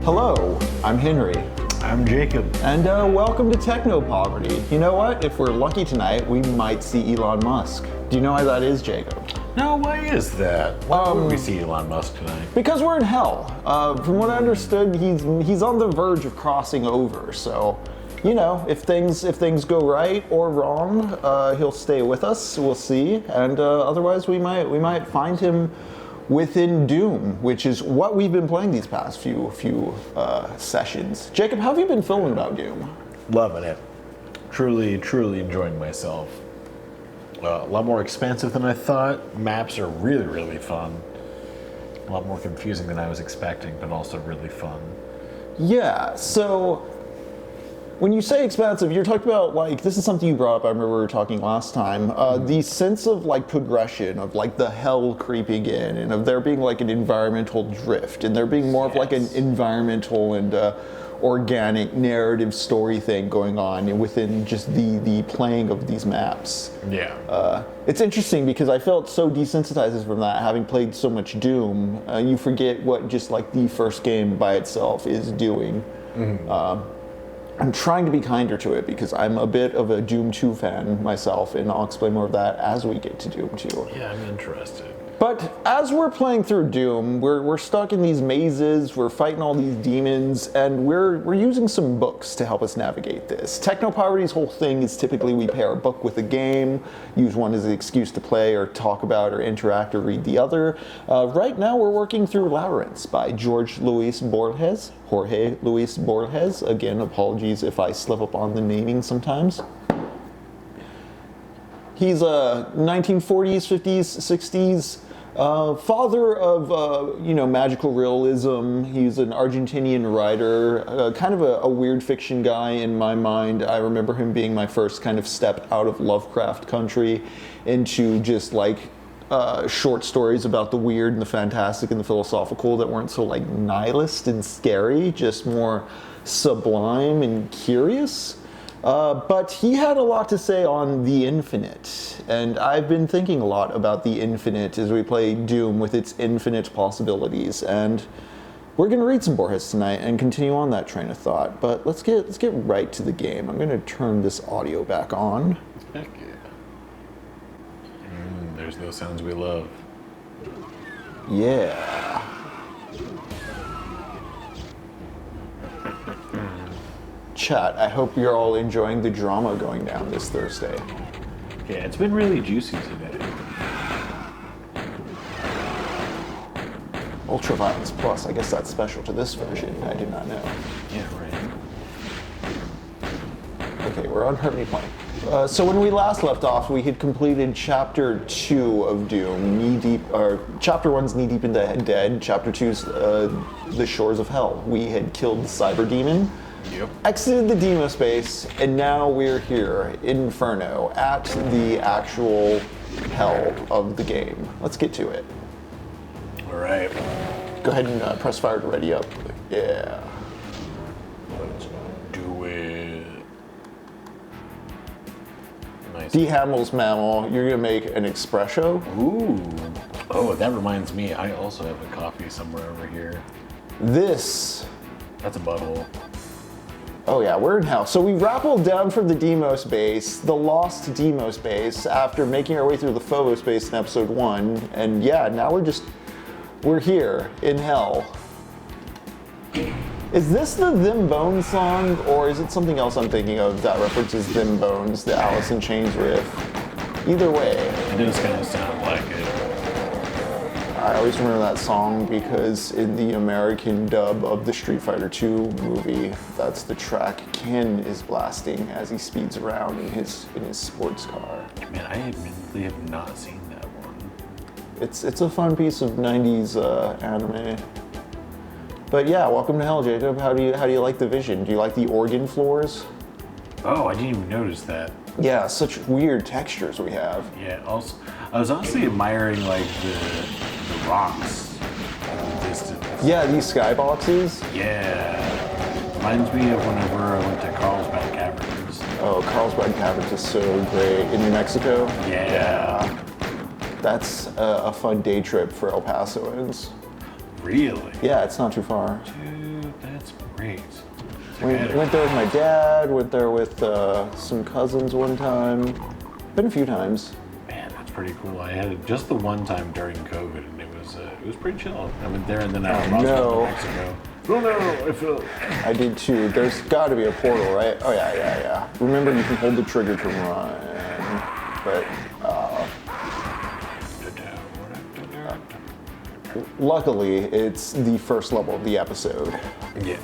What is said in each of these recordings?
Hello, I'm Henry. I'm Jacob. And welcome to Techno Poverty. You know what? If we're lucky tonight, we might see Elon Musk. Do you know why that is, Jacob? No, why is that? Why would we see Elon Musk tonight? Because we're in hell. From what I understood, he's on the verge of crossing over. So, you know, if things go right or wrong, he'll stay with us. We'll see. And otherwise, we might find him within Doom, which is what we've been playing these past few sessions. Jacob, how have you been feeling about Doom? Loving it. Truly enjoying myself. A lot more expansive than I thought. Maps are really fun. A lot more confusing than I was expecting, but also really fun. Yeah, so when you say expansive, you're talking about, like, this is something you brought up, I remember we were talking last time, the sense of, like, progression, of, like, the hell creeping in, and of there being, like, an environmental drift, and there being more of, like, an environmental and organic narrative story thing going on within just the playing of these maps. Yeah. It's interesting because I felt so desensitized from that, having played so much Doom. You forget what just, like, the first game by itself is doing. Mm-hmm. I'm trying to be kinder to it because I'm a bit of a Doom 2 fan myself, and I'll explain more of that as we get to Doom 2. Yeah, I'm interested. But as we're playing through Doom, we're stuck in these mazes, we're fighting all these demons, and we're using some books to help us navigate this. Techno Poverty's whole thing is typically we pair a book with a game, use one as an excuse to play or talk about or interact or read the other. Right now we're working through Labyrinths by Jorge Luis Borges. Again, apologies if I slip up on the naming sometimes. He's a 1940s, 50s, 60s father of, magical realism. He's an Argentinian writer, kind of a weird fiction guy in my mind. I remember him being my first kind of step out of Lovecraft country into just, like, short stories about the weird and the fantastic and the philosophical that weren't so, like, nihilist and scary, just more sublime and curious. But he had a lot to say on the infinite, and I've been thinking a lot about the infinite as we play Doom with its infinite possibilities, and we're going to read some Borges tonight and continue on that train of thought. But let's get right to the game. I'm going to turn this audio back on. Heck yeah. There's those sounds we love. Yeah. Chat, I hope you're all enjoying the drama going down this Thursday. Yeah, it's been really juicy today. Ultraviolence Plus, I guess that's special to this version. I did not know. Yeah, right. Okay, we're on Harmony Point. So when we last left off, we had completed Chapter 2 of Doom, Chapter 1's Knee Deep in the Dead, Chapter 2's The Shores of Hell. We had killed the Cyber Demon, exited the demo space, and now we're here, Inferno, at the actual hell of the game. Let's get to it. All right. Go ahead and press fire to ready up. Yeah. Let's do it. Nice. D. Hamel's mammal, you're gonna make an espresso. Ooh. Oh, that reminds me, I also have a coffee somewhere over here. This. That's a butthole. Oh yeah, we're in hell. So we rappelled down from the Demos base, the lost Demos base, after making our way through the Phobos base in episode 1, and yeah, now we're here, in hell. Is this the Them Bones song, or is it something else I'm thinking of that references Them Bones, the Alice in Chains riff? Either way. It does kind of sound like it. I always remember that song because in the American dub of the Street Fighter II movie, that's the track Ken is blasting as he speeds around in his sports car. Man, I admittedly have not seen that one. It's a fun piece of 90s anime. But yeah, welcome to hell, Jacob. How do you like the vision? Do you like the organ floors? Oh, I didn't even notice that. Yeah, such weird textures we have. Yeah, also, I was honestly admiring, like, the rocks in the distance. Yeah, these skyboxes. Yeah. Reminds me of whenever I went to Carlsbad Caverns. Oh, Carlsbad Caverns is so great. In New Mexico? Yeah. That's a fun day trip for El Pasoans. Really? Yeah, it's not too far. Too That's great. Went there with my dad, went there with some cousins one time. Been a few times. Man, that's pretty cool. I had it just the one time during COVID, and it was pretty chill. I went there and then out of Roswell, Mexico. Oh no, I feel. I did too. There's got to be a portal, right? Oh yeah. Remember, you can hold the trigger to run, but luckily, it's the first level of the episode. Yeah.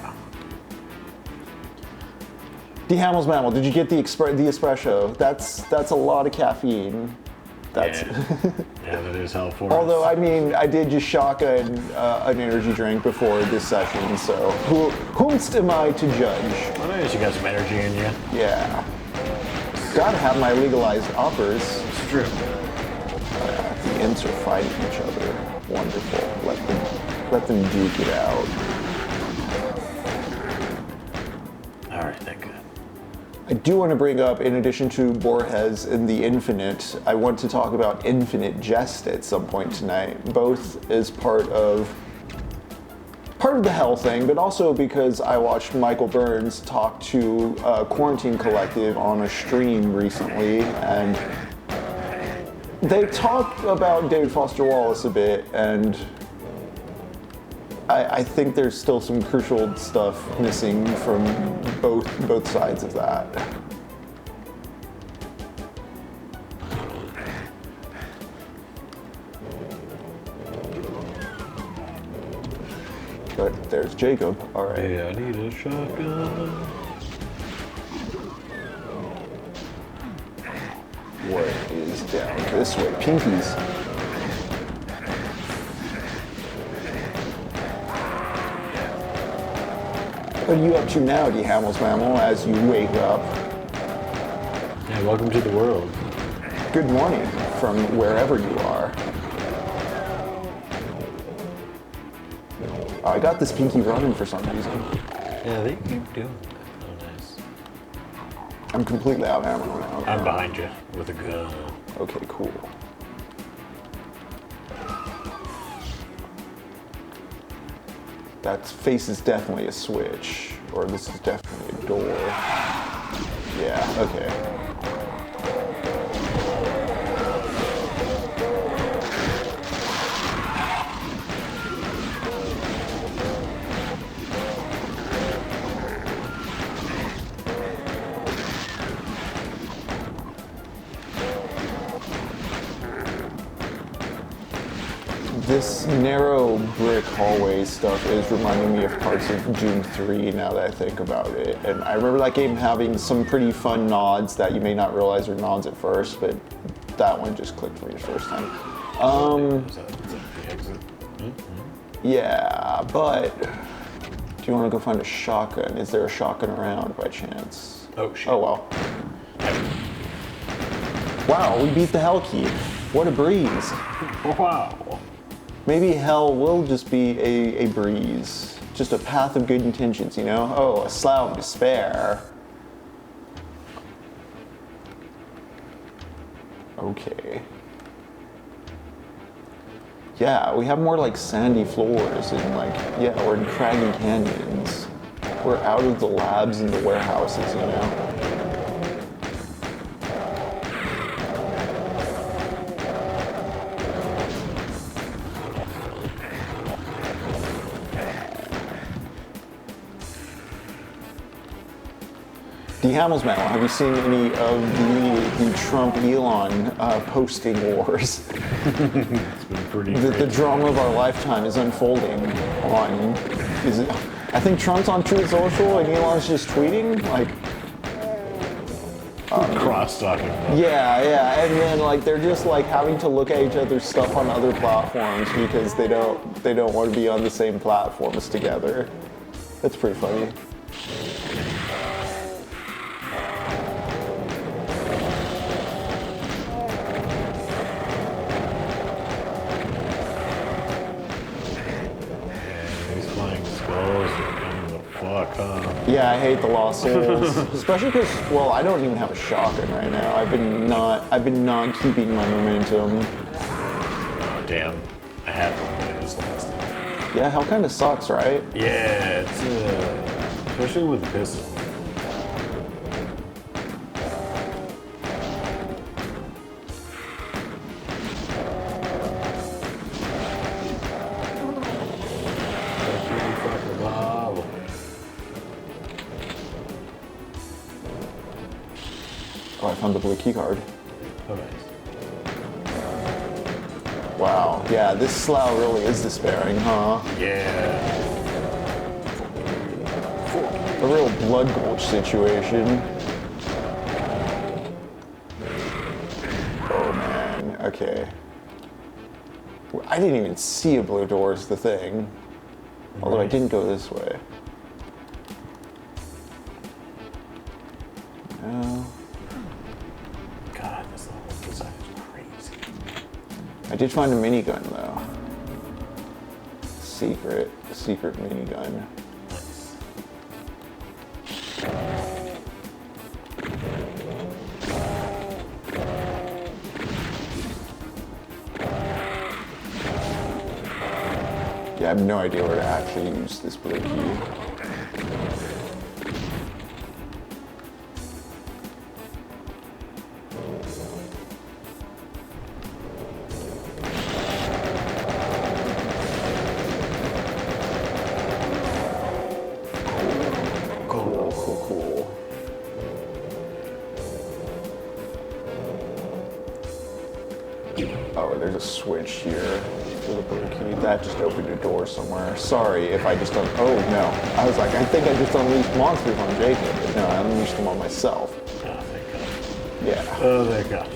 The Hamels Mammal, did you get the espresso? That's a lot of caffeine. That's yeah, that is helpful. Although, I mean, I did just shotgun an energy drink before this session, so whomst am I to judge? Well, nice, you got some energy in you. Yeah. Gotta have my legalized uppers. It's true. The imps are fighting each other. Wonderful. Let them duke it out. All right, that good. I do want to bring up, in addition to Borges and the Infinite, I want to talk about Infinite Jest at some point tonight, both as part of the Hell thing, but also because I watched Michael Burns talk to Quarantine Collective on a stream recently, and they talked about David Foster Wallace a bit, and I think there's still some crucial stuff missing from both sides of that. But there's Jacob. All right. Yeah, I need a shotgun. What is down this way? Pinkies. What are you up to now, D. Hamels Mammal, as you wake up? Yeah, welcome to the world. Good morning from wherever you are. I got this pinky running for some reason. Yeah, they keep doing that. Oh, nice. I'm completely out of ammo now. I'm behind you with a gun. Okay, cool. That face is definitely a switch, or this is definitely a door. Yeah, okay. This narrow brick hallway stuff is reminding me of parts of Doom 3 now that I think about it. And I remember that game having some pretty fun nods that you may not realize are nods at first, but that one just clicked for me the first time. Is that the exit? Mm-hmm. Yeah, but do you want to go find a shotgun? Is there a shotgun around by chance? Oh, shit. Oh, well. Wow, we beat the Hell Key. What a breeze. Wow. Maybe hell will just be a breeze. Just a path of good intentions, you know? Oh, a slough of despair. Okay. Yeah, we have more like sandy floors and like, yeah, we're in craggy canyons. We're out of the labs and the warehouses, you know? D. Hamels Mammal, have you seen any of the Trump-Elon posting wars? It's been pretty The drama of our lifetime is unfolding on, I think Trump's on Truth Social and Elon's just tweeting, like. cross-talking. Yeah, and then like they're just like having to look at each other's stuff on other platforms because they don't want to be on the same platforms together. That's pretty funny. Yeah, I hate the Lost Souls, especially because, well, I don't even have a shotgun right now. I've been not keeping my momentum. Oh, damn, I had one, but it was last time. Yeah, hell kind of sucks, right? Yeah, it's especially with this. Oh, I found the blue key card. Oh, nice. Wow. Yeah, this slough really is despairing, huh? Yeah. A real blood gulch situation. Oh man. Okay. I didn't even see a blue door is the thing. Although I didn't go this way. No. God, this level design is crazy. I did find a minigun though. Secret minigun. Nice. Yeah, I have no idea where to actually use this blue key. Cool. Oh, there's a switch here for the blue key. That just opened a door somewhere. Sorry if I just oh no. I was like, I think I just unleashed monsters on Jacob, but no, I unleashed them on myself. Oh, thank God. Yeah. Oh, thank God.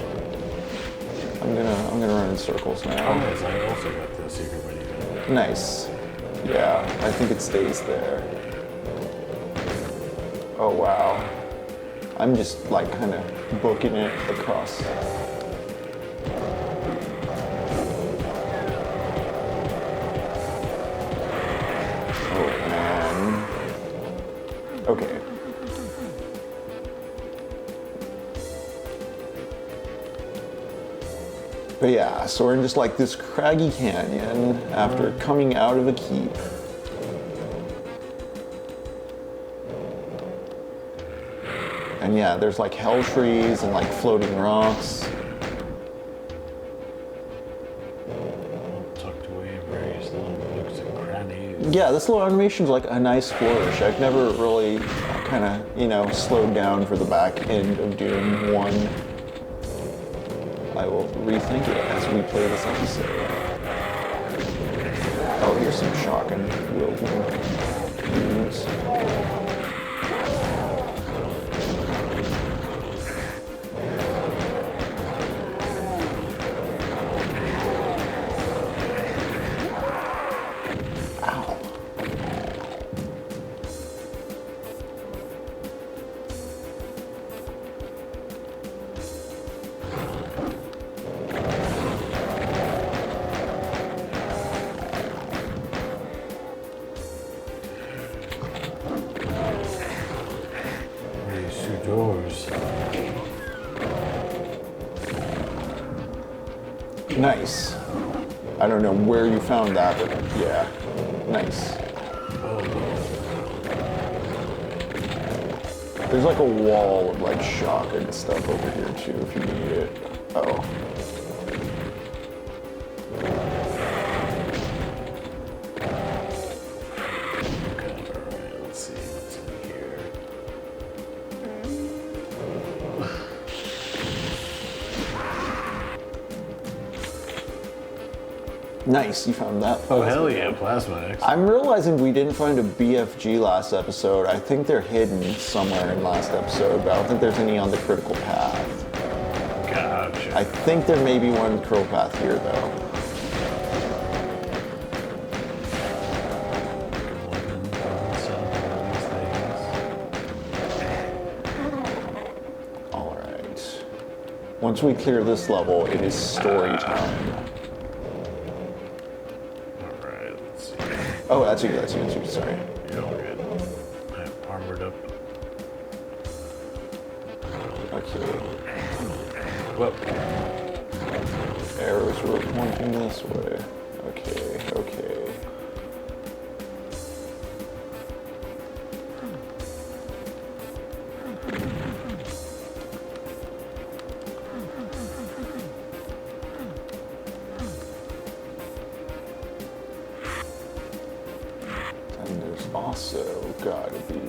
I'm gonna run in circles Oh, now. nice. I also got the secret minigun. Nice. Yeah, I think it stays there. Oh wow. I'm just like kind of booking it across. Oh man. Okay. But yeah, so we're in just like this craggy canyon after coming out of a keep. And yeah, there's like hell trees and like floating rocks. Tucked away in various little nooks and crannies. Yeah, this little animation's like a nice flourish. I've never really kind of, slowed down for the back end of Doom 1. I will rethink it as we play this episode. Oh, here's some shocking moves. Doors. Nice. I don't know where you found that, but yeah, nice. There's like a wall of like shock and stuff over here too if you need it. Oh. Nice, you found that. Oh, hell yeah, Plasma X. I'm realizing we didn't find a BFG last episode. I think they're hidden somewhere in last episode, but I don't think there's any on the critical path. Gotcha. I think there may be one critical path here, though. All right. Once we clear this level, it is story time. Oh, that's you, sorry. You're all good. I'm armored up. Okay. Well, Arrows were pointing this way. Okay. gotta be.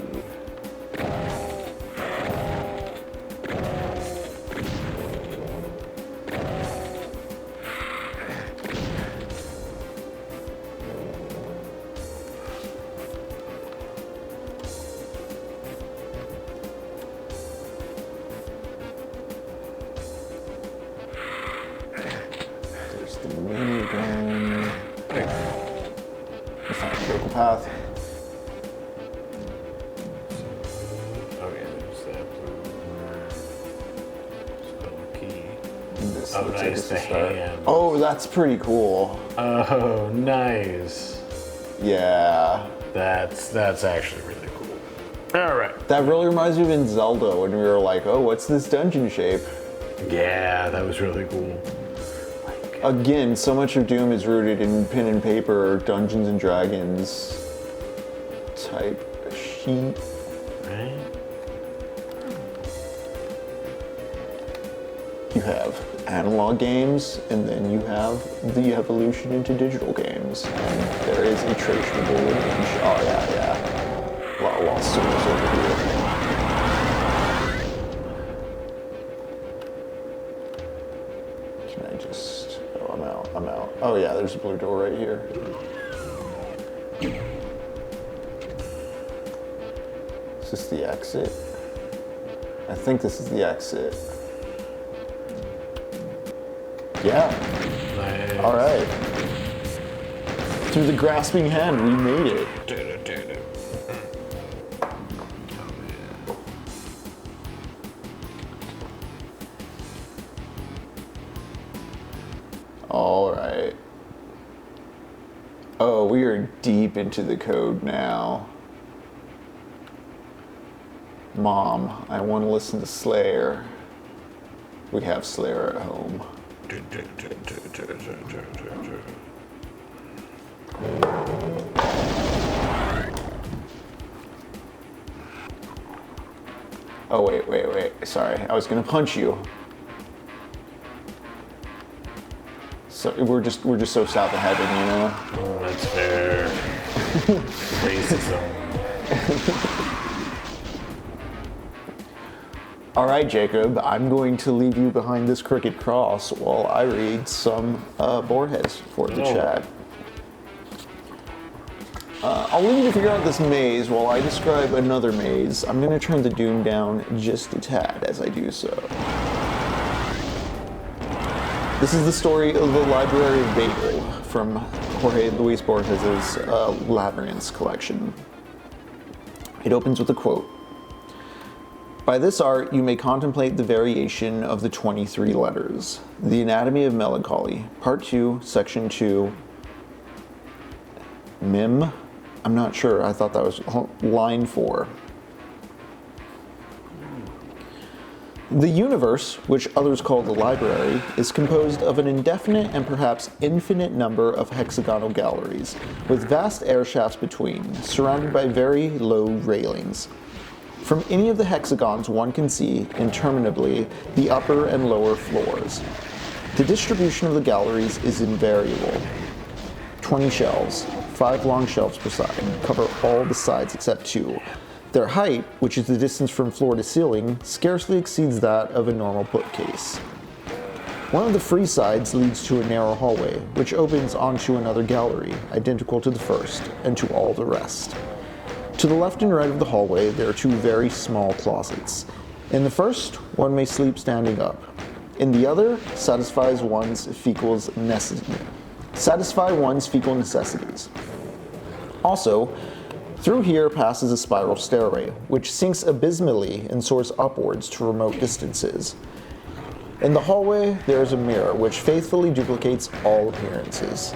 There's the minigun. Let's find a critical path. This Oh, looks nice, it's the a start. hand. Oh, that's pretty cool. Oh, nice. Yeah. That's actually really cool. All right. That really reminds me of in Zelda when we were like, oh, what's this dungeon shape? Yeah, that was really cool. Again, so much of Doom is rooted in pen and paper, Dungeons and Dragons type sheet. Right? You have analog games, and then you have the evolution into digital games. And there is a traceable lineage. Oh, yeah. A lot of lost souls over here. Can I just... Oh, I'm out. Oh, yeah, there's a blue door right here. Is this the exit? I think this is the exit. Yeah. Nice. All right. Through the grasping hand, we made it. All right. Oh, we are deep into the code now. Mom, I want to listen to Slayer. We have Slayer at home. Oh, wait. Sorry, I was gonna punch you. So we're just so south of heaven, you know? Oh, that's fair. Racism. All right, Jacob, I'm going to leave you behind this crooked cross while I read some Borges for the chat. I'll leave you to figure out this maze while I describe another maze. I'm going to turn the doom down just a tad as I do so. This is the story of the Library of Babel from Jorge Luis Borges' Labyrinths collection. It opens with a quote. By this art, you may contemplate the variation of the 23 letters. The Anatomy of Melancholy, Part 2, Section 2, Mim? I'm not sure. I thought that was line 4. The universe, which others call the library, is composed of an indefinite and perhaps infinite number of hexagonal galleries, with vast air shafts between, surrounded by very low railings. From any of the hexagons one can see, interminably, the upper and lower floors. The distribution of the galleries is invariable. 20 shelves, 5 long shelves per side, cover all the sides except 2. Their height, which is the distance from floor to ceiling, scarcely exceeds that of a normal bookcase. One of the free sides leads to a narrow hallway, which opens onto another gallery, identical to the first, and to all the rest. To the left and right of the hallway, there are 2 very small closets. In the first, one may sleep standing up. In the other, satisfy one's fecal necessities. Also, through here passes a spiral stairway, which sinks abysmally and soars upwards to remote distances. In the hallway, there is a mirror which faithfully duplicates all appearances.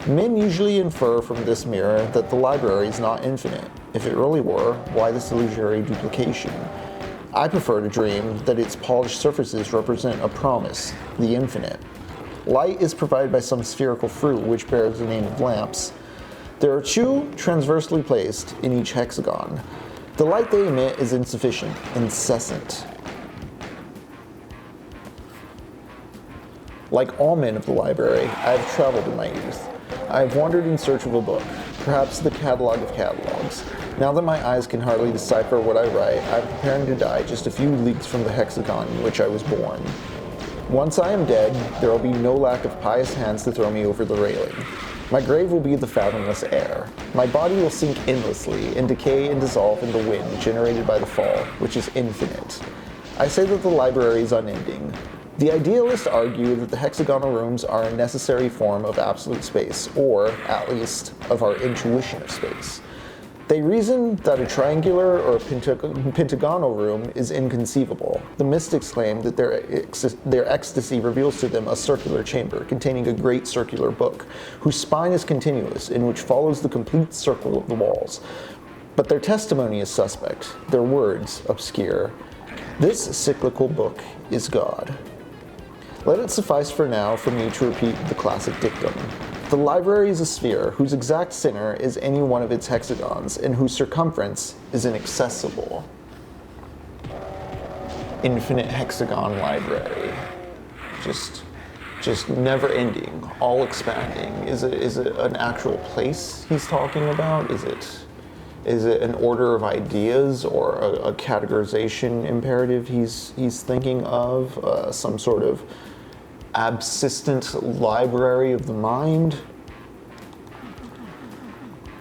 Men usually infer from this mirror that the library is not infinite. If it really were, why this illusory duplication? I prefer to dream that its polished surfaces represent a promise, the infinite. Light is provided by some spherical fruit which bears the name of lamps. There are 2 transversely placed in each hexagon. The light they emit is insufficient, incessant. Like all men of the library, I have traveled in my youth. I have wandered in search of a book. perhaps the catalog of catalogs. Now that my eyes can hardly decipher what I write, I'm preparing to die just a few leagues from the hexagon in which I was born. Once I am dead, there will be no lack of pious hands to throw me over the railing. My grave will be the fathomless air. My body will sink endlessly and decay and dissolve in the wind generated by the fall, which is infinite. I say that the library is unending. The idealists argue that the hexagonal rooms are a necessary form of absolute space, or, at least, of our intuition of space. They reason that a triangular or pentagonal room is inconceivable. The mystics claim that their ecstasy reveals to them a circular chamber containing a great circular book, whose spine is continuous and which follows the complete circle of the walls. But their testimony is suspect, their words obscure. This cyclical book is God. Let it suffice for now for me to repeat the classic dictum. The library is a sphere whose exact center is any one of its hexagons and whose circumference is inaccessible. Infinite hexagon library. Just never ending, all expanding. Is it an actual place he's talking about? Is it an order of ideas or a categorization imperative he's thinking of? Some sort of absistent library of the mind?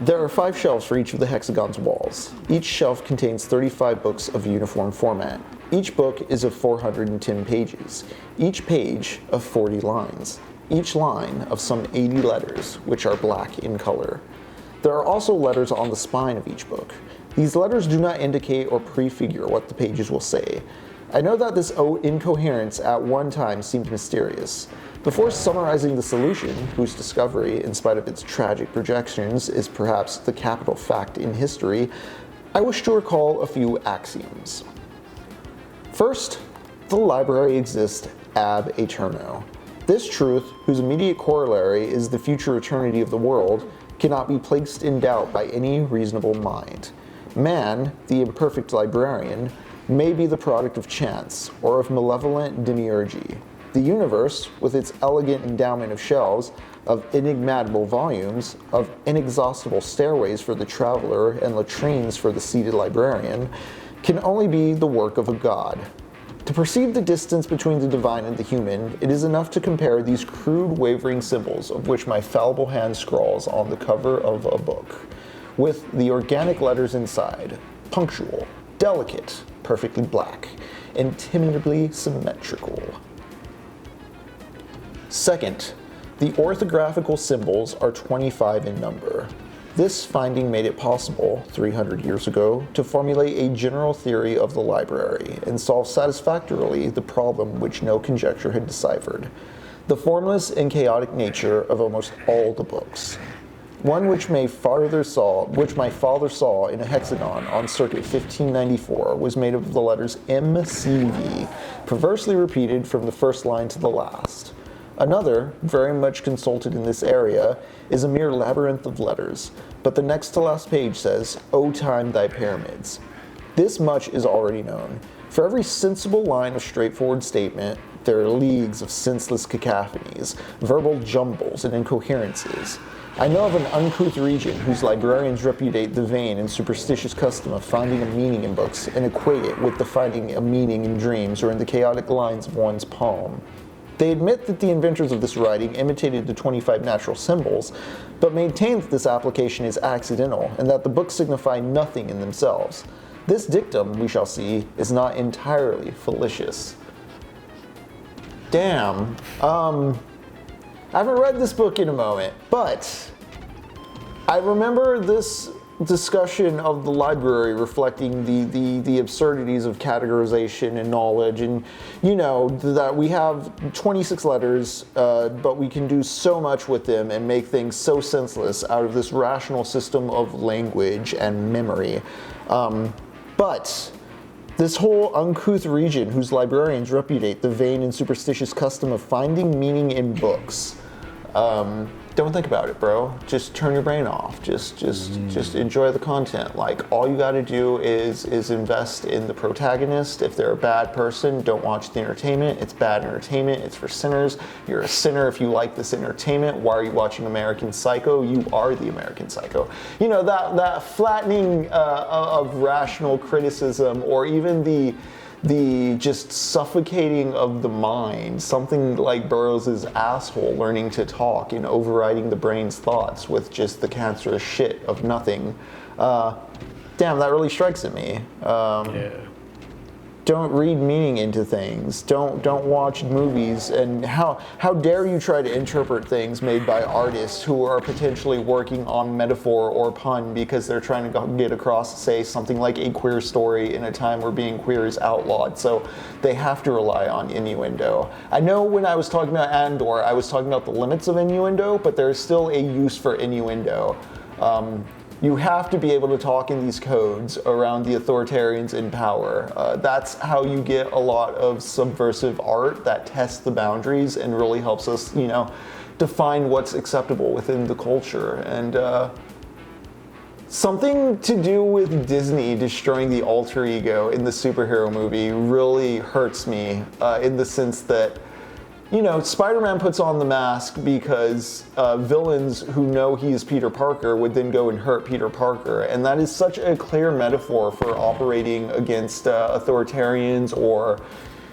There are 5 shelves for each of the hexagon's walls. Each shelf contains 35 books of uniform format. Each book is of 410 pages. Each page of 40 lines. Each line of some 80 letters, which are black in color. There are also letters on the spine of each book. These letters do not indicate or prefigure what the pages will say. I know that this incoherence at one time seemed mysterious. Before summarizing the solution, whose discovery, in spite of its tragic projections, is perhaps the capital fact in history, I wish to recall a few axioms. First, the library exists ab aeterno. This truth, whose immediate corollary is the future eternity of the world, cannot be placed in doubt by any reasonable mind. Man, the imperfect librarian, may be the product of chance or of malevolent demiurgy. The universe, with its elegant endowment of shelves, of enigmatical volumes, of inexhaustible stairways for the traveler and latrines for the seated librarian, can only be the work of a god. To perceive the distance between the divine and the human, it is enough to compare these crude, wavering symbols of which my fallible hand scrawls on the cover of a book, with the organic letters inside, punctual, delicate, perfectly black, and timidly symmetrical. Second, the orthographical symbols are 25 in number. This finding made it possible, 300 years ago, to formulate a general theory of the library and solve satisfactorily the problem which no conjecture had deciphered: the formless and chaotic nature of almost all the books. One which my father saw in a hexagon on circuit 1594 was made of the letters MCV, perversely repeated from the first line to the last. Another, very much consulted in this area, is a mere labyrinth of letters, but the next to last page says, "O time thy pyramids." This much is already known. For every sensible line of straightforward statement, there are leagues of senseless cacophonies, verbal jumbles, and incoherences. I know of an uncouth region whose librarians repudiate the vain and superstitious custom of finding a meaning in books and equate it with the finding a meaning in dreams or in the chaotic lines of one's palm. They admit that the inventors of this writing imitated the 25 natural symbols, but maintain that this application is accidental and that the books signify nothing in themselves. This dictum, we shall see, is not entirely fallacious. Damn. I haven't read this book in a moment, but I remember this discussion of the library reflecting the absurdities of categorization and knowledge, and that we have 26 letters, but we can do so much with them and make things so senseless out of this rational system of language and memory. But this whole uncouth region whose librarians repudiate the vain and superstitious custom of finding meaning in books. don't think about it, bro. Just turn your brain off. Just enjoy the content. Like, all you got to do is invest in the protagonist. If they're a bad person, don't watch the entertainment. It's bad entertainment. It's for sinners. You're a sinner if you like this entertainment. Why are you watching American Psycho? You are the American Psycho. You know, that flattening of rational criticism, or even the just suffocating of the mind, something like Burroughs' asshole learning to talk and overriding the brain's thoughts with just the cancerous shit of nothing. Damn, that really strikes at me. Don't read meaning into things. Don't watch movies. And how dare you try to interpret things made by artists who are potentially working on metaphor or pun because they're trying to get across, say, something like a queer story in a time where being queer is outlawed. So they have to rely on innuendo. I know when I was talking about Andor, I was talking about the limits of innuendo, but there's still a use for innuendo. You have to be able to talk in these codes around the authoritarians in power. That's how you get a lot of subversive art that tests the boundaries and really helps us, you know, define what's acceptable within the culture. And something to do with Disney destroying the alter ego in the superhero movie really hurts me in the sense that, you know, Spider-Man puts on the mask because villains who know he's Peter Parker would then go and hurt Peter Parker. And that is such a clear metaphor for operating against authoritarians, or,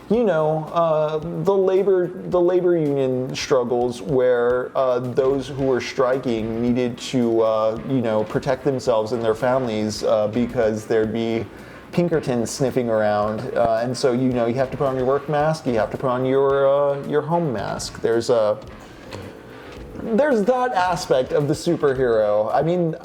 you know, the labor union struggles where those who were striking needed to, you know, protect themselves and their families because there'd be Pinkertons sniffing around, and so, you know, you have to put on your work mask, you have to put on your home mask. There's that aspect of the superhero. I mean,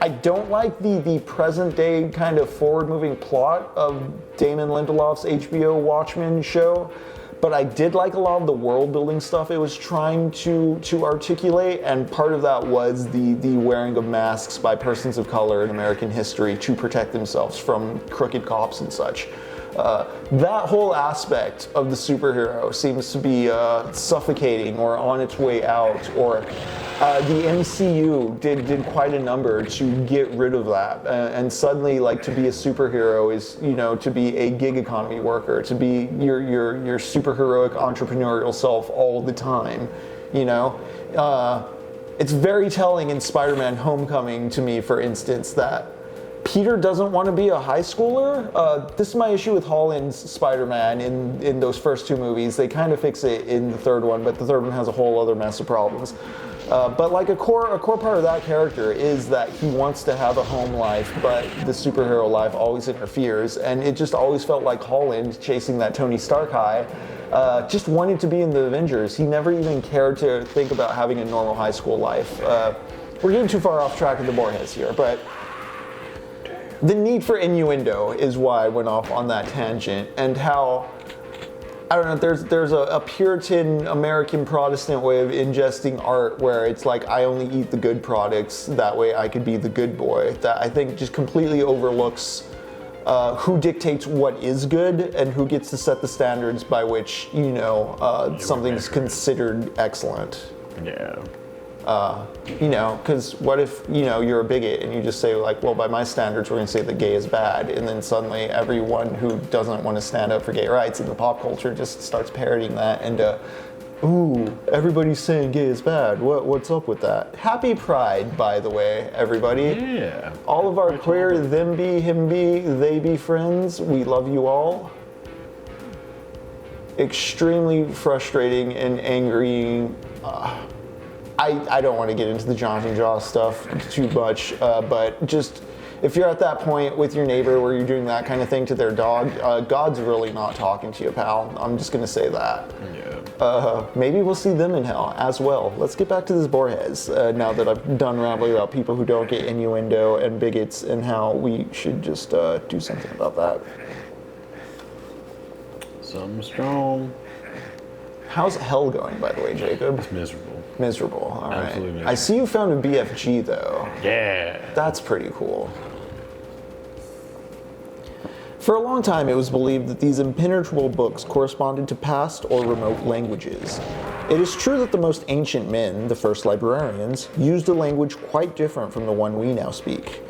I don't like the present day kind of forward moving plot of Damon Lindelof's HBO Watchmen show, but I did like a lot of the world building stuff it was trying to articulate, and part of that was the wearing of masks by persons of color in American history to protect themselves from crooked cops and such. That whole aspect of the superhero seems to be suffocating or on its way out, or the MCU did quite a number to get rid of that, and suddenly, like, to be a superhero is, you know, to be a gig economy worker, to be your superheroic entrepreneurial self all the time, you know. It's very telling in Spider-Man Homecoming to me, for instance, that Peter doesn't want to be a high schooler. This is my issue with Holland's Spider-Man in those first two movies. They kind of fix it in the third one, but the third one has a whole other mess of problems. But like a core part of that character is that he wants to have a home life, but the superhero life always interferes, and it just always felt like Holland, chasing that Tony Stark high, just wanted to be in the Avengers. He never even cared to think about having a normal high school life. We're getting too far off track of the Borges here, but the need for innuendo is why I went off on that tangent, and how, I don't know, there's a Puritan American Protestant way of ingesting art where it's like, I only eat the good products, that way I could be the good boy, that I think just completely overlooks who dictates what is good and who gets to set the standards by which, you know, something's considered excellent. Yeah. You know, because what if, you know, you're a bigot and you just say, like, well, by my standards, we're going to say that gay is bad, and then suddenly everyone who doesn't want to stand up for gay rights in the pop culture just starts parroting that, and ooh, everybody's saying gay is bad. What's up with that? Happy Pride, by the way, everybody. Yeah. All of our queer them be, him be, they be friends, we love you all. Extremely frustrating and angry. I don't want to get into the Jonathan Jaw stuff too much, but just, if you're at that point with your neighbor where you're doing that kind of thing to their dog, God's really not talking to you, pal. I'm just going to say that. Yeah. Maybe we'll see them in hell as well. Let's get back to this Borges, now that I've done rambling about people who don't get innuendo and bigots, and how we should just do something about that. Something strong. How's hell going, by the way, Jacob? It's miserable. Miserable, all right. Absolutely miserable. I see you found a BFG, though. Yeah. That's pretty cool. For a long time, it was believed that these impenetrable books corresponded to past or remote languages. It is true that the most ancient men, the first librarians, used a language quite different from the one we now speak.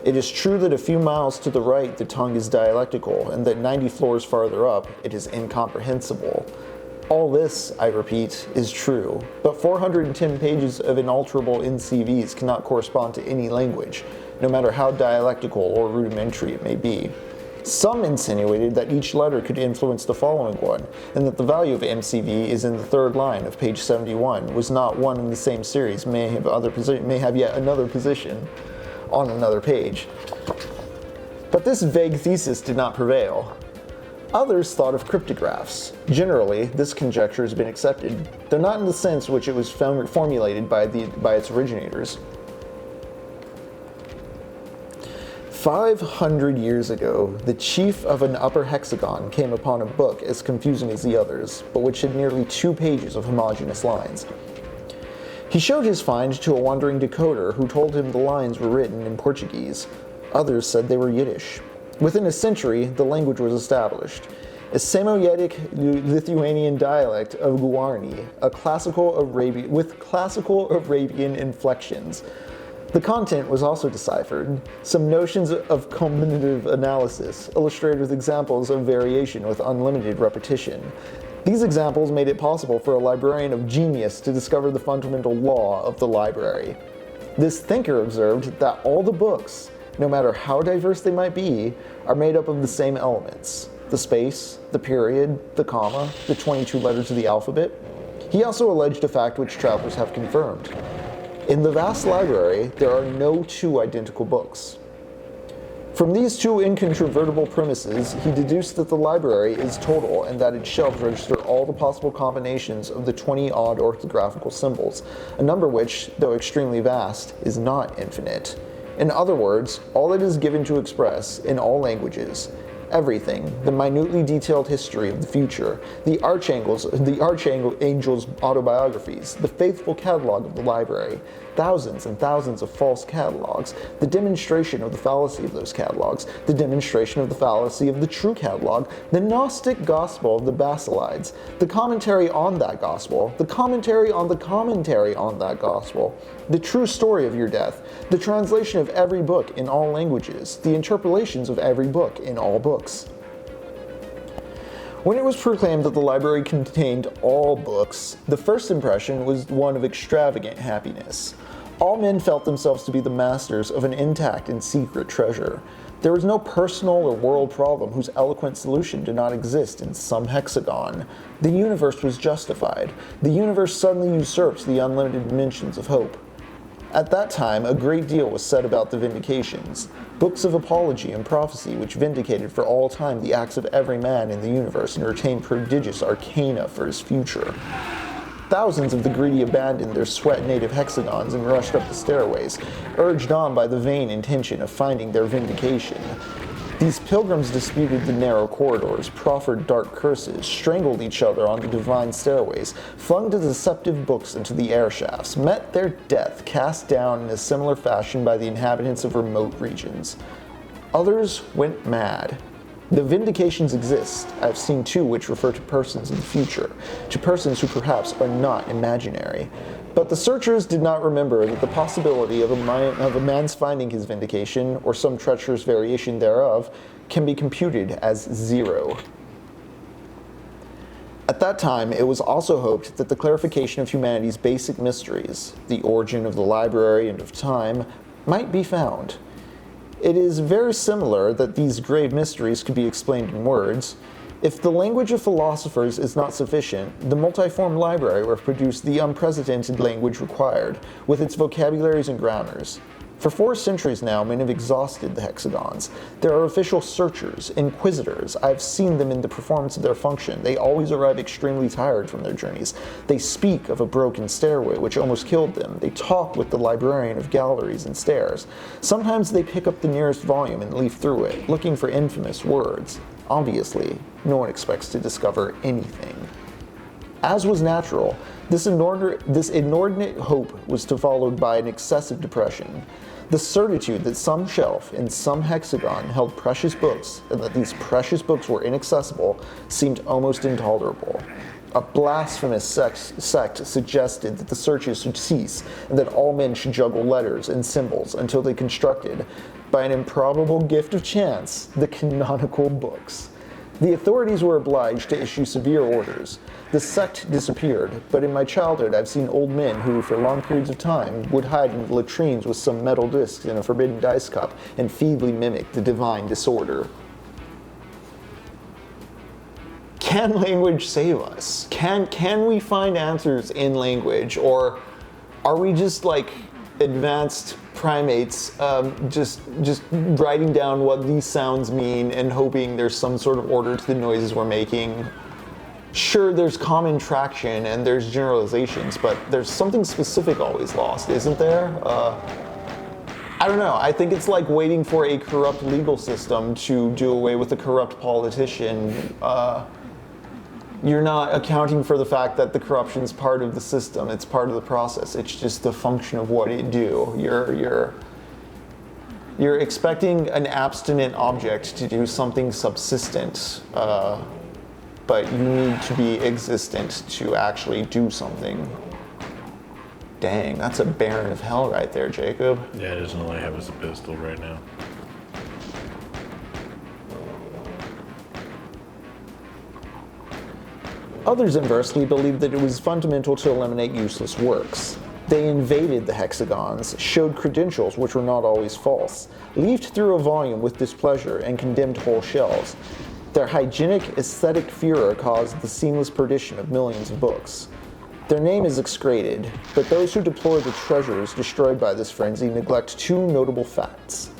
It is true that a few miles to the right the tongue is dialectical, and that 90 floors farther up it is incomprehensible. All this, I repeat, is true, but 410 pages of inalterable NCVs cannot correspond to any language, no matter how dialectical or rudimentary it may be. Some insinuated that each letter could influence the following one, and that the value of MCV is in the third line of page 71, was not one in the same series, may have yet another position on another page. But this vague thesis did not prevail. Others thought of cryptographs. Generally, this conjecture has been accepted, though not in the sense which it was formulated by its originators. 500 years ago, the chief of an upper hexagon came upon a book as confusing as the others, but which had nearly 2 pages of homogeneous lines. He showed his find to a wandering decoder who told him the lines were written in Portuguese. Others said they were Yiddish. Within a century, the language was established. A Samoyedic Lithuanian dialect of Guarani, with classical Arabian inflections. The content was also deciphered. Some notions of combinative analysis, illustrated with examples of variation with unlimited repetition. These examples made it possible for a librarian of genius to discover the fundamental law of the library. This thinker observed that all the books, no matter how diverse they might be, are made up of the same elements: the space, the period, the comma, the 22 letters of the alphabet. He also alleged a fact which travelers have confirmed. In the vast library, there are no 2 identical books. From these 2 incontrovertible premises, he deduced that the library is total and that its shelves register all the possible combinations of the 20-odd orthographical symbols, a number which, though extremely vast, is not infinite. In other words, all that is given to express, in all languages, everything, the minutely detailed history of the future, the archangel's autobiographies, the faithful catalog of the library, thousands and thousands of false catalogs, the demonstration of the fallacy of those catalogs, the demonstration of the fallacy of the true catalog, the Gnostic gospel of the Basilides, the commentary on that gospel, the commentary on the commentary on that gospel, the true story of your death, the translation of every book in all languages, the interpolations of every book in all books. When it was proclaimed that the library contained all books, the first impression was one of extravagant happiness. All men felt themselves to be the masters of an intact and secret treasure. There was no personal or world problem whose eloquent solution did not exist in some hexagon. The universe was justified. The universe suddenly usurped the unlimited dimensions of hope. At that time, a great deal was said about the vindications, books of apology and prophecy which vindicated for all time the acts of every man in the universe and retained prodigious arcana for his future. Thousands of the greedy abandoned their sweat-native hexagons and rushed up the stairways, urged on by the vain intention of finding their vindication. These pilgrims disputed the narrow corridors, proffered dark curses, strangled each other on the divine stairways, flung the deceptive books into the air shafts, met their death cast down in a similar fashion by the inhabitants of remote regions. Others went mad. The vindications exist. I have seen 2 which refer to persons in the future, to persons who perhaps are not imaginary. But the searchers did not remember that the possibility of a man's finding his vindication, or some treacherous variation thereof, can be computed as 0. At that time, it was also hoped that the clarification of humanity's basic mysteries, the origin of the library and of time, might be found. It is very similar that these grave mysteries could be explained in words. If the language of philosophers is not sufficient, the multiform library will produce the unprecedented language required, with its vocabularies and grammars. For 4 centuries now, men have exhausted the hexagons. There are official searchers, inquisitors. I've seen them in the performance of their function. They always arrive extremely tired from their journeys. They speak of a broken stairway which almost killed them. They talk with the librarian of galleries and stairs. Sometimes they pick up the nearest volume and leaf through it, looking for infamous words. Obviously, no one expects to discover anything. As was natural, this inordinate hope was followed by an excessive depression. The certitude that some shelf in some hexagon held precious books and that these precious books were inaccessible seemed almost intolerable. A blasphemous sect suggested that the searches should cease and that all men should juggle letters and symbols until they constructed, by an improbable gift of chance, the canonical books. The authorities were obliged to issue severe orders. The sect disappeared, but in my childhood I've seen old men who, for long periods of time, would hide in the latrines with some metal discs in a forbidden dice cup and feebly mimic the divine disorder. Can language save us? Can we find answers in language, or are we just like advanced primates, just writing down what these sounds mean and hoping there's some sort of order to the noises we're making? Sure, there's common traction and there's generalizations, but there's something specific always lost, isn't there? I don't know. I think it's like waiting for a corrupt legal system to do away with a corrupt politician. You're not accounting for the fact that the corruption's part of the system. It's part of the process. It's just a function of what it do. You're expecting an abstinent object to do something subsistent, but you need to be existent to actually do something. Dang, that's a baron of hell right there, Jacob. Yeah, it isn't all I have is a pistol right now. Others, inversely, believed that it was fundamental to eliminate useless works. They invaded the hexagons, showed credentials which were not always false, leafed through a volume with displeasure, and condemned whole shelves. Their hygienic, aesthetic furor caused the seamless perdition of millions of books. Their name is excreted, but those who deplore the treasures destroyed by this frenzy neglect two notable facts.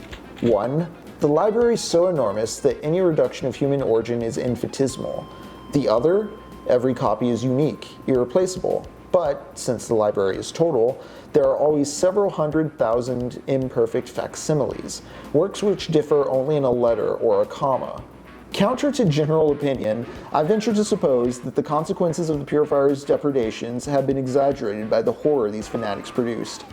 1. The library is so enormous that any reduction of human origin is infinitesimal. The other, every copy is unique, irreplaceable, but, since the library is total, there are always several 100,000 imperfect facsimiles, works which differ only in a letter or a comma. Counter to general opinion, I venture to suppose that the consequences of the Purifier's depredations have been exaggerated by the horror these fanatics produced.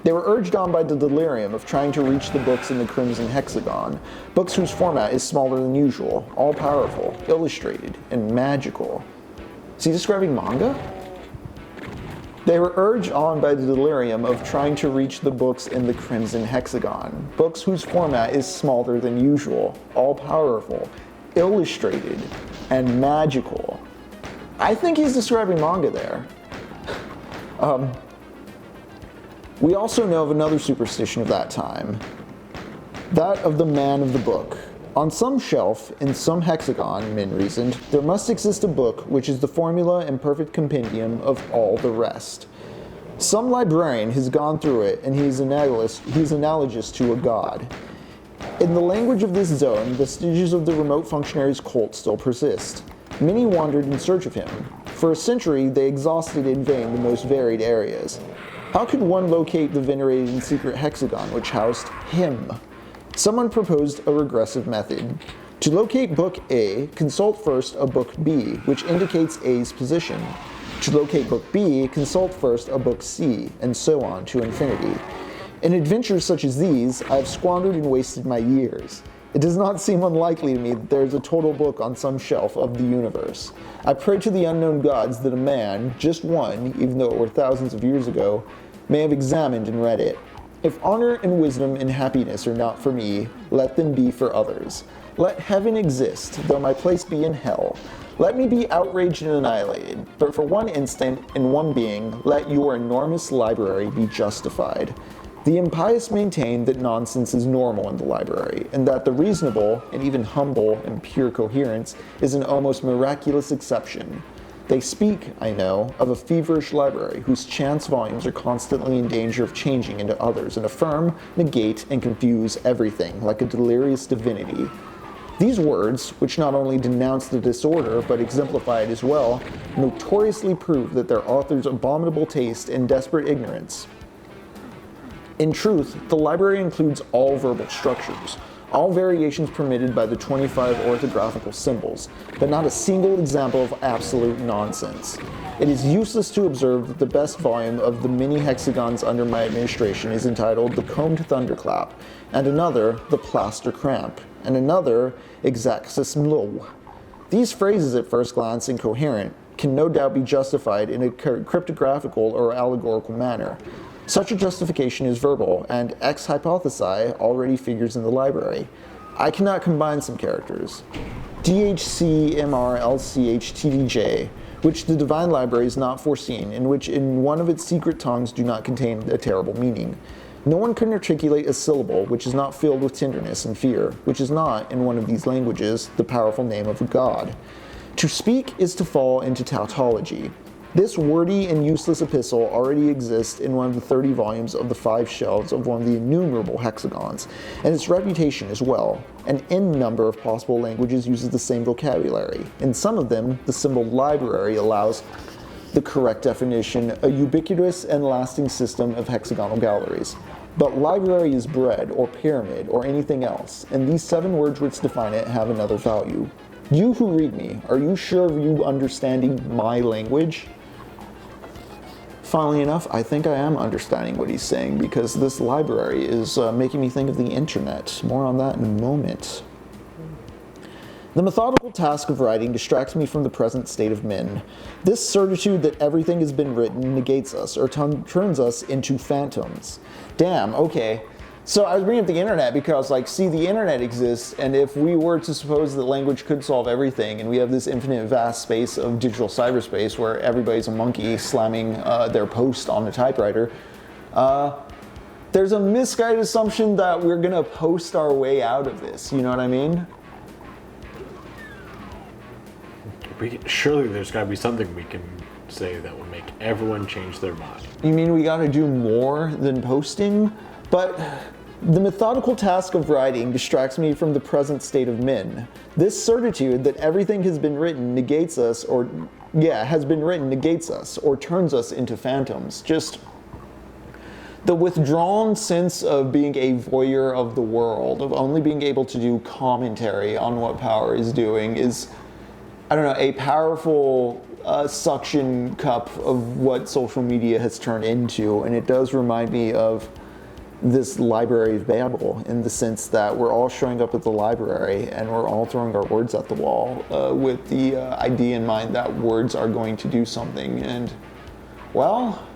They were urged on by the delirium of trying to reach the books in the Crimson Hexagon, books whose format is smaller than usual, all-powerful, illustrated, and magical. Is he describing manga? They were urged on by the delirium of trying to reach the books in the Crimson Hexagon, books whose format is smaller than usual, all-powerful, illustrated, and magical. I think he's describing manga there. We also know of another superstition of that time, that of the man of the book. On some shelf, in some hexagon, men reasoned, there must exist a book which is the formula and perfect compendium of all the rest. Some librarian has gone through it, and he's analogous to a god. In the language of this zone, vestiges of the remote functionary's cult still persist. Many wandered in search of him. For a century, they exhausted in vain the most varied areas. How could one locate the venerated and secret hexagon which housed him? Someone proposed a regressive method. To locate book A, consult first a book B, which indicates A's position. To locate book B, consult first a book C, and so on to infinity. In adventures such as these, I have squandered and wasted my years. It does not seem unlikely to me that there is a total book on some shelf of the universe. I pray to the unknown gods that a man, just one, even though it were thousands of years ago, may have examined and read it. If honor and wisdom and happiness are not for me, let them be for others. Let heaven exist, though my place be in hell. Let me be outraged and annihilated, but for one instant, in one being, let your enormous library be justified. The impious maintain that nonsense is normal in the library, and that the reasonable, and even humble and pure coherence is an almost miraculous exception. They speak, I know, of a feverish library whose chance volumes are constantly in danger of changing into others and affirm, negate, and confuse everything like a delirious divinity. These words, which not only denounce the disorder but exemplify it as well, notoriously prove that their author's abominable taste and desperate ignorance. In truth, the library includes all verbal structures, all variations permitted by the 25 orthographical symbols, but not a single example of absolute nonsense. It is useless to observe that the best volume of the many hexagons under my administration is entitled The Combed Thunderclap, and another, The Plaster Cramp, and another, Exacxis Mlo. These phrases, at first glance incoherent, can no doubt be justified in a cryptographical or allegorical manner. Such a justification is verbal, and ex hypothesi already figures in the library. I cannot combine some characters. DHC, MR, LCH, TDJ, which the Divine Library is not foreseen, and which in one of its secret tongues do not contain a terrible meaning. No one can articulate a syllable which is not filled with tenderness and fear, which is not, in one of these languages, the powerful name of a god. To speak is to fall into tautology. This wordy and useless epistle already exists in one of the 30 volumes of the 5 shelves of one of the innumerable hexagons, and its reputation as well. An n number of possible languages uses the same vocabulary. In some of them, the symbol library allows the correct definition, a ubiquitous and lasting system of hexagonal galleries. But library is bread, or pyramid, or anything else, and these 7 words which define it have another value. You who read me, are you sure of you understanding my language? Funnily enough, I think I am understanding what he's saying, because this library is making me think of the internet. More on that in a moment. The methodical task of writing distracts me from the present state of men. This certitude that everything has been written negates us, or turns us into phantoms. Damn, okay. So I was bringing up the internet because, see, the internet exists, and if we were to suppose that language could solve everything, and we have this infinite vast space of digital cyberspace where everybody's a monkey slamming their post on the typewriter, there's a misguided assumption that we're gonna post our way out of this, you know what I mean? Surely there's gotta be something we can say that will make everyone change their mind. You mean we gotta do more than posting? But the methodical task of writing distracts me from the present state of men. This certitude that everything has been written negates us, or turns us into phantoms. Just the withdrawn sense of being a voyeur of the world, of only being able to do commentary on what power is doing is, I don't know, a powerful suction cup of what social media has turned into, and it does remind me of this Library of Babel, in the sense that we're all showing up at the library and we're all throwing our words at the wall with the idea in mind that words are going to do something. And, well,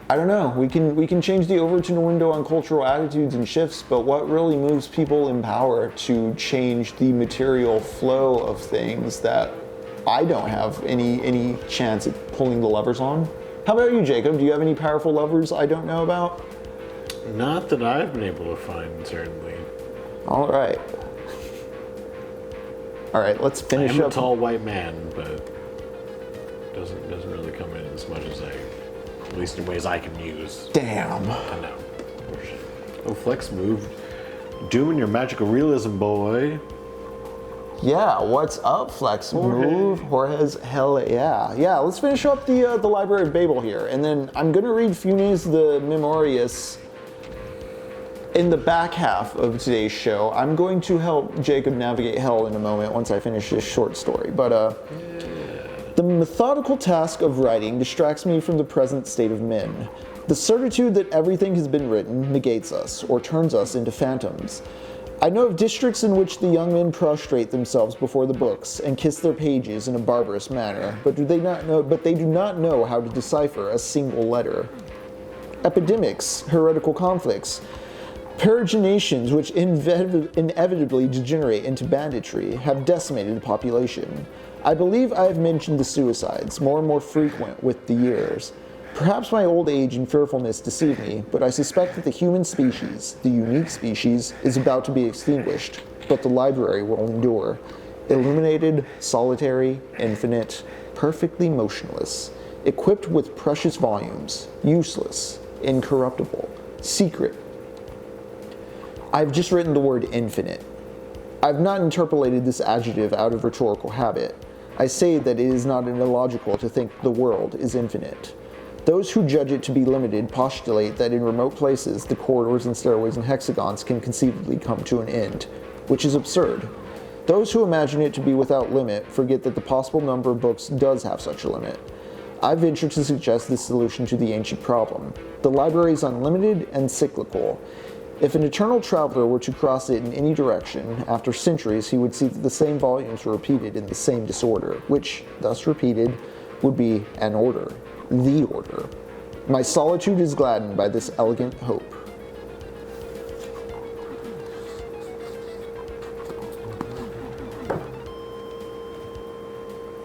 I don't know. We can change the Overton window on cultural attitudes and shifts, but what really moves people in power to change the material flow of things that I don't have any chance at pulling the levers on? How about you, Jacob? Do you have any powerful levers I don't know about? Not that I've been able to find, certainly. All right, let's finish I'm up. a tall white man, but doesn't really come in as much as at least in ways I can use. Damn. I know. Oh, flex move. Doing your magical realism, boy. Yeah, what's up, Flex Move? Jorge's hell yeah. Yeah, let's finish up the Library of Babel here, and then I'm gonna read Funes the Memorious in the back half of today's show. I'm going to help Jacob navigate hell in a moment once I finish this short story, but the methodical task of writing distracts me from the present state of men. The certitude that everything has been written negates us, or turns us into phantoms. I know of districts in which the young men prostrate themselves before the books and kiss their pages in a barbarous manner, but they do not know how to decipher a single letter. Epidemics, heretical conflicts, peregrinations which inevitably degenerate into banditry have decimated the population. I believe I have mentioned the suicides, more and more frequent with the years. Perhaps my old age and fearfulness deceive me, but I suspect that the human species, the unique species, is about to be extinguished, but the library will endure. Illuminated, solitary, infinite, perfectly motionless, equipped with precious volumes, useless, incorruptible, secret. I've just written the word infinite. I've not interpolated this adjective out of rhetorical habit. I say that it is not illogical to think the world is infinite. Those who judge it to be limited postulate that in remote places the corridors and stairways and hexagons can conceivably come to an end, which is absurd. Those who imagine it to be without limit forget that the possible number of books does have such a limit. I venture to suggest this solution to the ancient problem. The library is unlimited and cyclical. If an eternal traveler were to cross it in any direction, after centuries he would see that the same volumes were repeated in the same disorder, which, thus repeated, would be an order, the order. My solitude is gladdened by this elegant hope.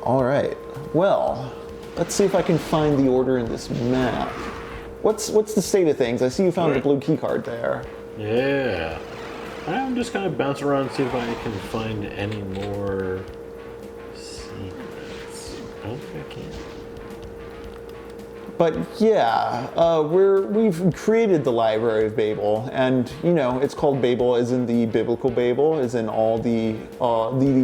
All right, well, let's see if I can find the order in this map. What's the state of things? I see you found the blue key card there. Yeah. I'm just kind of bouncing around to see if I can find any more secrets. I don't think I can. But yeah, we've created the Library of Babel, and it's called Babel as in the biblical Babel, as in all the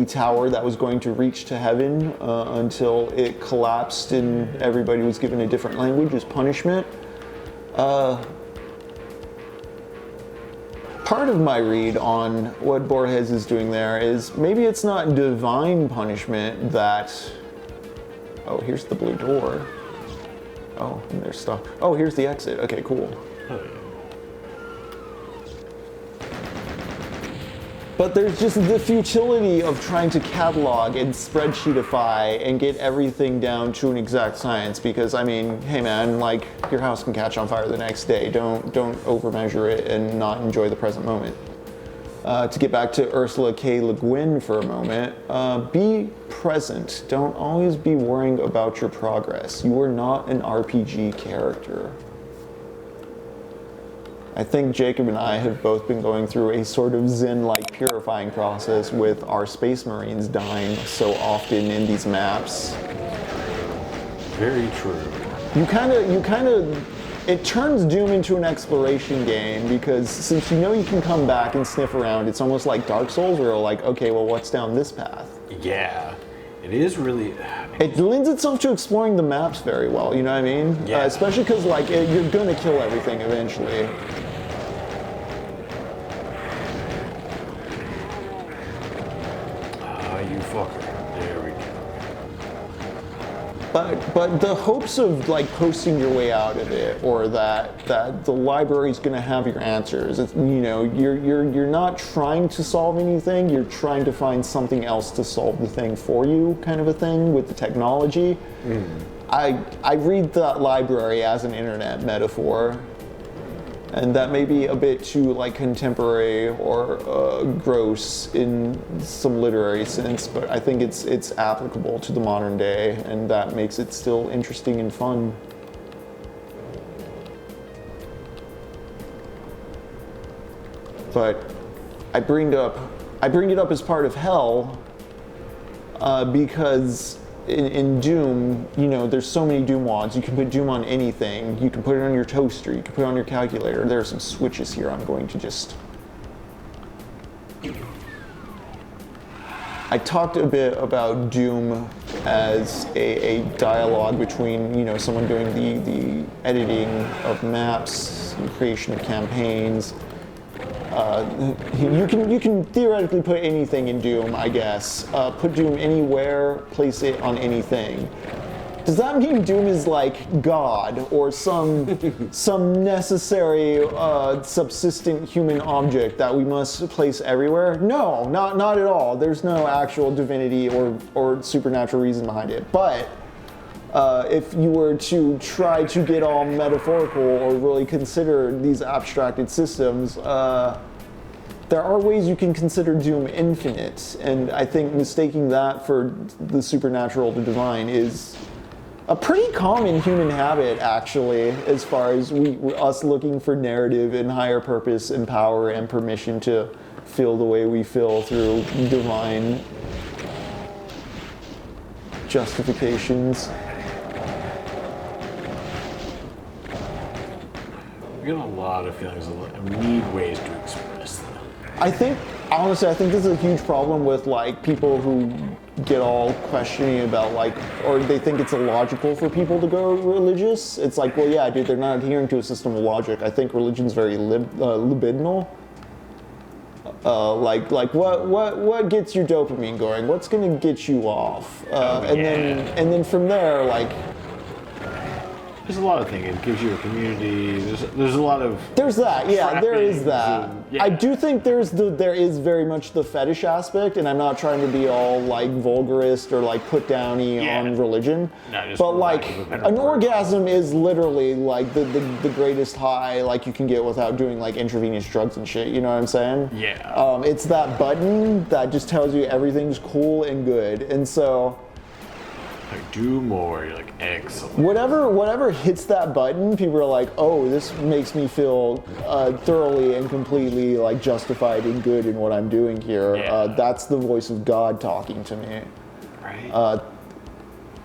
tower that was going to reach to heaven until it collapsed and everybody was given a different language as punishment. Part of my read on what Borges is doing there is maybe it's not divine punishment that... Oh, here's the blue door. Oh, and there's stuff. Oh, here's the exit. Okay, cool. Oh, yeah. But there's just the futility of trying to catalog and spreadsheetify and get everything down to an exact science because, I mean, hey man, like, your house can catch on fire the next day. Don't overmeasure it and not enjoy the present moment. To get back to Ursula K. LeGuin for a moment, be present. Don't always be worrying about your progress. You are not an RPG character. I think Jacob and I have both been going through a sort of Zen-like purifying process with our Space Marines dying so often in these maps. Very true. It turns Doom into an exploration game because since you can come back and sniff around, it's almost like Dark Souls where you're like, okay, well, what's down this path? Yeah, it is really... It lends itself to exploring the maps very well, you know what I mean? Yeah. Especially because, you're gonna kill everything eventually. You fucker. There we go. But the hopes of posting your way out of it, or that the library's going to have your answers. It's, you're not trying to solve anything. You're trying to find something else to solve the thing for you, kind of a thing with the technology. I read that library as an internet metaphor, and that may be a bit too contemporary or gross in some literary sense, but I think it's applicable to the modern day, and that makes it still interesting and fun. But I bring it up as part of hell because in Doom, there's so many Doom mods. You can put Doom on anything. You can put it on your toaster. You can put it on your calculator. There are some switches here I'm going to just... I talked a bit about Doom as a dialogue between, someone doing the editing of maps, the creation of campaigns. You can theoretically put anything in Doom, I guess. Put Doom anywhere, place it on anything. Does that mean Doom is like God or some necessary subsistent human object that we must place everywhere? No, not at all. There's no actual divinity or supernatural reason behind it. But if you were to try to get all metaphorical or really consider these abstracted systems, there are ways you can consider Doom infinite, and I think mistaking that for the supernatural, the divine, is a pretty common human habit, actually, as far as us looking for narrative and higher purpose and power and permission to feel the way we feel through divine justifications. We get a lot of feelings and need ways to express them. Honestly, I think this is a huge problem with people who get all questioning about or they think it's illogical for people to go religious. It's like, well, yeah, dude, they're not adhering to a system of logic. I think religion's very libidinal. Like what gets your dopamine going? What's going to get you off? And then from there, like. There's a lot of things. It gives you a community. There's a lot of. There's that. Yeah, there is that. Yeah. I do think there is very much the fetish aspect, and I'm not trying to be all like vulgarist or like put downy on religion. No, but like an orgasm is literally like the greatest high like you can get without doing like intravenous drugs and shit. You know what I'm saying? Yeah. It's that button that just tells you everything's cool and good, and so. Like, do more. You're like, excellent. Whatever hits that button, people are like, oh, this makes me feel thoroughly and completely like justified and good in what I'm doing here. Yeah. That's the voice of God talking to me. Right.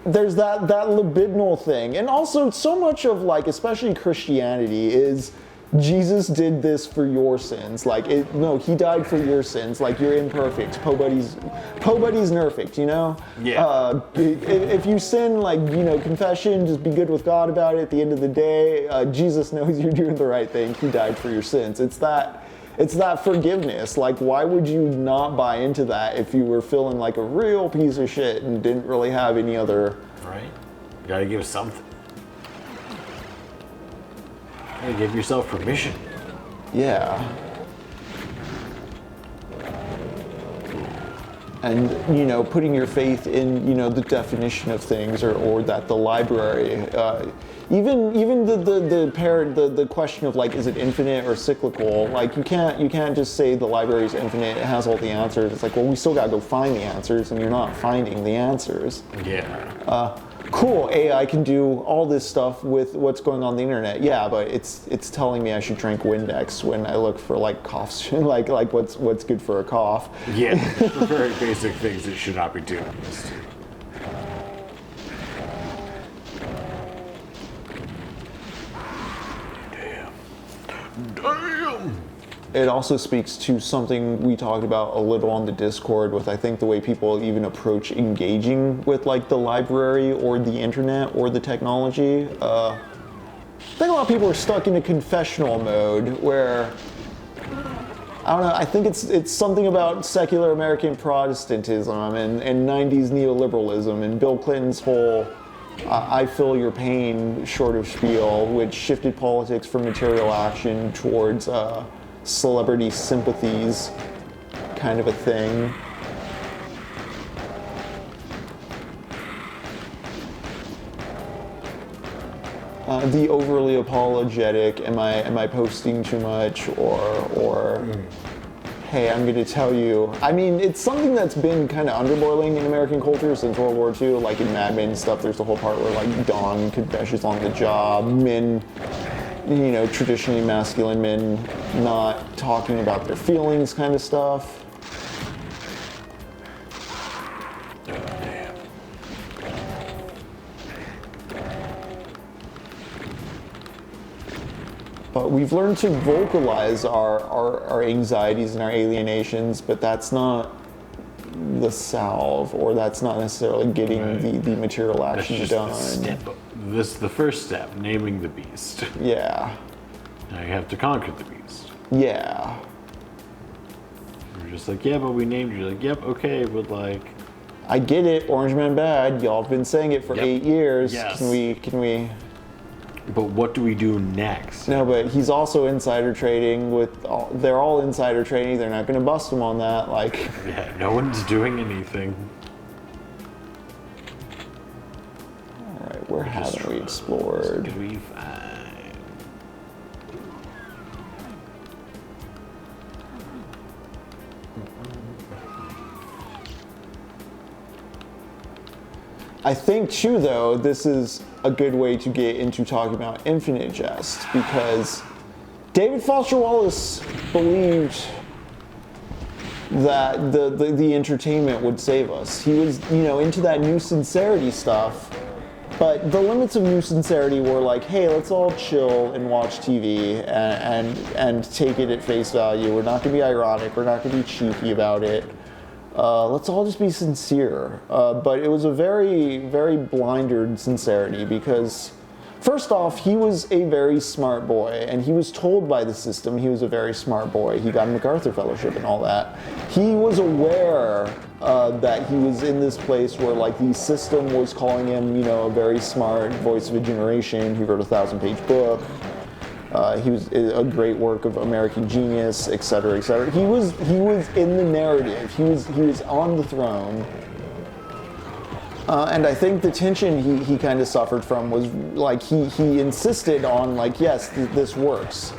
There's that libidinal thing, and also so much of like, especially Christianity, is Jesus did this for your sins. Like, no, he died for your sins. Like, you're imperfect. Po buddy's nerfect, you know? Yeah. If you sin, like, you know, confession, just be good with God about it. At the end of the day, Jesus knows you're doing the right thing. He died for your sins. It's that forgiveness. Like, why would you not buy into that if you were feeling like a real piece of shit and didn't really have any other... Right. You gotta give something. You gotta give yourself permission. Yeah. And, you know, putting your faith in, you know, the definition of things or that the library, even the question of like, is it infinite or cyclical? Like, you can't just say the library is infinite, it has all the answers. It's like, well, we still gotta go find the answers, and you're not finding the answers. Yeah. Cool, AI can do all this stuff with what's going on the internet. Yeah, but it's telling me I should drink Windex when I look for like coughs, like what's good for a cough. Yeah, the very basic things it should not be doing this. Damn. It also speaks to something we talked about a little on the Discord with, I think, the way people even approach engaging with like the library or the internet or the technology. I think a lot of people are stuck in a confessional mode where, I don't know, I think it's something about secular American Protestantism and 90s neoliberalism and Bill Clinton's whole I feel your pain short of spiel, which shifted politics from material action towards celebrity sympathies kind of a thing. The overly apologetic, am I posting too much, or hey, I'm going to tell you. I mean, it's something that's been kind of underboiling in American culture since World War II. Like in Mad Men and stuff, there's the whole part where like Dawn confesses on the job, men, you know, traditionally masculine men not talking about their feelings kind of stuff. But we've learned to vocalize our anxieties and our alienations, but that's not the salve, or that's not necessarily getting the material action done. This is the first step, naming the beast. Yeah. Now you have to conquer the beast. Yeah. You're just like, yeah, but we named you. You're like, yep, okay, but like... I get it, Orange Man bad. Y'all have been saying it for 8 years. Yes. Can we... But what do we do next? No, but he's also insider trading they're all insider trading. They're not going to bust him on that. Like, yeah, no one's doing anything. All right, where haven't we explored? What do we find? I think too, though, this is a good way to get into talking about Infinite Jest, because David Foster Wallace believed that the entertainment would save us. He was, you know, into that new sincerity stuff, but the limits of new sincerity were like, hey, let's all chill and watch TV and take it at face value. We're not gonna be ironic. We're not gonna be cheeky about it. Let's all just be sincere. But it was a very, very blindered sincerity, because First off, he was a very smart boy, and he was told by the system he was a very smart boy. He got a MacArthur Fellowship and all that. He was aware that he was in this place where, like, the system was calling him, you know, a very smart voice of a generation. He wrote a 1,000-page book. He was a great work of American genius, et cetera, et cetera. He was in the narrative. He was on the throne. And I think the tension he kind of suffered from was, like, he insisted on, like, yes, this works.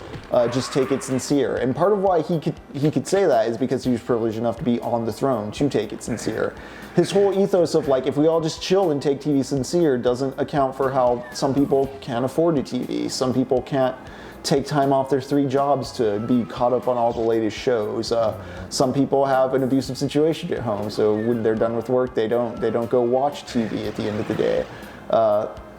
Just take it sincere. And part of why he could say that is because he was privileged enough to be on the throne to take it sincere. His whole ethos of, like, if we all just chill and take TV sincere doesn't account for how some people can't afford a TV. Some people can't take time off their 3 jobs to be caught up on all the latest shows. Some people have an abusive situation at home, so when they're done with work, they don't go watch TV at the end of the day.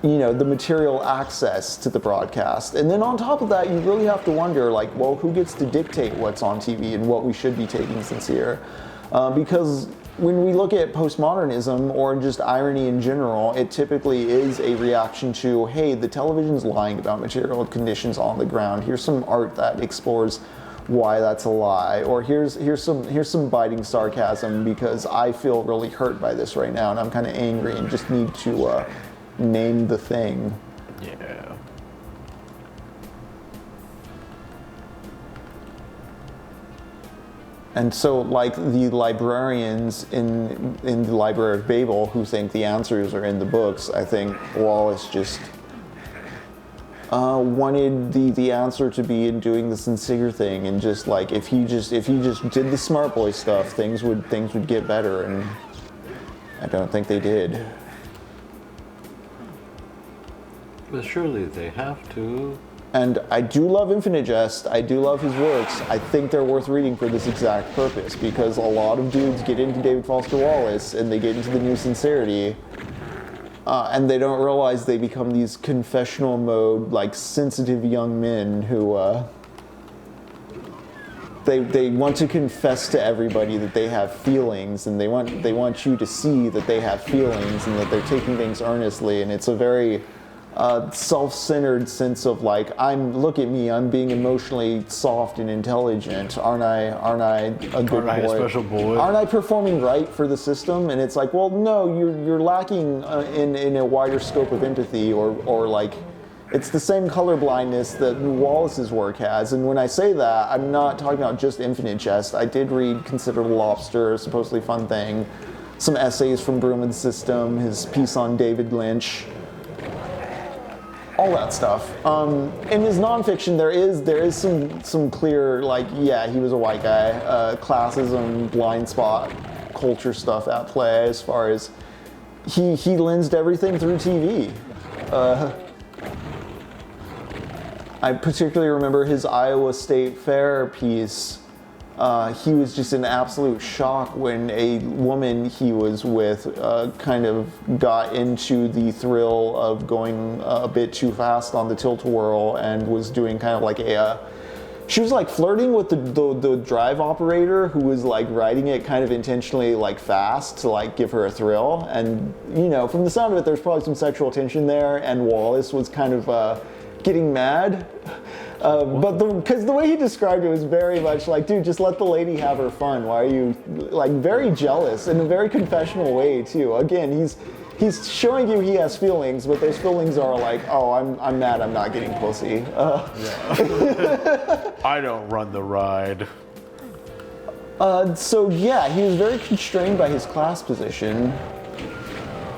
You know, the material access to the broadcast. And then on top of that, you really have to wonder, like, well, who gets to dictate what's on TV and what we should be taking sincere? Because when we look at postmodernism or just irony in general, it typically is a reaction to, hey, the television's lying about material conditions on the ground. Here's some art that explores why that's a lie, or here's some biting sarcasm because I feel really hurt by this right now and I'm kind of angry and just need to name the thing. Yeah. And so, like the librarians in the Library of Babel who think the answers are in the books, I think Wallace just wanted the answer to be in doing the sincere thing, and just like if he just did the smart boy stuff, things would get better, and I don't think they did. But surely they have to. And I do love Infinite Jest. I do love his works. I think they're worth reading for this exact purpose, because a lot of dudes get into David Foster Wallace and they get into the new sincerity, and they don't realize they become these confessional mode, like sensitive young men who they want to confess to everybody that they have feelings, and they want you to see that they have feelings and that they're taking things earnestly, and it's a very self-centered sense of like, look at me, I'm being emotionally soft and intelligent. Aren't I a good boy? Aren't I a special boy? Aren't I performing right for the system? And it's like, well, no, you're lacking in a wider scope of empathy, or like, it's the same colorblindness that Wallace's work has. And when I say that, I'm not talking about just Infinite Jest. I did read Consider the Lobster, a supposedly fun thing, some essays from Broom and the System, his piece on David Lynch, all that stuff. In his nonfiction, there is some clear, like, yeah, he was a white guy, classism, blind spot, culture stuff at play, as far as he lensed everything through TV. I particularly remember his Iowa State Fair piece. He was just in absolute shock when a woman he was with kind of got into the thrill of going a bit too fast on the tilt-a-whirl and was doing kind of like she was like flirting with the drive operator who was like riding it kind of intentionally like fast to like give her a thrill. And you know, from the sound of it, there's probably some sexual tension there, and Wallace was kind of getting mad. But because the way he described it was very much like, dude, just let the lady have her fun. Why are you, like, very jealous in a very confessional way too. Again, he's showing you he has feelings, but those feelings are like, oh, I'm mad, I'm not getting pussy. I don't run the ride. So yeah, he was very constrained by his class position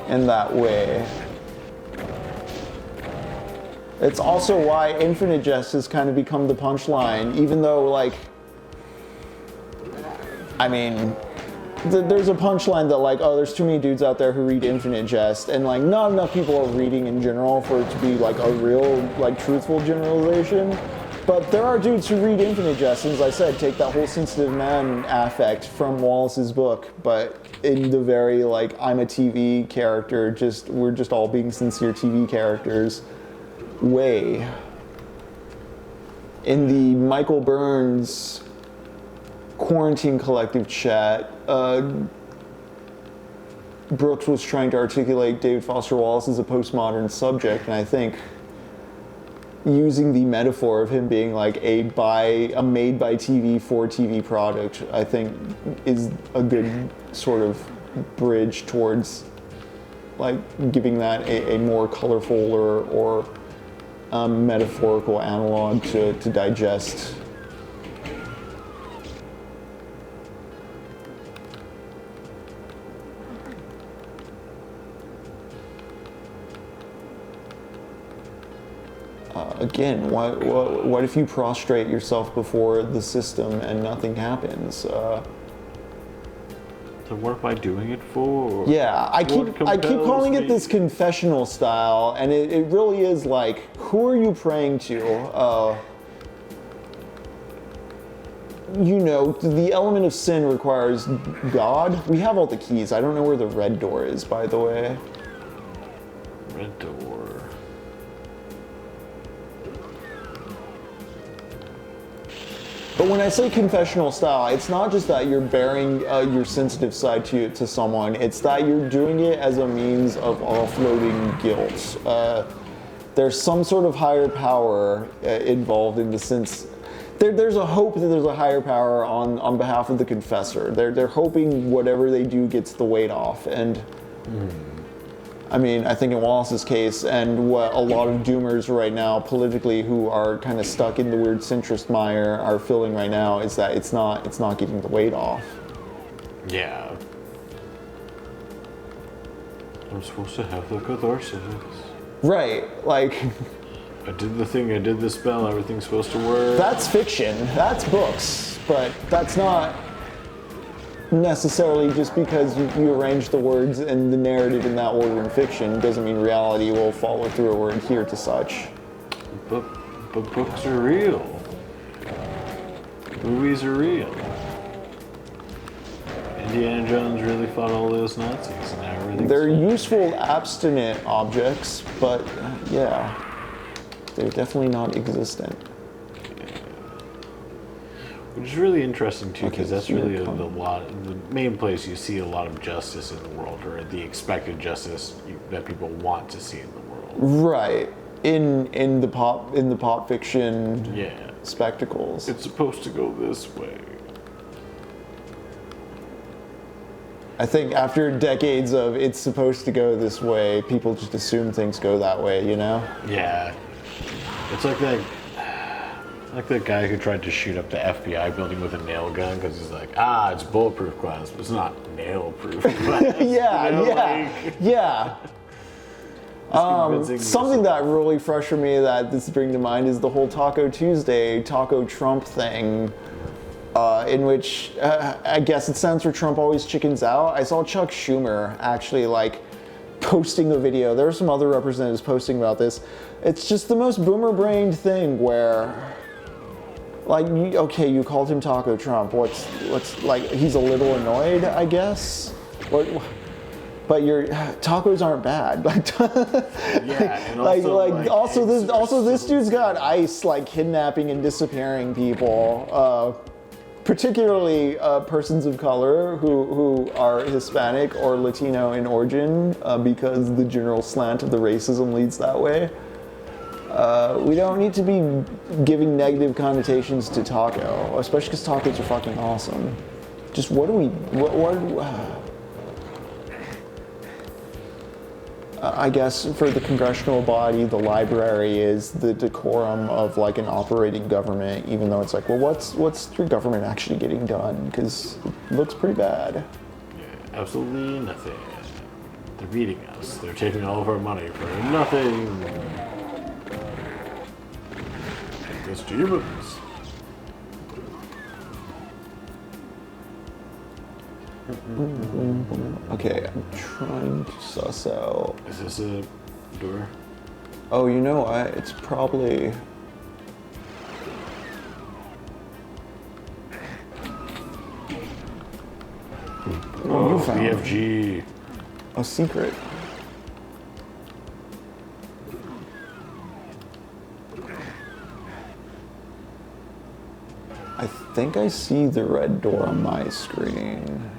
in that way. It's also why Infinite Jest has kind of become the punchline, even though, like, I mean, there's a punchline that, like, oh, there's too many dudes out there who read Infinite Jest, and, like, not enough people are reading in general for it to be, like, a real, like, truthful generalization. But there are dudes who read Infinite Jest, and as I said, take that whole sensitive man affect from Wallace's book, but in the very, like, I'm a TV character, we're just all being sincere TV characters way. In the Michael Burns Quarantine Collective chat, Brooks was trying to articulate David Foster Wallace as a postmodern subject, and I think using the metaphor of him being like a made by TV for TV product, I think is a good sort of bridge towards like giving that a more colorful or metaphorical analog to digest. Again, what if you prostrate yourself before the system and nothing happens? So what am I doing it for? Yeah, I keep calling it this confessional style, and it really is like, who are you praying to? You know, the element of sin requires God. We have all the keys. I don't know where the red door is, by the way. Red door. But when I say confessional style, it's not just that you're bearing your sensitive side to someone, it's that you're doing it as a means of offloading guilt. There's some sort of higher power involved in the sense, there's a hope that there's a higher power on behalf of the confessor. They're hoping whatever they do gets the weight off. And I mean, I think in Wallace's case, and what a lot of doomers right now politically who are kind of stuck in the weird centrist mire are feeling right now is that it's not getting the weight off. Yeah. I'm supposed to have the catharsis. Right, like I did the thing, I did the spell, everything's supposed to work. that's fiction, that's books, but that's not necessarily just because you arrange the words and the narrative in that order in fiction doesn't mean reality will follow through or adhere to such. But books are real. Movies are real. Indiana Jones really fought all those Nazis and now everything's They're fine. useful abstinent objects, but yeah, they're definitely not existent. Which is really interesting too, because Okay, that's so you're really coming. the main place you see a lot of justice in the world, or the expected justice that people want to see in the world. Right. In the pop fiction Yeah. spectacles. It's supposed to go this way. I think after decades of it's supposed to go this way, people just assume things go that way, you know? Yeah. It's like that guy who tried to shoot up the FBI building with a nail gun because he's like, it's bulletproof glass, but it's not nail-proof glass. Yeah, You know, yeah, yeah. convincing Something that really frustrated me that this bring to mind is the whole Taco Tuesday, Taco Trump thing, in which I guess it stands for Trump always chickens out. I saw Chuck Schumer actually like posting a video. There were some other representatives posting about this. It's just the most boomer-brained thing where, like, you called him Taco Trump. What's like, he's a little annoyed, I guess. But your tacos aren't bad. Like, Yeah, and also also, this dude's got ICE like kidnapping and disappearing people, particularly persons of color who are Hispanic or Latino in origin, because the general slant of the racism leads that way. We don't need to be giving negative connotations to taco, especially because tacos are fucking awesome. Just I guess for the congressional body, the library is the decorum of like an operating government, even though it's like, well, what's your government actually getting done? Because it looks pretty bad. Yeah, absolutely nothing. They're beating us. They're taking all of our money for nothing. It's demons. Okay, I'm trying to suss out. Is this a door? Oh, you know what? It's probably. Oh, you found BFG. a secret. I think I see the red door on my screen.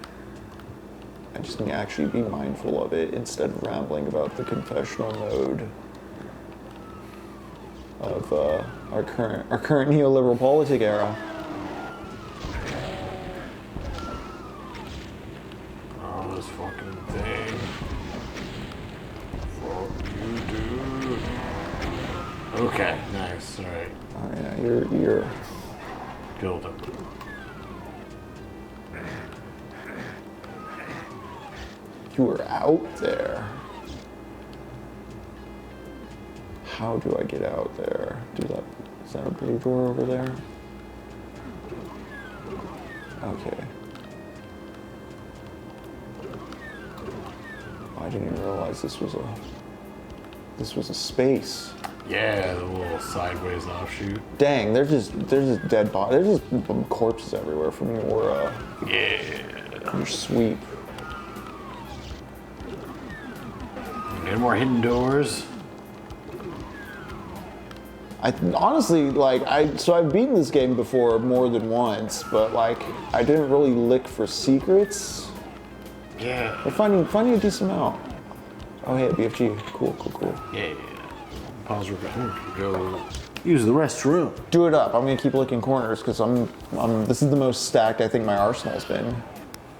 I just need to actually be mindful of it instead of rambling about the confessional mode. of our current neoliberal politic era. Oh, this fucking thing. Fuck you, dude. Okay, nice. All right. Oh yeah, you're Killed him. you were out there. How do I get out there? Is that a blue door over there? Okay. I didn't even realize this was a space. Yeah, the little sideways offshoot. Dang, there's just dead bodies. There's just corpses everywhere from your your sweep. Any more hidden doors? I honestly so I've beaten this game before more than once, but like I didn't really lick for secrets. Yeah. But finding a decent amount. Oh hey, BFG. Cool. Yeah. Pause. Go use the restroom. Do it up. I'm gonna keep licking corners because this is the most stacked I think my arsenal's been.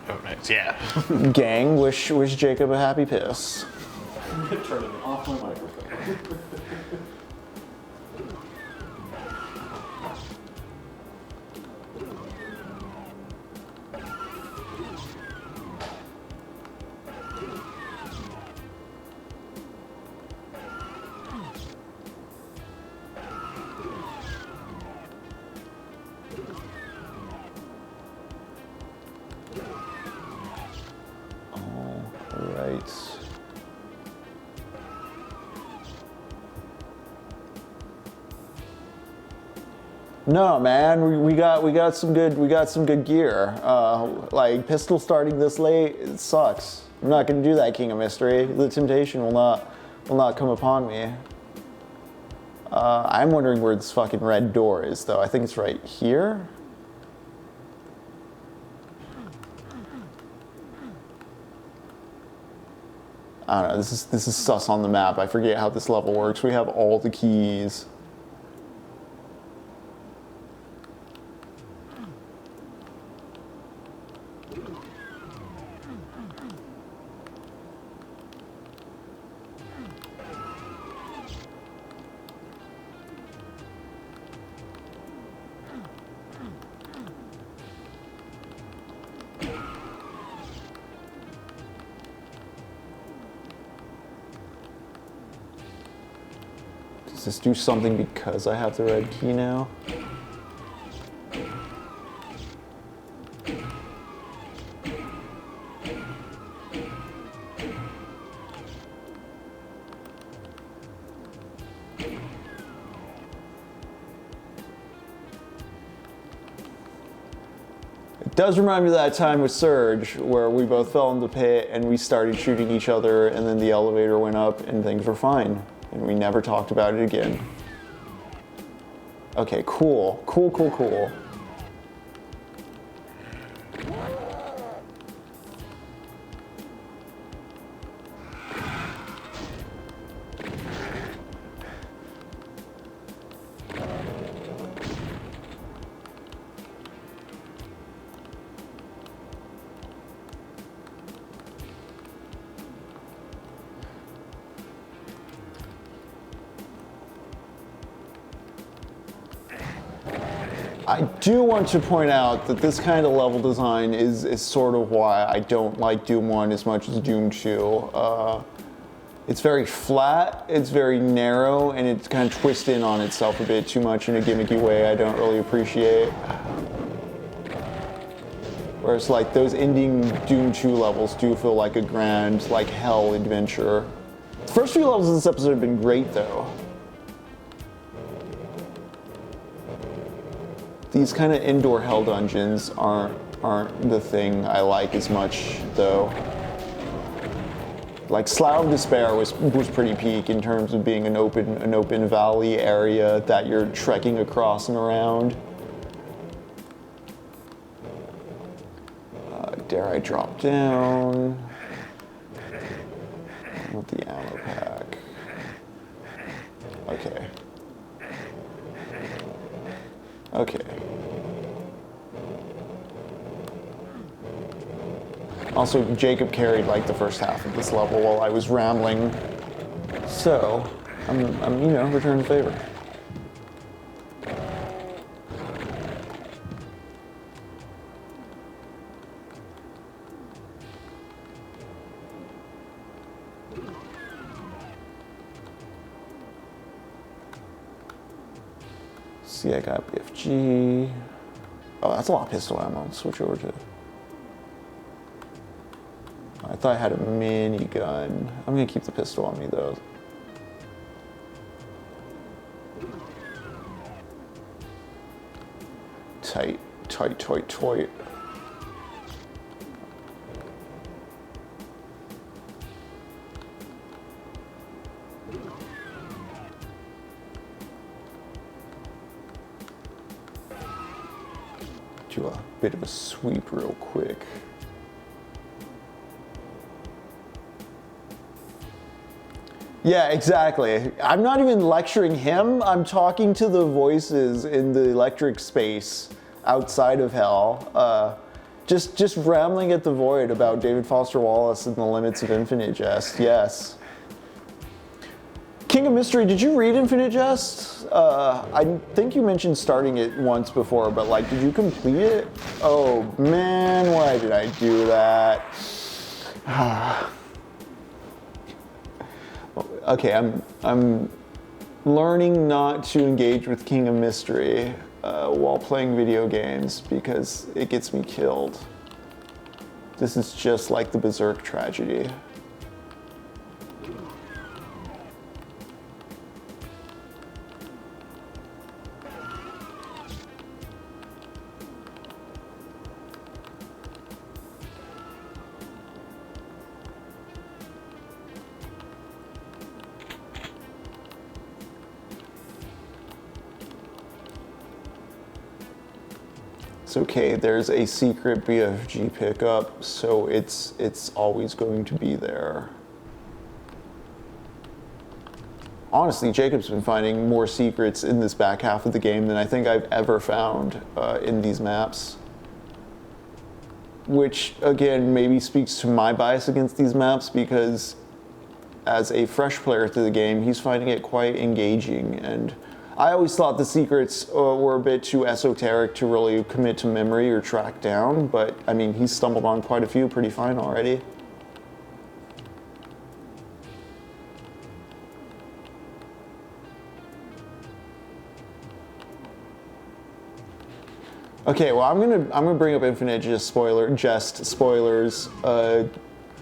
Oh, nice. Yeah. Gang, wish Jacob a happy piss. Turning off my microphone. No, man, we got some good gear. Like pistol starting this late, it sucks. I'm not gonna do that, King of Mystery. The temptation will not come upon me. I'm wondering where this fucking red door is, though. I think it's right here. I don't know. This is sus on the map. I forget how this level works. We have all the keys. Does this do something because I have the red key now? It does remind me of that time with Surge where we both fell in the pit and we started shooting each other and then the elevator went up and things were fine. And we never talked about it again. Okay, cool. I do want to point out that this kind of level design is sort of why I don't like Doom 1 as much as Doom 2. It's very flat, it's very narrow, and it's kind of twisted in on itself a bit too much in a gimmicky way I don't really appreciate. Whereas like those ending Doom 2 levels do feel like a grand, like hell adventure. The first few levels of this episode have been great though. These kind of indoor hell dungeons aren't the thing I like as much, though. Like Slough of Despair was pretty peak in terms of being an open valley area that you're trekking across and around. Dare I drop down? I want the ammo pack. Okay. Okay. Also, Jacob carried like the first half of this level while I was rambling. So, I'm returning the favor. See, I got BFG. Oh, that's a lot of pistol ammo. Let's switch over to. I thought I had a minigun. I'm gonna keep the pistol on me though. Tight. Do a bit of a sweep real quick. Yeah, exactly. I'm not even lecturing him. I'm talking to the voices in the electric space outside of hell. Just rambling at the void about David Foster Wallace and the limits of Infinite Jest. Yes. King of Mystery, did you read Infinite Jest? I think you mentioned starting it once before, but like, did you complete it? Oh man, why did I do that? Okay, I'm learning not to engage with King of Mystery while playing video games because it gets me killed. This is just like the Berserk tragedy. It's okay, there's a secret BFG pickup, so it's always going to be there. Honestly, Jacob's been finding more secrets in this back half of the game than I think I've ever found in these maps. Which, again, maybe speaks to my bias against these maps because as a fresh player to the game, he's finding it quite engaging, and I always thought the secrets were a bit too esoteric to really commit to memory or track down, but I mean, he's stumbled on quite a few pretty fine already. Okay, well, I'm gonna bring up Infinite Jest spoilers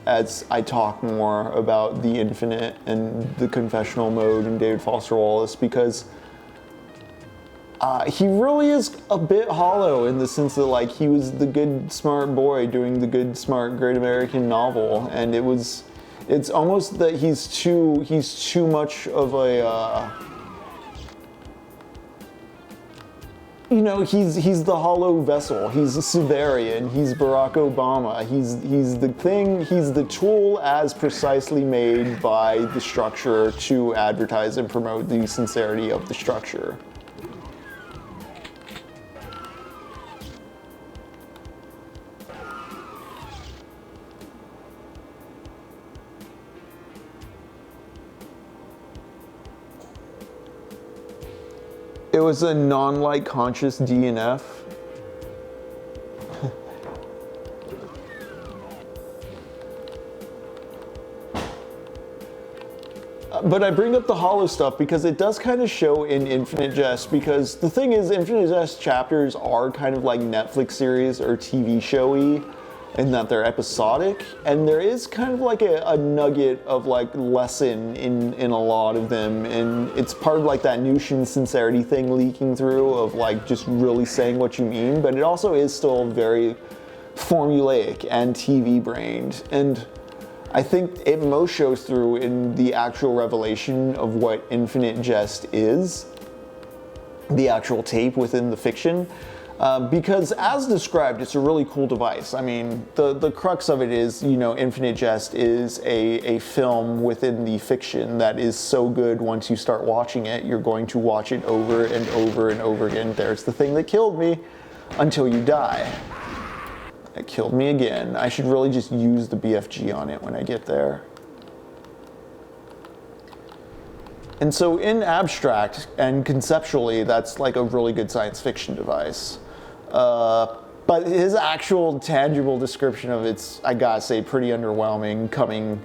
as I talk more about the Infinite and the confessional mode in David Foster Wallace, because he really is a bit hollow in the sense that like he was the good smart boy doing the good smart great American novel, and it's almost that he's too much of a he's the hollow vessel. He's a Siberian. He's Barack Obama. He's the tool as precisely made by the structure to advertise and promote the sincerity of the structure. It was a non-light conscious DNF. But I bring up the hollow stuff because it does kind of show in Infinite Jest, because the thing is, Infinite Jest chapters are kind of like Netflix series or TV showy in that they're episodic, and there is kind of like a nugget of like lesson in a lot of them, and it's part of like that Newshin sincerity thing leaking through of like just really saying what you mean, but it also is still very formulaic and TV brained, and I think it most shows through in the actual revelation of what Infinite Jest is, the actual tape within the fiction. Because as described, it's a really cool device. I mean, the crux of it is, Infinite Jest is a film within the fiction that is so good once you start watching it, you're going to watch it over and over and over again. There's the thing that killed me until you die. It killed me again. I should really just use the BFG on it when I get there. And so in abstract and conceptually, that's like a really good science fiction device. But his actual tangible description of it's, I gotta say, pretty underwhelming, coming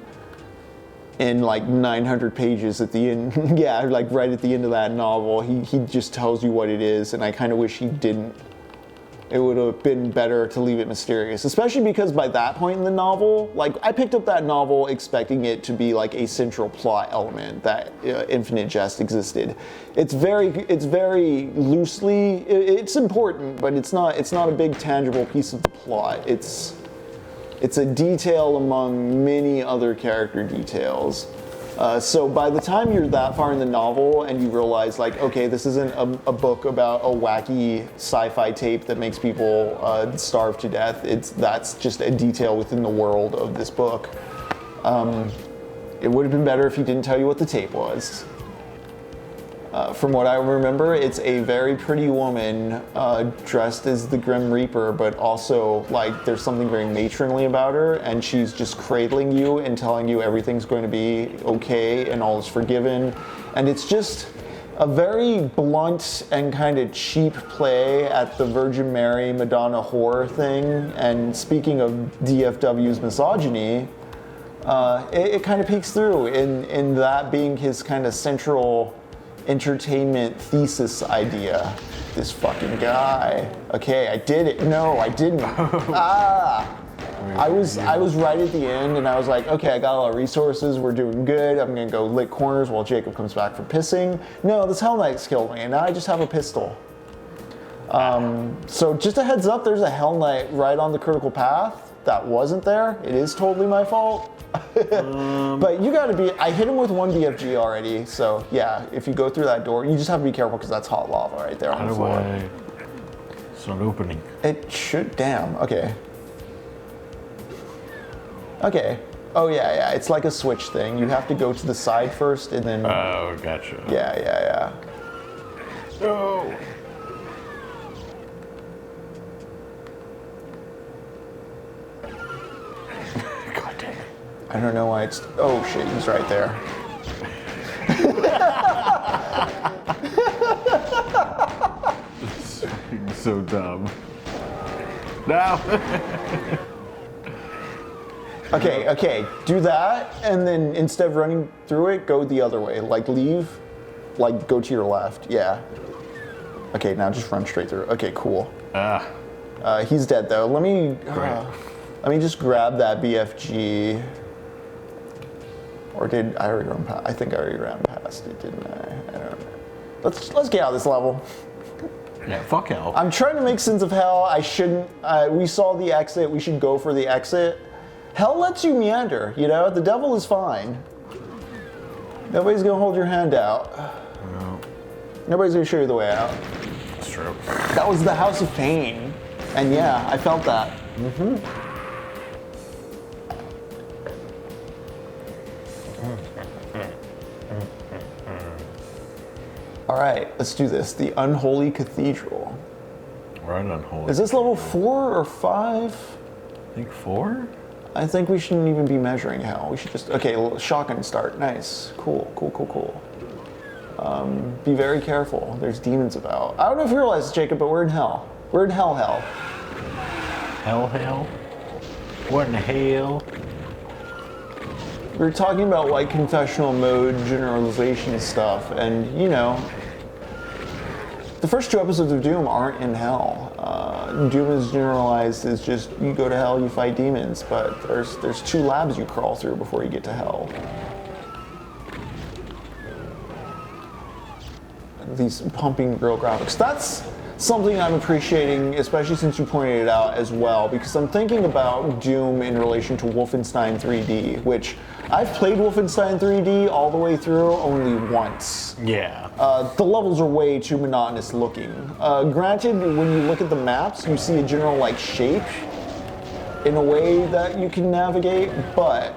in like 900 pages at the end. Yeah, like right at the end of that novel. He just tells you what it is, and I kind of wish he didn't. It would have been better to leave it mysterious, especially because by that point in the novel, like I picked up that novel expecting it to be like a central plot element that Infinite Jest existed. It's very loosely, it's important, but it's not a big tangible piece of the plot. It's a detail among many other character details. So by the time you're that far in the novel and you realize like, okay, this isn't a book about a wacky sci-fi tape that makes people starve to death. That's just a detail within the world of this book. It would have been better if he didn't tell you what the tape was. From what I remember, it's a very pretty woman dressed as the Grim Reaper, but also like there's something very matronly about her, and she's just cradling you and telling you everything's going to be okay and all is forgiven. And it's just a very blunt and kind of cheap play at the Virgin Mary Madonna horror thing. And speaking of DFW's misogyny, it kind of peeks through in that being his kind of central entertainment thesis idea. This fucking guy. Okay, I did it. No, I didn't. I was right at the end, and I was like, okay, I got a lot of resources. We're doing good. I'm gonna go lick corners while Jacob comes back from pissing. No, this Hell Knight's killed me, and now I just have a pistol. So just a heads up, there's a Hell Knight right on the critical path that wasn't there. It is totally my fault. But you gotta be, I hit him with one BFG already, so yeah, if you go through that door, you just have to be careful because that's hot lava right there on the floor. How do I start opening? It should, damn, okay. Okay, oh yeah, it's like a switch thing. You have to go to the side first and then... Oh, gotcha. Yeah. Oh! I don't know why it's... Oh shit, he's right there. This is so dumb. No! Okay, do that, and then instead of running through it, go the other way. Like leave, like go to your left, yeah. Okay, now just run straight through. Okay, cool. He's dead though. Let me just grab that BFG. Or did I already run past? I think I already ran past it, didn't I? I don't know. Let's get out of this level. Yeah, fuck hell. I'm trying to make sense of hell. I shouldn't. We saw the exit. We should go for the exit. Hell lets you meander. The devil is fine. Nobody's gonna hold your hand out. No. Nobody's gonna show you the way out. That's true. That was the House of Pain, and yeah, I felt that. All right, let's do this. The Unholy Cathedral. We're on Unholy. Is this level 4 or 5? I think 4? I think we shouldn't even be measuring hell. We should just, okay, shotgun start. Nice, cool. Be very careful. There's demons about. I don't know if you realize, Jacob, but we're in hell. We're in hell. Hell? What in hell? We were talking about like confessional mode generalization stuff, and the first 2 episodes of Doom aren't in hell. Doom is generalized as just you go to hell, you fight demons, but there's 2 labs you crawl through before you get to hell. These pumping real graphics. That's something I'm appreciating, especially since you pointed it out as well, because I'm thinking about Doom in relation to Wolfenstein 3D, which I've played Wolfenstein 3D all the way through only once. Yeah. The levels are way too monotonous looking. Granted, when you look at the maps, you see a general like shape in a way that you can navigate, but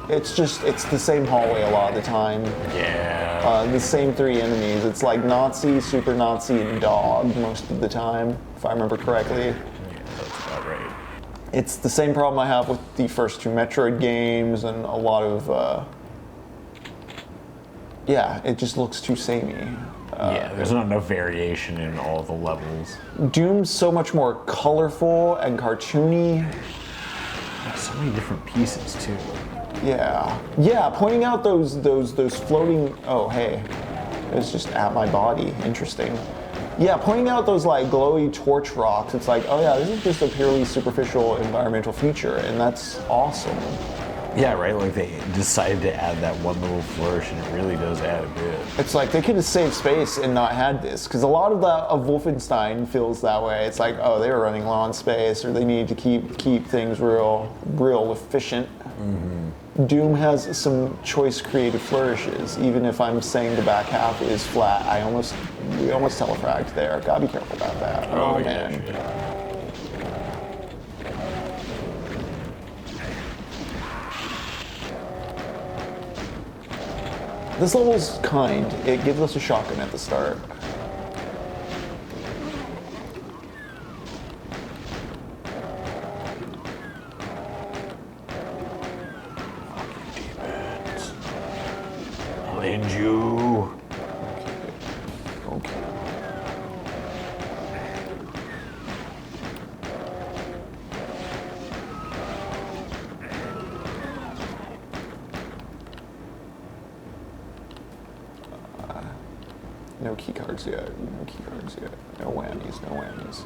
it's the same hallway a lot of the time. Yeah. The same three enemies. It's like Nazi, Super Nazi, and Dog most of the time, if I remember correctly. Yeah, that's about right. It's the same problem I have with the first two Metroid games and a lot of, yeah, it just looks too samey. Yeah, there's not enough variation in all the levels. Doom's so much more colorful and cartoony. There's so many different pieces too. Yeah, pointing out those floating, oh hey, it's just at my body, interesting. Yeah, pointing out those like glowy torch rocks, it's like, oh yeah, this is just a purely superficial environmental feature, and that's awesome. Yeah, right, like they decided to add that one little flourish, and it really does add a bit. It's like they could have saved space and not had this, because a lot of Wolfenstein feels that way. It's like, oh, they were running low on space, or they need to keep things real efficient. Mm-hmm. Doom has some choice creative flourishes, even if I'm saying the back half is flat. We almost telefragged there. Gotta be careful about that. Oh man. Yeah. This level's kind. It gives us a shotgun at the start. I'll end you. Okay. No key cards yet. No key cards yet. No whammies. No whammies.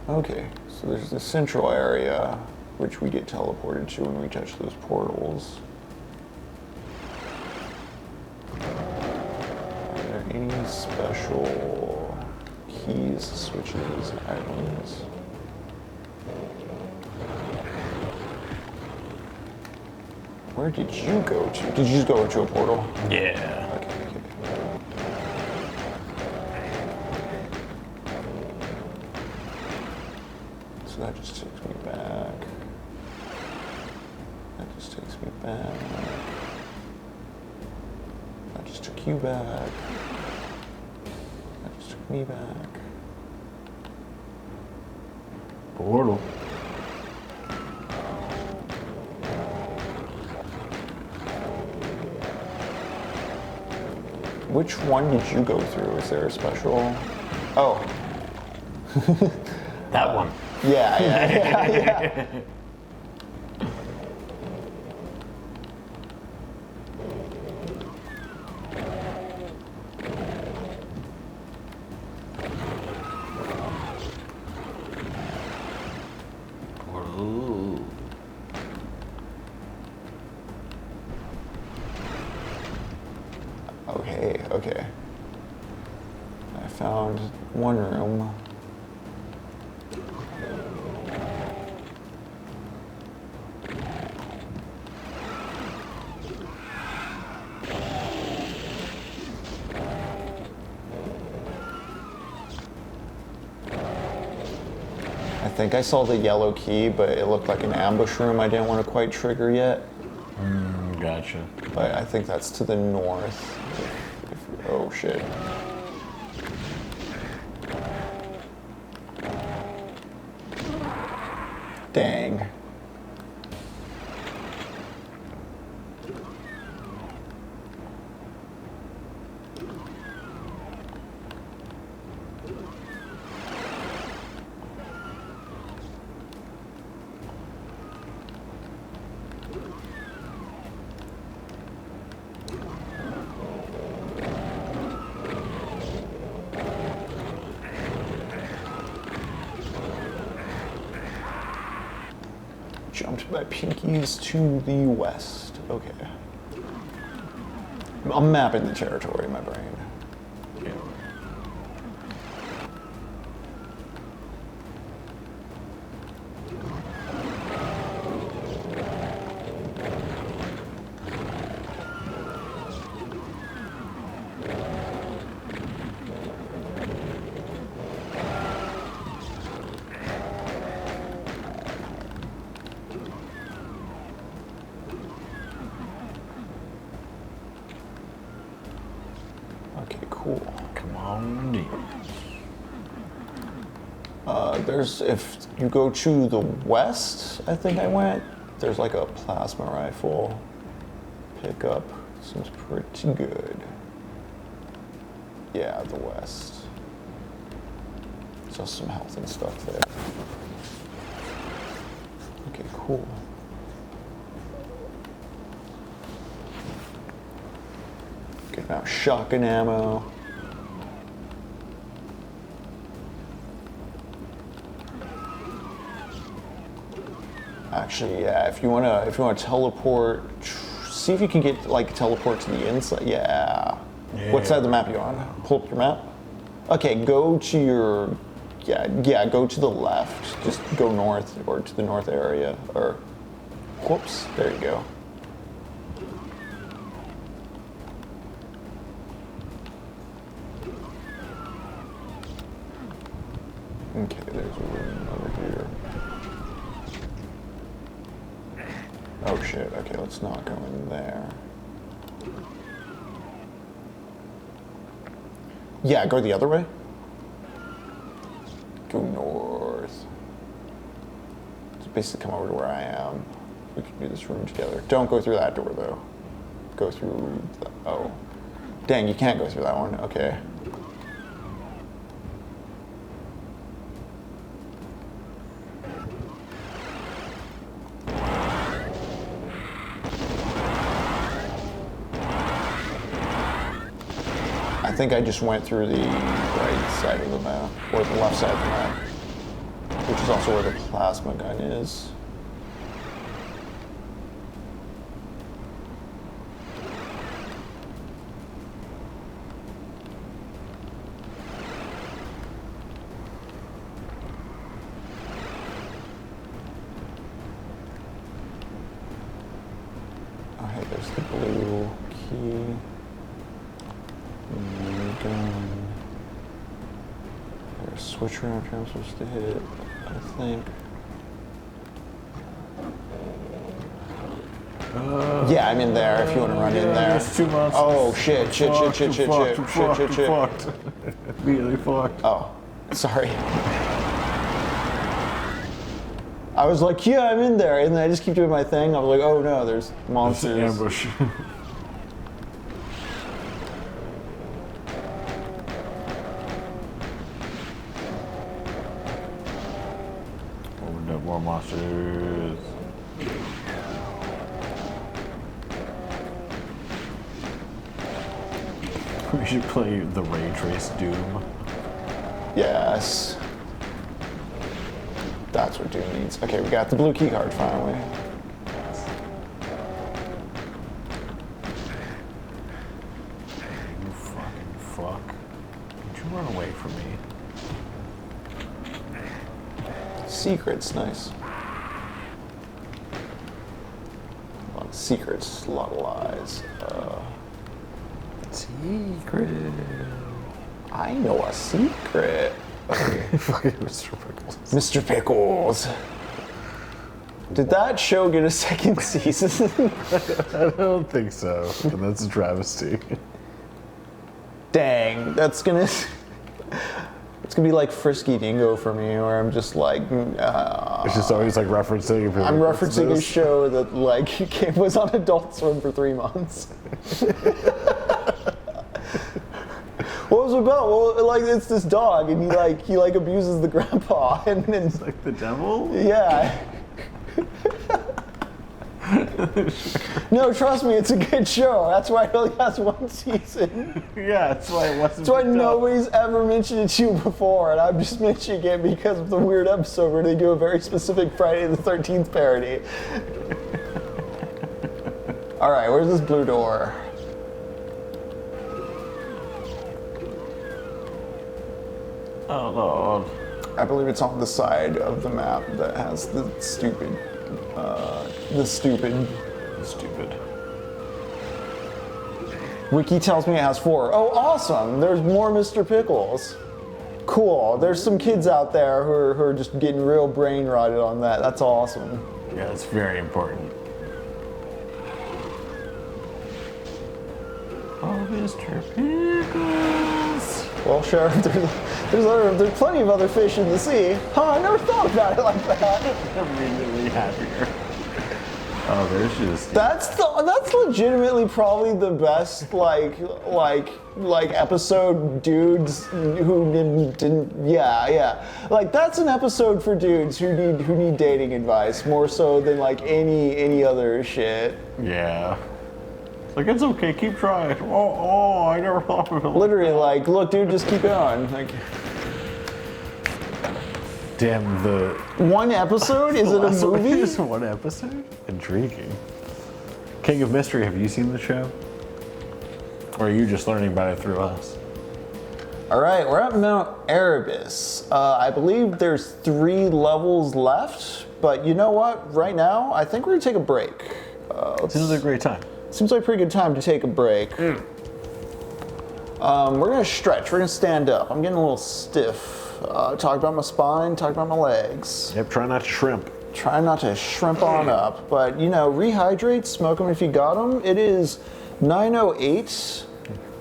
Okay. So there's the central area, which we get teleported to when we touch those portals. Are there any special keys, switches, items? Where did you go to? Did you just go into a portal? Yeah. Okay. So that just takes me back. That just takes me back. That just took you back. That just took me back. Portal. Which one did you go through? Is there a special? Oh. That one. Yeah. Portal. Okay. I found one room. I think I saw the yellow key, but it looked like an ambush room I didn't want to quite trigger yet. Gotcha. But I think that's to the north. Oh shit. Dang. Jumped by pinkies to the west. Okay. I'm mapping the territory in my brain. There's, if you go to the west, I think I went, there's like a plasma rifle pickup. Seems pretty good. Yeah, the west. Just some health and stuff there. Okay, cool. Good amount of shotgun ammo. Actually, yeah, if you wanna teleport, see if you can get like teleport to the inside. Yeah. What side of the map are you on? Pull up your map. Okay, go to your, yeah, go to the left. Just go north or to the north area, or, whoops, there you go. Okay, there's a room over here. Oh shit, okay, let's not go in there. Yeah, go the other way. Go north. Just basically come over to where I am. We can do this room together. Don't go through that door though. Go through the, oh. Dang, you can't go through that one, okay. I think I just went through the right side of the map, or the left side of the map, which is also where the plasma gun is. Oh, hey, there's the blue key. There's a switch around here I'm supposed to hit, I think. Yeah, I'm in there if you want to run in there. There's 2 months. Oh shit, shit. Fucked. Really fucked. Oh, sorry. I was like, yeah, I'm in there, and then I just keep doing my thing. I was like, oh no, there's monsters. There's an ambush. More monsters. We should play the Ray Trace Doom. Yes. That's what Doom needs. Okay, we got the blue key card finally. You fucking fuck. Don't you run away from me? Secrets, nice. A lot of secrets, a lot of lies. Secret. I know a secret. Fucking Mr. Pickles. Mr. Pickles. Did that show get a second season? I don't think so. And that's a travesty. Dang, that's gonna... It's gonna be like Frisky Dingo for me, where I'm just like... It's just always like referencing. I'm referencing a show that like was on Adult Swim for 3 months. What was it about? Well, like it's this dog, and he abuses the grandpa, and then It's like the devil? yeah. No, trust me, it's a good show. That's why it only has 1 season. Yeah, that's why it wasn't. That's why picked up. nobody's ever mentioned it to you before, and I'm just mentioning it because of the weird episode where they do a very specific Friday the 13th parody. All right, where's this blue door? Oh Lord. I believe it's on the side of the map that has the stupid. Wiki tells me it has 4. Oh, awesome! There's more Mr. Pickles. Cool. There's some kids out there who are just getting real brain rotted on that. That's awesome. Yeah, that's very important. Oh, Mr. Pickles. Well, Sheriff, There's plenty of other fish in the sea. Huh, I never thought about it like that. Immediately happier. Oh, there's just... That's legitimately probably the best like episode dudes who didn't yeah. Like that's an episode for dudes who need dating advice more so than like any other shit. Yeah. Like, it's okay, keep trying. Oh, I never thought of it. Literally, like, look, dude, just keep going. Like, damn, the... one episode? Is it a movie? Just one episode? Intriguing. King of Mystery, have you seen the show? Or are you just learning about it through us? All right, we're at Mount Erebus. I believe there's 3 levels left, but you know what? Right now, I think we're gonna take a break. Seems like a great time. Seems like a pretty good time to take a break. We're gonna stretch, we're gonna stand up. I'm getting a little stiff. Talk about my spine, talk about my legs. Yep, try not to shrimp. Try not to shrimp on up, but you know, rehydrate, smoke them if you got them. It is 9:08.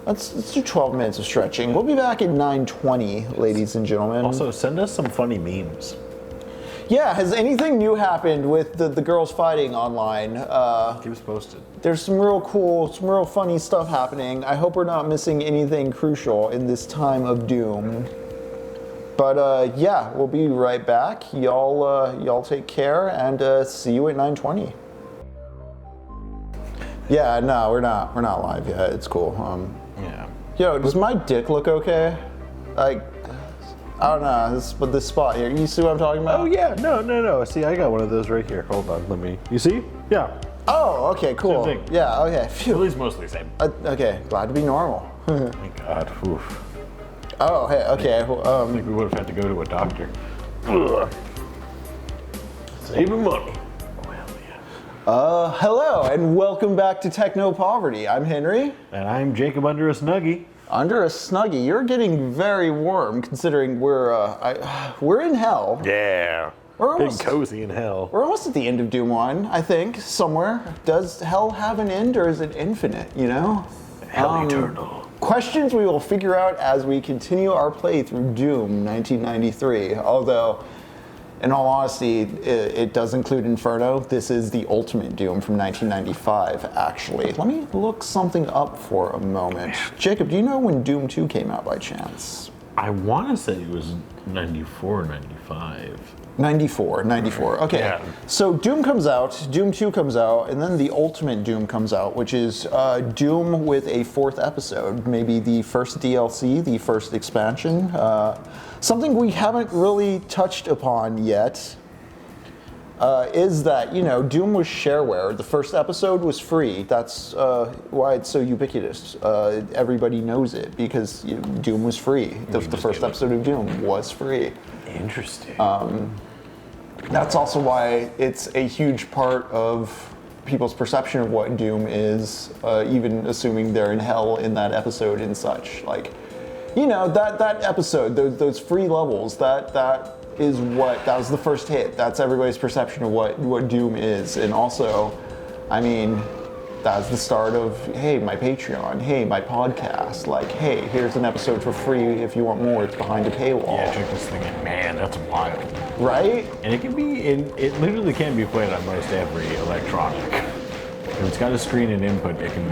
Let's do 12 minutes of stretching. We'll be back at 9:20, ladies and gentlemen. Also, send us some funny memes. Yeah, has anything new happened with the girls fighting online? Keep us posted. There's some real cool, some real funny stuff happening. I hope we're not missing anything crucial in this time of doom. But yeah, we'll be right back. Y'all take care and see you at 9:20. Yeah, no, we're not live yet. It's cool. Yeah. Yo, does my dick look okay? Like, I don't know. This spot here. You see what I'm talking about? Oh, yeah. No. See, I got one of those right here. Hold on. Let me... You see? Yeah. Oh, okay, cool. Same thing. Yeah, okay. At Phew. least mostly the same. Okay, glad to be normal. Oh, my God. Oof. Oh, hey, okay. I think we would have had to go to a doctor. Ugh. Saving money. Oh, hell yeah. Hello, and welcome back to Techno Poverty. I'm Henry. And I'm Jacob under a Snuggie. Under a Snuggie. You're getting very warm, considering we're in hell. Yeah. We're Getting almost, cozy in hell. we're almost at the end of Doom 1, I think, somewhere. Does hell have an end, or is it infinite, you know? Hell eternal. Questions we will figure out as we continue our play through Doom 1993. Although, in all honesty, it does include Inferno. This is the ultimate Doom from 1995, actually. Let me look something up for a moment. Jacob, do you know when Doom 2 came out by chance? I want to say it was 94, 95. 94. Okay. Yeah. So Doom comes out, Doom 2 comes out, and then the ultimate Doom comes out, which is Doom with a 4th episode, maybe the first DLC, the first expansion. Something we haven't really touched upon yet is that, you know, Doom was shareware. The first episode was free. That's why it's so ubiquitous. Everybody knows it because Doom was free. The first episode of Doom was free. Interesting. That's also why it's a huge part of people's perception of what Doom is, even assuming they're in hell in that episode and such. Like, you know, that episode, those free levels, that was the first hit. That's everybody's perception of what Doom is. And also, I mean, that's the start of, hey, my Patreon, hey, my podcast, like, hey, here's an episode for free if you want more, it's behind a paywall. Yeah, check this thing out. Man, that's wild. Right? And it literally can be played on most every electronic. If it's got a screen and input, it can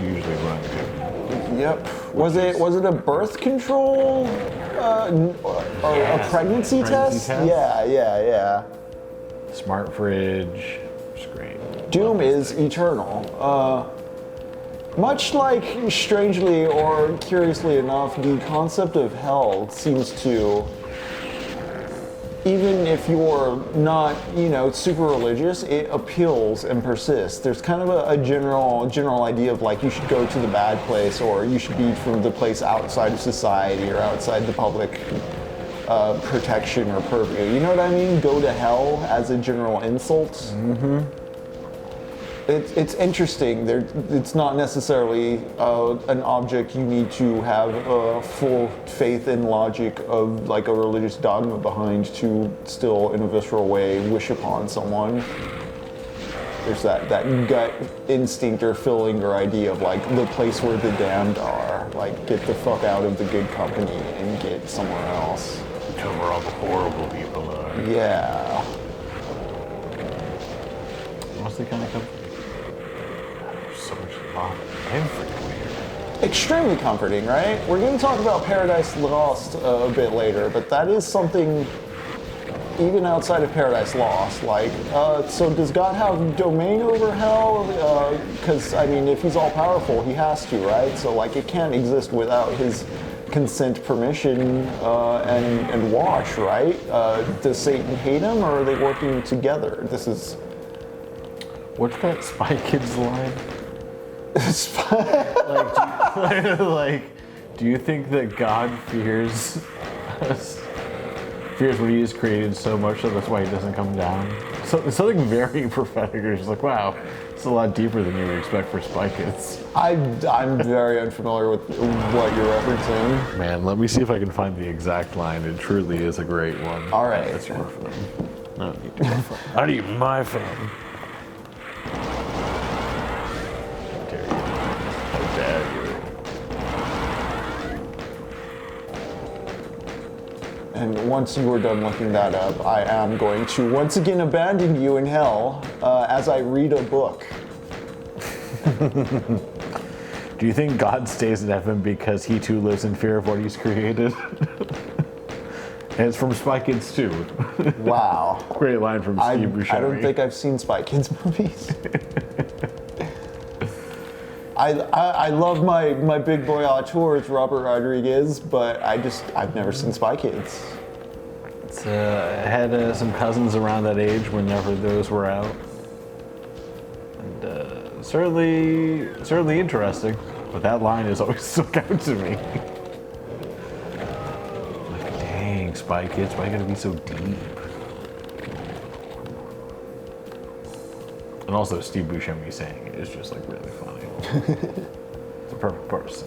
usually run too. Yep. Was it a birth control or a pregnancy test? Yeah. Smart fridge. It's great. Doom is eternal. Much like, strangely or curiously enough, the concept of hell seems to, even if you're not, you know, super religious, it appeals and persists. There's kind of a general idea of like you should go to the bad place or you should be from the place outside of society or outside the public protection or purview. You know what I mean? Go to hell as a general insult. Mm-hmm. It's interesting. It's not necessarily an object you need to have full faith and logic of like a religious dogma behind to still, in a visceral way, wish upon someone. There's that gut instinct or feeling or idea of like the place where the damned are. Like, get the fuck out of the good company and get somewhere else. Tell where all the horrible people are. Yeah. Mostly kind of comforting. There's so much love and everywhere. Extremely comforting, right? We're going to talk about Paradise Lost a bit later, but that is something even outside of Paradise Lost. Like, so does God have domain over hell? Because, I mean, if he's all-powerful, he has to, right? So, like, it can't exist without his consent, permission, and watch, right? Does Satan hate him, or are they working together? This is... What's that Spy Kids line? Do you think that God fears us? Fears what he has created so much so that's why he doesn't come down? Something very prophetic. You're just like, wow, it's a lot deeper than you would expect for Spy Kids. I'm very unfamiliar with what you're referencing. Man, let me see if I can find the exact line. It truly is a great one. All right. That's your phone. I don't need your phone. I need my phone. How dare you? And once you are done looking that up, I am going to once again abandon you in hell as I read a book. Do you think God stays in heaven because he too lives in fear of what he's created? And it's from Spy Kids 2. Wow. Great line from Steve Buscemi. I don't think I've seen Spy Kids movies. I love my big boy auteur, Robert Rodriguez, but I've never seen Spy Kids. I had some cousins around that age whenever those were out. And certainly interesting, but that line has always stuck out to me. Like, dang, Spy Kids, why you gotta be so deep? And also Steve Buscemi saying it is just like really funny. It's a perfect person.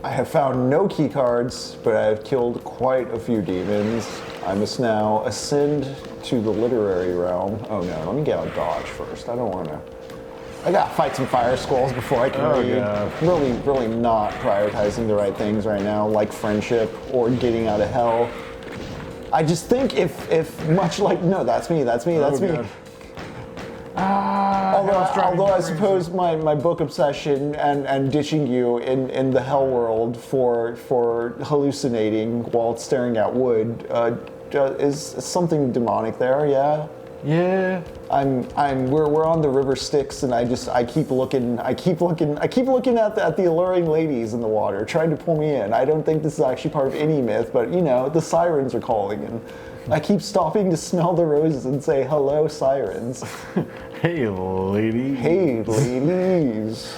I have found no key cards, but I have killed quite a few demons. I must now ascend to the literary realm. Oh no, let me get out dodge first. I don't want to. I gotta fight some fire squalls before I can read. Yeah. Really not prioritizing the right things right now, like friendship or getting out of hell. I just think if much like, no, that's me. God. Although I suppose my book obsession and ditching you in the hell world for hallucinating while staring at wood is something demonic there, yeah. Yeah. We're on the river Styx, and I keep looking at the alluring ladies in the water, trying to pull me in. I don't think this is actually part of any myth, but you know, the sirens are calling, and I keep stopping to smell the roses and say, hello, sirens. Hey, lady. Hey, ladies.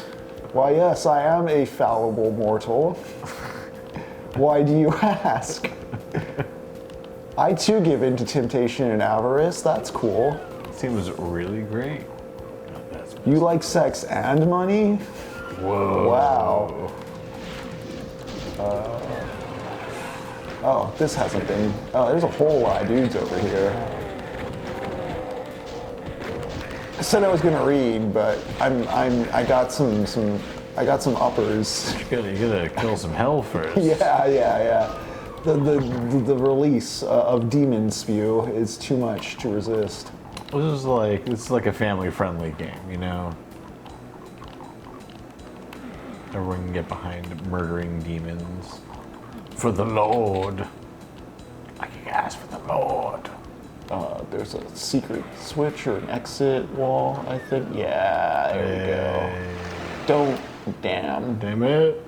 Why, yes, I am a fallible mortal. Why do you ask? I too give in to temptation and avarice. That's cool. Seems really great. You like sex and money? Whoa. Wow. Oh, this hasn't been. Oh, there's a whole lot of dudes over here. I said I was gonna read, but I got some uppers. You gotta kill some hell first. Yeah. The release of demon spew is too much to resist. This is like a family-friendly game, you know. Everyone can get behind murdering demons for the Lord. I can ask for the Lord. There's a secret switch or an exit wall, I think. Yeah, there we go. Damn it.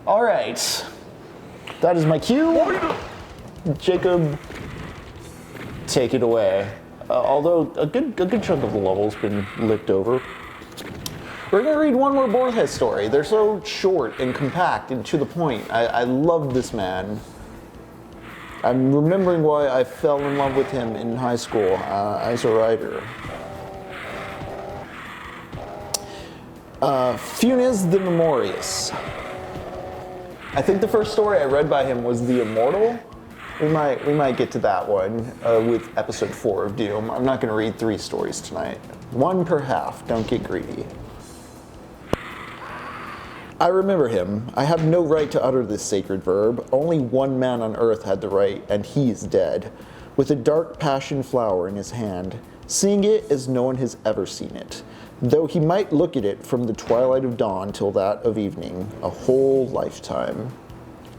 All right. That is my cue. Jacob, take it away. Although a good chunk of the level's been licked over. We're gonna read one more Borges story. They're so short and compact and to the point. I love this man. I'm remembering why I fell in love with him in high school as a writer. Funes the Memorious. I think the first story I read by him was The Immortal. We might get to that one with episode 4 of Doom. I'm not going to read 3 stories tonight. 1 per half. Don't get greedy. I remember him. I have no right to utter this sacred verb. Only one man on earth had the right, and he is dead, with a dark passion flower in his hand, seeing it as no one has ever seen it, though he might look at it from the twilight of dawn till that of evening, a whole lifetime.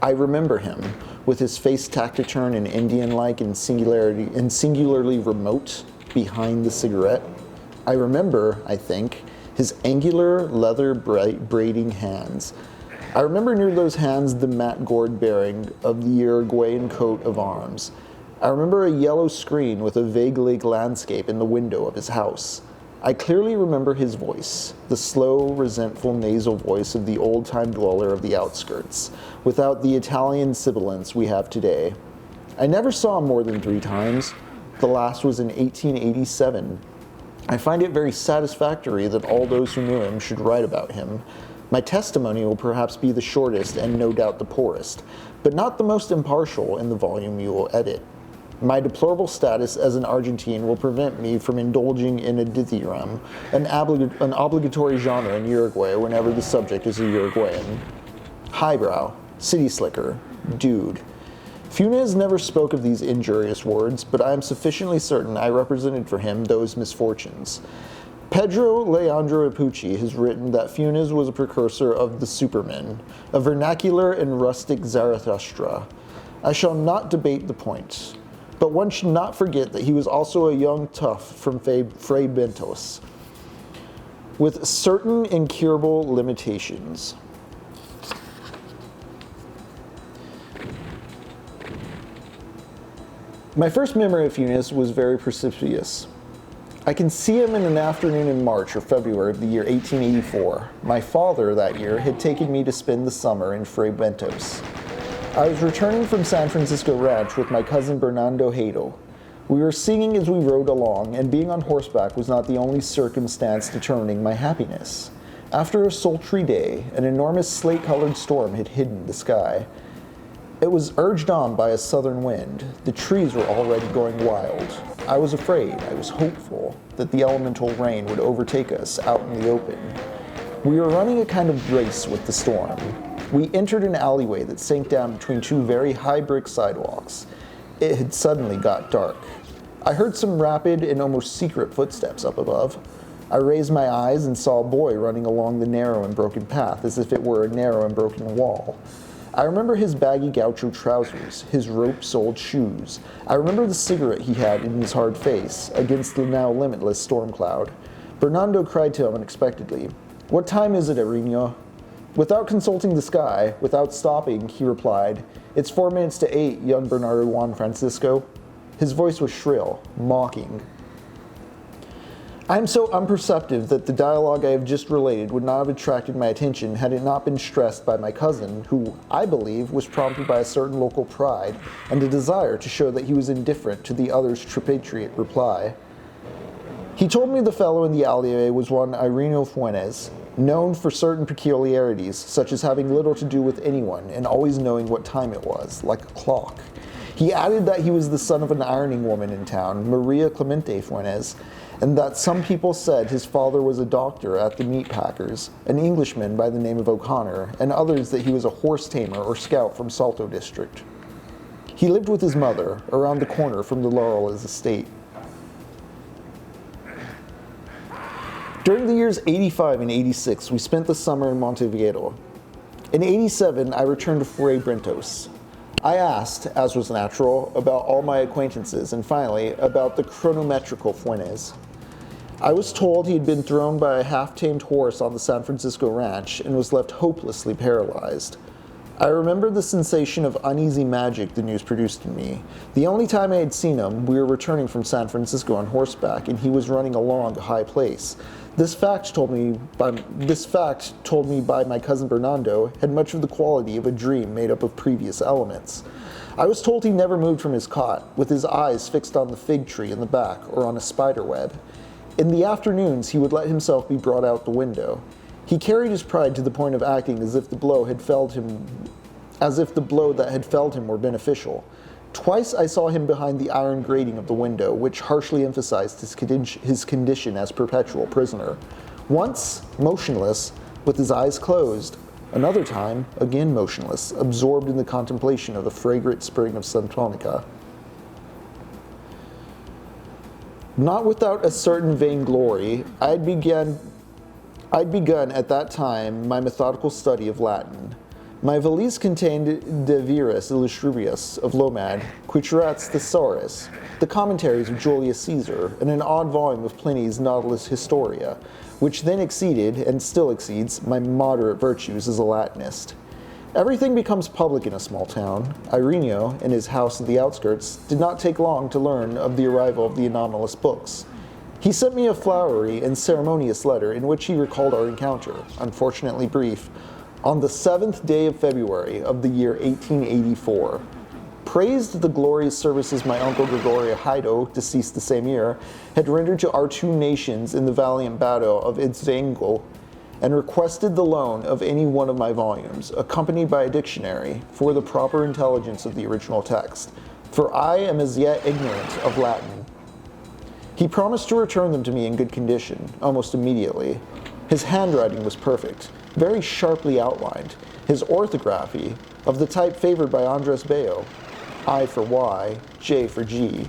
I remember him, with his face taciturn and Indian-like and singularly remote behind the cigarette. I remember, I think, his angular, leather braiding hands. I remember near those hands the matte gourd bearing of the Uruguayan coat of arms. I remember a yellow screen with a vague lake landscape in the window of his house. I clearly remember his voice, the slow, resentful nasal voice of the old-time dweller of the outskirts, without the Italian sibilance we have today. I never saw him more than 3 times. The last was in 1887. I find it very satisfactory that all those who knew him should write about him. My testimony will perhaps be the shortest and no doubt the poorest, but not the most impartial in the volume you will edit. My deplorable status as an Argentine will prevent me from indulging in a dithyramb, an obligatory genre in Uruguay whenever the subject is a Uruguayan. Highbrow, city slicker, dude. Funes never spoke of these injurious words, but I am sufficiently certain I represented for him those misfortunes. Pedro Leandro Ipucci has written that Funes was a precursor of the Superman, a vernacular and rustic Zarathustra. I shall not debate the point, but one should not forget that he was also a young tough from Fray Bentos, with certain incurable limitations. My first memory of Funes was very precipitous. I can see him in an afternoon in March or February of the year 1884. My father, that year, had taken me to spend the summer in Fray Bentos. I was returning from San Francisco Ranch with my cousin Bernardo Hadel. We were singing as we rode along, and being on horseback was not the only circumstance determining my happiness. After a sultry day, an enormous slate-colored storm had hidden the sky. It was urged on by a southern wind. The trees were already going wild. I was afraid, I was hopeful, that the elemental rain would overtake us out in the open. We were running a kind of race with the storm. We entered an alleyway that sank down between 2 very high brick sidewalks. It had suddenly got dark. I heard some rapid and almost secret footsteps up above. I raised my eyes and saw a boy running along the narrow and broken path as if it were a narrow and broken wall. I remember his baggy gaucho trousers, his rope-soled shoes. I remember the cigarette he had in his hard face, against the now limitless storm cloud. Bernardo cried to him unexpectedly, "What time is it, Arino?" Without consulting the sky, without stopping, he replied, "It's 4 minutes to 8, young Bernardo Juan Francisco." His voice was shrill, mocking. I am so unperceptive that the dialogue I have just related would not have attracted my attention had it not been stressed by my cousin, who, I believe, was prompted by a certain local pride and a desire to show that he was indifferent to the other's tripatriate reply. He told me the fellow in the alleyway was one Irino Funes, known for certain peculiarities, such as having little to do with anyone and always knowing what time it was, like a clock. He added that he was the son of an ironing woman in town, Maria Clemente Funes, and that some people said his father was a doctor at the meat packers, an Englishman by the name of O'Connor, and others that he was a horse tamer or scout from Salto district. He lived with his mother, around the corner from the Laurel's estate. During the years 85 and 86, we spent the summer in Montevideo. In 87, I returned to Fray Bentos. I asked, as was natural, about all my acquaintances, and finally, about the chronometrical Funes. I was told he had been thrown by a half-tamed horse on the San Francisco ranch and was left hopelessly paralyzed. I remembered the sensation of uneasy magic the news produced in me. The only time I had seen him, we were returning from San Francisco on horseback, and he was running along a high place. This fact told me by my cousin Bernardo had much of the quality of a dream made up of previous elements. I was told he never moved from his cot, with his eyes fixed on the fig tree in the back or on a spider web. In the afternoons, he would let himself be brought out the window. He carried his pride to the point of acting as if the blow that had felled him were beneficial. Twice I saw him behind the iron grating of the window, which harshly emphasized his condition as perpetual prisoner. Once, motionless, with his eyes closed. Another time, again motionless, absorbed in the contemplation of the fragrant spring of Santonica. Not without a certain vainglory, I'd begun at that time my methodical study of Latin. My valise contained De Viris Illustrius of Lomad, Quicherats Thesaurus, the commentaries of Julius Caesar, and an odd volume of Pliny's Nautilus Historia, which then exceeded, and still exceeds, my moderate virtues as a Latinist. Everything becomes public in a small town. Ireneo, in his house at the outskirts, did not take long to learn of the arrival of the anomalous books. He sent me a flowery and ceremonious letter in which he recalled our encounter, unfortunately brief, on the 7th day of February of the year 1884. Praised the glorious services my uncle Gregorio Haido, deceased the same year, had rendered to our two nations in the valiant battle of Itzvengo, and requested the loan of any one of my volumes, accompanied by a dictionary, for the proper intelligence of the original text, for I am as yet ignorant of Latin. He promised to return them to me in good condition, almost immediately. His handwriting was perfect, very sharply outlined, his orthography, of the type favored by Andres Bello, I for Y, J for G.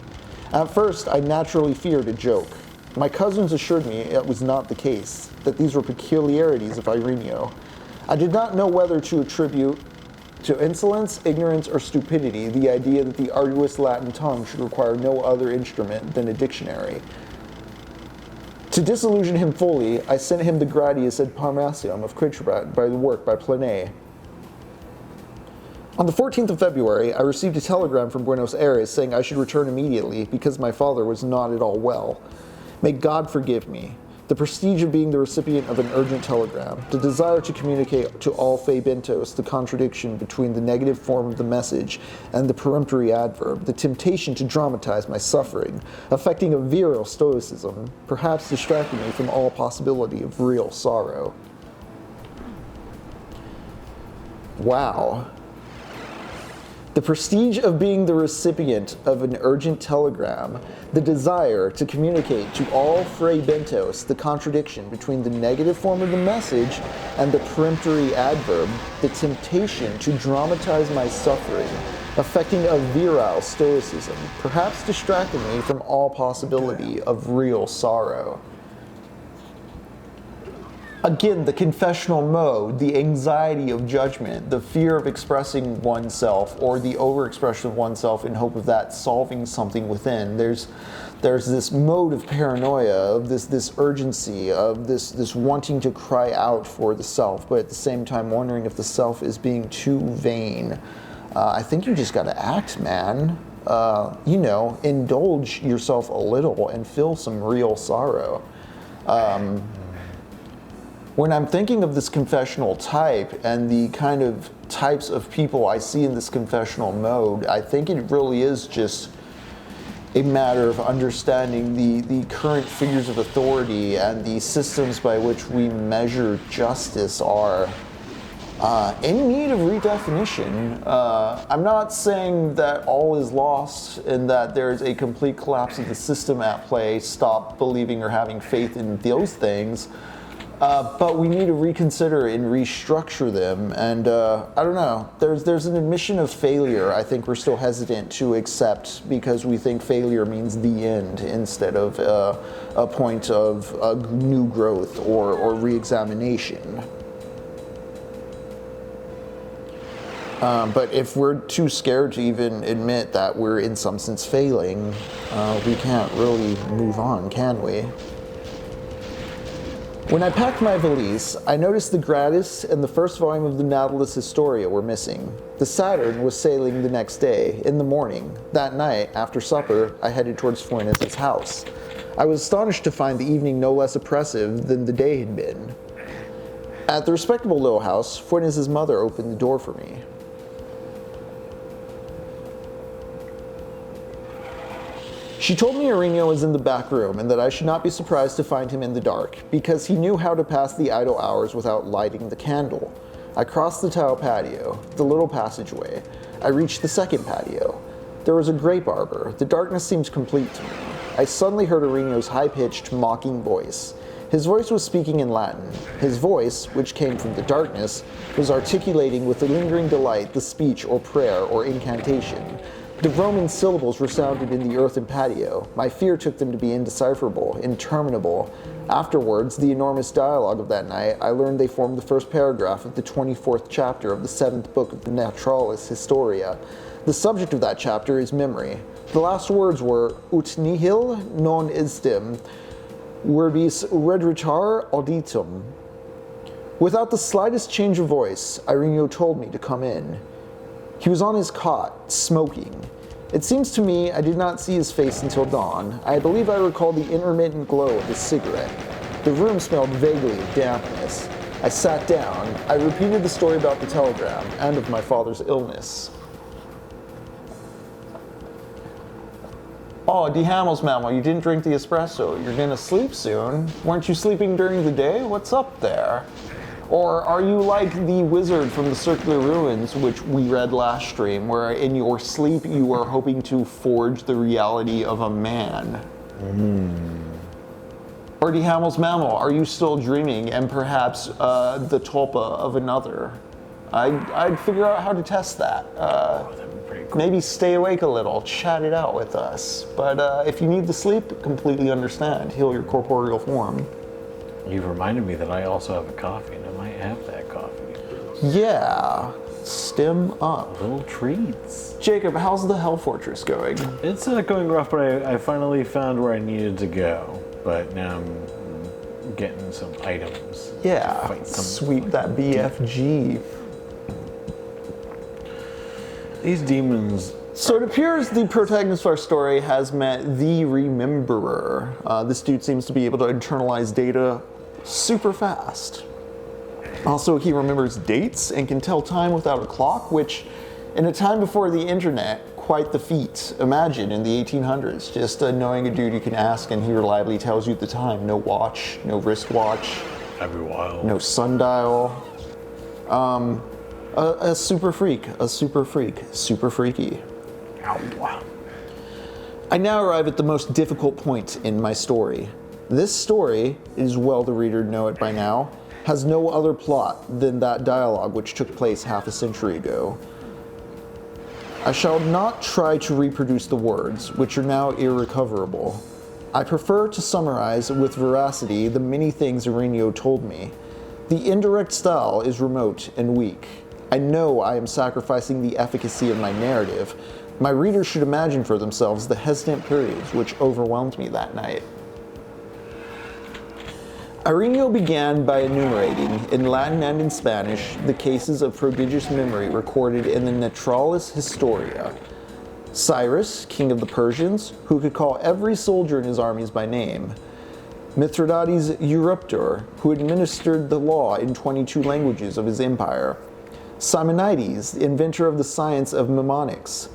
At first, I naturally feared a joke. My cousins assured me it was not the case, that these were peculiarities of Ireneo. I did not know whether to attribute to insolence, ignorance, or stupidity the idea that the arduous Latin tongue should require no other instrument than a dictionary. To disillusion him fully, I sent him the Gradius et Parmasium of Quicherat by the work by Plenet. On the 14th of February, I received a telegram from Buenos Aires saying I should return immediately because my father was not at all well. May God forgive me. The prestige of being the recipient of an urgent telegram, the desire to communicate to all fey bentos the contradiction between the negative form of the message and the peremptory adverb, the temptation to dramatize my suffering, affecting a virile stoicism, perhaps distracting me from all possibility of real sorrow. Wow. The prestige of being the recipient of an urgent telegram, the desire to communicate to all fray bentos the contradiction between the negative form of the message and the peremptory adverb, the temptation to dramatize my suffering, affecting a virile stoicism, perhaps distracting me from all possibility of real sorrow. Again, the confessional mode, the anxiety of judgment, the fear of expressing oneself, or the overexpression of oneself in hope of that solving something within. There's this mode of paranoia, of this urgency, of this wanting to cry out for the self, but at the same time wondering if the self is being too vain. I think you just gotta act, man. Indulge yourself a little and feel some real sorrow. When I'm thinking of this confessional type and the kind of types of people I see in this confessional mode, I think it really is just a matter of understanding the current figures of authority and the systems by which we measure justice are in need of redefinition. I'm not saying that all is lost and that there's a complete collapse of the system at play. Stop believing or having faith in those things. But we need to reconsider and restructure them, and I don't know, there's an admission of failure I think we're still hesitant to accept because we think failure means the end instead of a point of new growth or re-examination. But if we're too scared to even admit that we're in some sense failing, we can't really move on, can we? When I packed my valise, I noticed the Gratis and the first volume of the Nautilus Historia were missing. The Saturn was sailing the next day, in the morning. That night, after supper, I headed towards Fuentes' house. I was astonished to find the evening no less oppressive than the day had been. At the respectable little house, Fuentes' mother opened the door for me. She told me Ireneo was in the back room and that I should not be surprised to find him in the dark, because he knew how to pass the idle hours without lighting the candle. I crossed the tile patio, the little passageway. I reached the second patio. There was a grape arbor. The darkness seemed complete to me. I suddenly heard Aurelio's high-pitched, mocking voice. His voice was speaking in Latin. His voice, which came from the darkness, was articulating with a lingering delight the speech or prayer or incantation. The Roman syllables resounded in the earthen patio. My fear took them to be indecipherable, interminable. Afterwards, the enormous dialogue of that night, I learned they formed the first paragraph of the 24th chapter of the 7th book of the Naturalis Historia. The subject of that chapter is memory. The last words were, ut nihil non istim, verbis redritar auditum. Without the slightest change of voice, Ireneo told me to come in. He was on his cot, smoking. It seems to me I did not see his face until dawn. I believe I recall the intermittent glow of his cigarette. The room smelled vaguely of dampness. I sat down. I repeated the story about the telegram and of my father's illness. Oh, die Hamels, mammal, you didn't drink the espresso. You're gonna sleep soon. Weren't you sleeping during the day? What's up there? Or are you like the wizard from the Circular Ruins, which we read last stream, where in your sleep you are hoping to forge the reality of a man? Or die Hamels, mammal, are you still dreaming and perhaps the tulpa of another? I'd figure out how to test that. That'd be pretty cool. Maybe stay awake a little, chat it out with us. But if you need to sleep, completely understand. Heal your corporeal form. You've reminded me that I also have a coffee, and I might have that coffee. Yeah, stem up. Little treats. Jacob, how's the Hell Fortress going? It's going rough, but I finally found where I needed to go. But now I'm getting some items. to Yeah, fight some sweep that BFG. These demons. So it appears the protagonist of our story has met the Rememberer. This dude seems to be able to internalize data super fast. Also, he remembers dates and can tell time without a clock, which, in a time before the internet, quite the feat. Imagine in the 1800s, just knowing a dude you can ask and he reliably tells you the time. No watch, no wristwatch, Every while. no sundial. A super freak, super freaky. Ow. I now arrive at the most difficult point in my story. This story, it is well the reader know it by now, has no other plot than that dialogue which took place half a century ago. I shall not try to reproduce the words, which are now irrecoverable. I prefer to summarize with veracity the many things Aurelio told me. The indirect style is remote and weak. I know I am sacrificing the efficacy of my narrative. My readers should imagine for themselves the hesitant periods which overwhelmed me that night. Aurelio began by enumerating, in Latin and in Spanish, the cases of prodigious memory recorded in the Naturalis Historia. Cyrus, king of the Persians, who could call every soldier in his armies by name. Mithridates Euryptor, who administered the law in 22 languages of his empire. Simonides, the inventor of the science of mnemonics.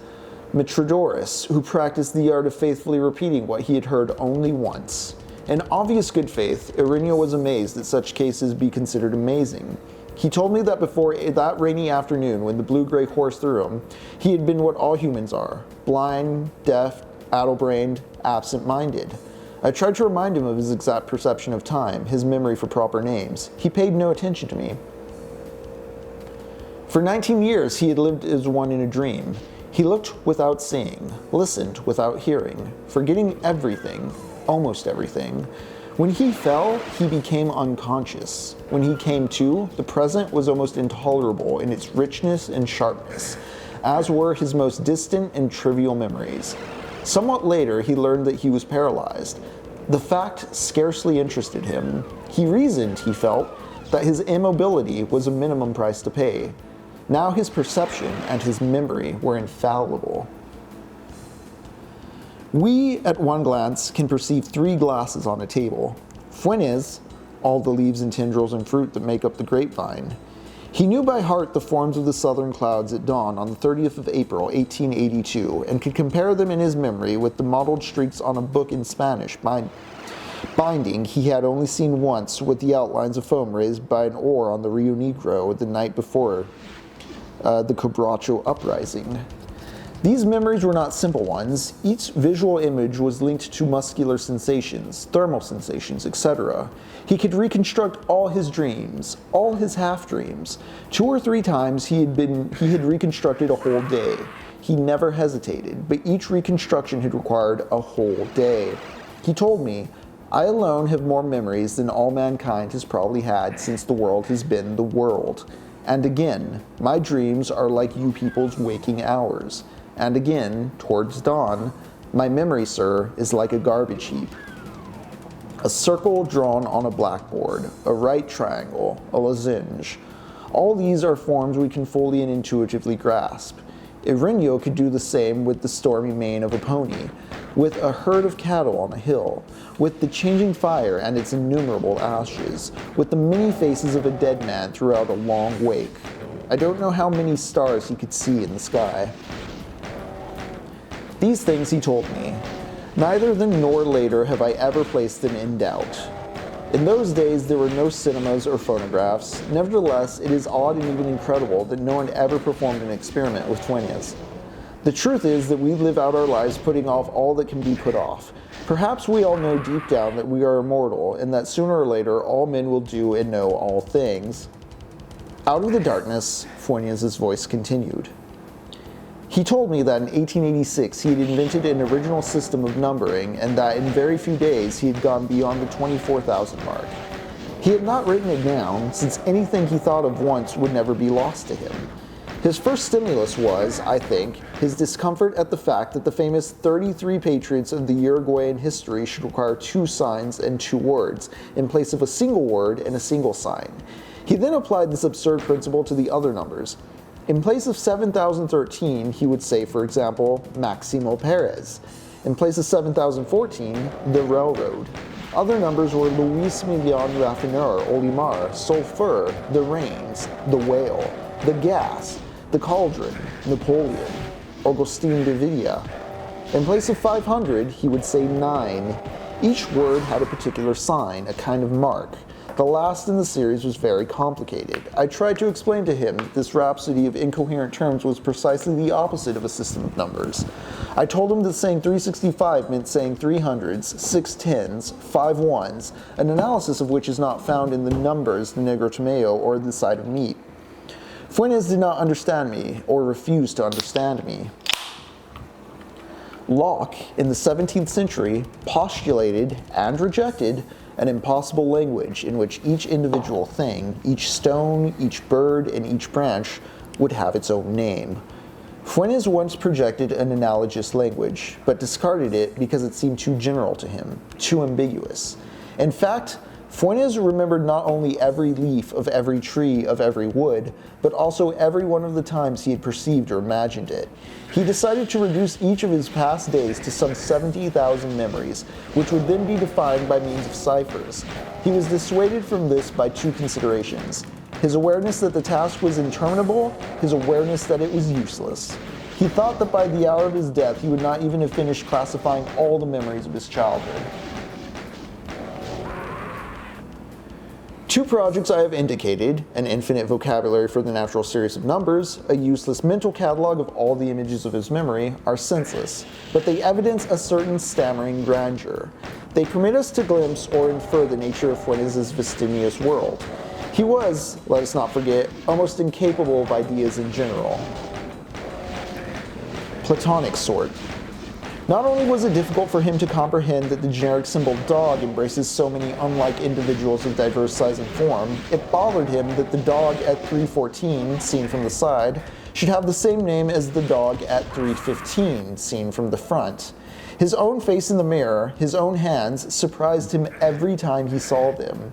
Mitrodorus, who practiced the art of faithfully repeating what he had heard only once. In obvious good faith, Aurelio was amazed that such cases be considered amazing. He told me that before that rainy afternoon when the blue-gray horse threw him, he had been what all humans are, blind, deaf, addle-brained, absent-minded. I tried to remind him of his exact perception of time, his memory for proper names. He paid no attention to me. For 19 years, he had lived as one in a dream. He looked without seeing, listened without hearing, forgetting everything, almost everything. When he fell, he became unconscious. When he came to, the present was almost intolerable in its richness and sharpness, as were his most distant and trivial memories. Somewhat later, he learned that he was paralyzed. The fact scarcely interested him. He reasoned, he felt, that his immobility was a minimum price to pay. Now his perception and his memory were infallible. We, at one glance, can perceive 3 glasses on a table. Fuentes, all the leaves and tendrils and fruit that make up the grapevine. He knew by heart the forms of the southern clouds at dawn on the 30th of April, 1882, and could compare them in his memory with the mottled streaks on a book in Spanish binding he had only seen once with the outlines of foam raised by an oar on the Rio Negro the night before the Cobracho uprising. These memories were not simple ones. Each visual image was linked to muscular sensations, thermal sensations, etc. He could reconstruct all his dreams, all his half-dreams. 2 or 3 times he had reconstructed a whole day. He never hesitated, but each reconstruction had required a whole day. He told me, "I alone have more memories than all mankind has probably had since the world has been the world. And again, my dreams are like you people's waking hours. And again, towards dawn, my memory, sir, is like a garbage heap. A circle drawn on a blackboard, a right triangle, a lozenge. All these are forms we can fully and intuitively grasp. Irenyo could do the same with the stormy mane of a pony, with a herd of cattle on a hill, with the changing fire and its innumerable ashes, with the many faces of a dead man throughout a long wake. I don't know how many stars he could see in the sky." These things he told me. Neither then nor later have I ever placed them in doubt. In those days there were no cinemas or phonographs. Nevertheless, it is odd and even incredible that no one ever performed an experiment with twinies. The truth is that we live out our lives putting off all that can be put off. Perhaps we all know deep down that we are immortal and that sooner or later all men will do and know all things. Out of the darkness, Fuentes' voice continued. He told me that in 1886 he had invented an original system of numbering and that in very few days he had gone beyond the 24,000 mark. He had not written it down, since anything he thought of once would never be lost to him. His first stimulus was, I think, his discomfort at the fact that the famous 33 patriots of the Uruguayan history should require 2 signs and 2 words, in place of a single word and a single sign. He then applied this absurd principle to the other numbers. In place of 7013, he would say, for example, Maximo Perez. In place of 7014, the railroad. Other numbers were Luis Milian Raffineur, Olimar, Sulfur, the rains, the whale, the gas, the cauldron, Napoleon, Augustin de Villa. In place of 500, he would say 9. Each word had a particular sign, a kind of mark. The last in the series was very complicated. I tried to explain to him that this rhapsody of incoherent terms was precisely the opposite of a system of numbers. I told him that saying 365 meant saying 3 hundreds, 6 tens, 5 ones, an analysis of which is not found in the numbers, the Negro Tomeo, or the side of meat. Fuentes did not understand me, or refused to understand me. Locke, in the 17th century, postulated and rejected an impossible language in which each individual thing, each stone, each bird, and each branch would have its own name. Fuentes once projected an analogous language, but discarded it because it seemed too general to him, too ambiguous. In fact, Fuentes remembered not only every leaf of every tree of every wood, but also every one of the times he had perceived or imagined it. He decided to reduce each of his past days to some 70,000 memories, which would then be defined by means of ciphers. He was dissuaded from this by 2 considerations: his awareness that the task was interminable, his awareness that it was useless. He thought that by the hour of his death he would not even have finished classifying all the memories of his childhood. 2 projects I have indicated, an infinite vocabulary for the natural series of numbers, a useless mental catalog of all the images of his memory, are senseless, but they evidence a certain stammering grandeur. They permit us to glimpse or infer the nature of Fuentes' fastidious world. He was, let us not forget, almost incapable of ideas in general. Platonic sort. Not only was it difficult for him to comprehend that the generic symbol dog embraces so many unlike individuals of diverse size and form, it bothered him that the dog at 314, seen from the side, should have the same name as the dog at 315, seen from the front. His own face in the mirror, his own hands, surprised him every time he saw them.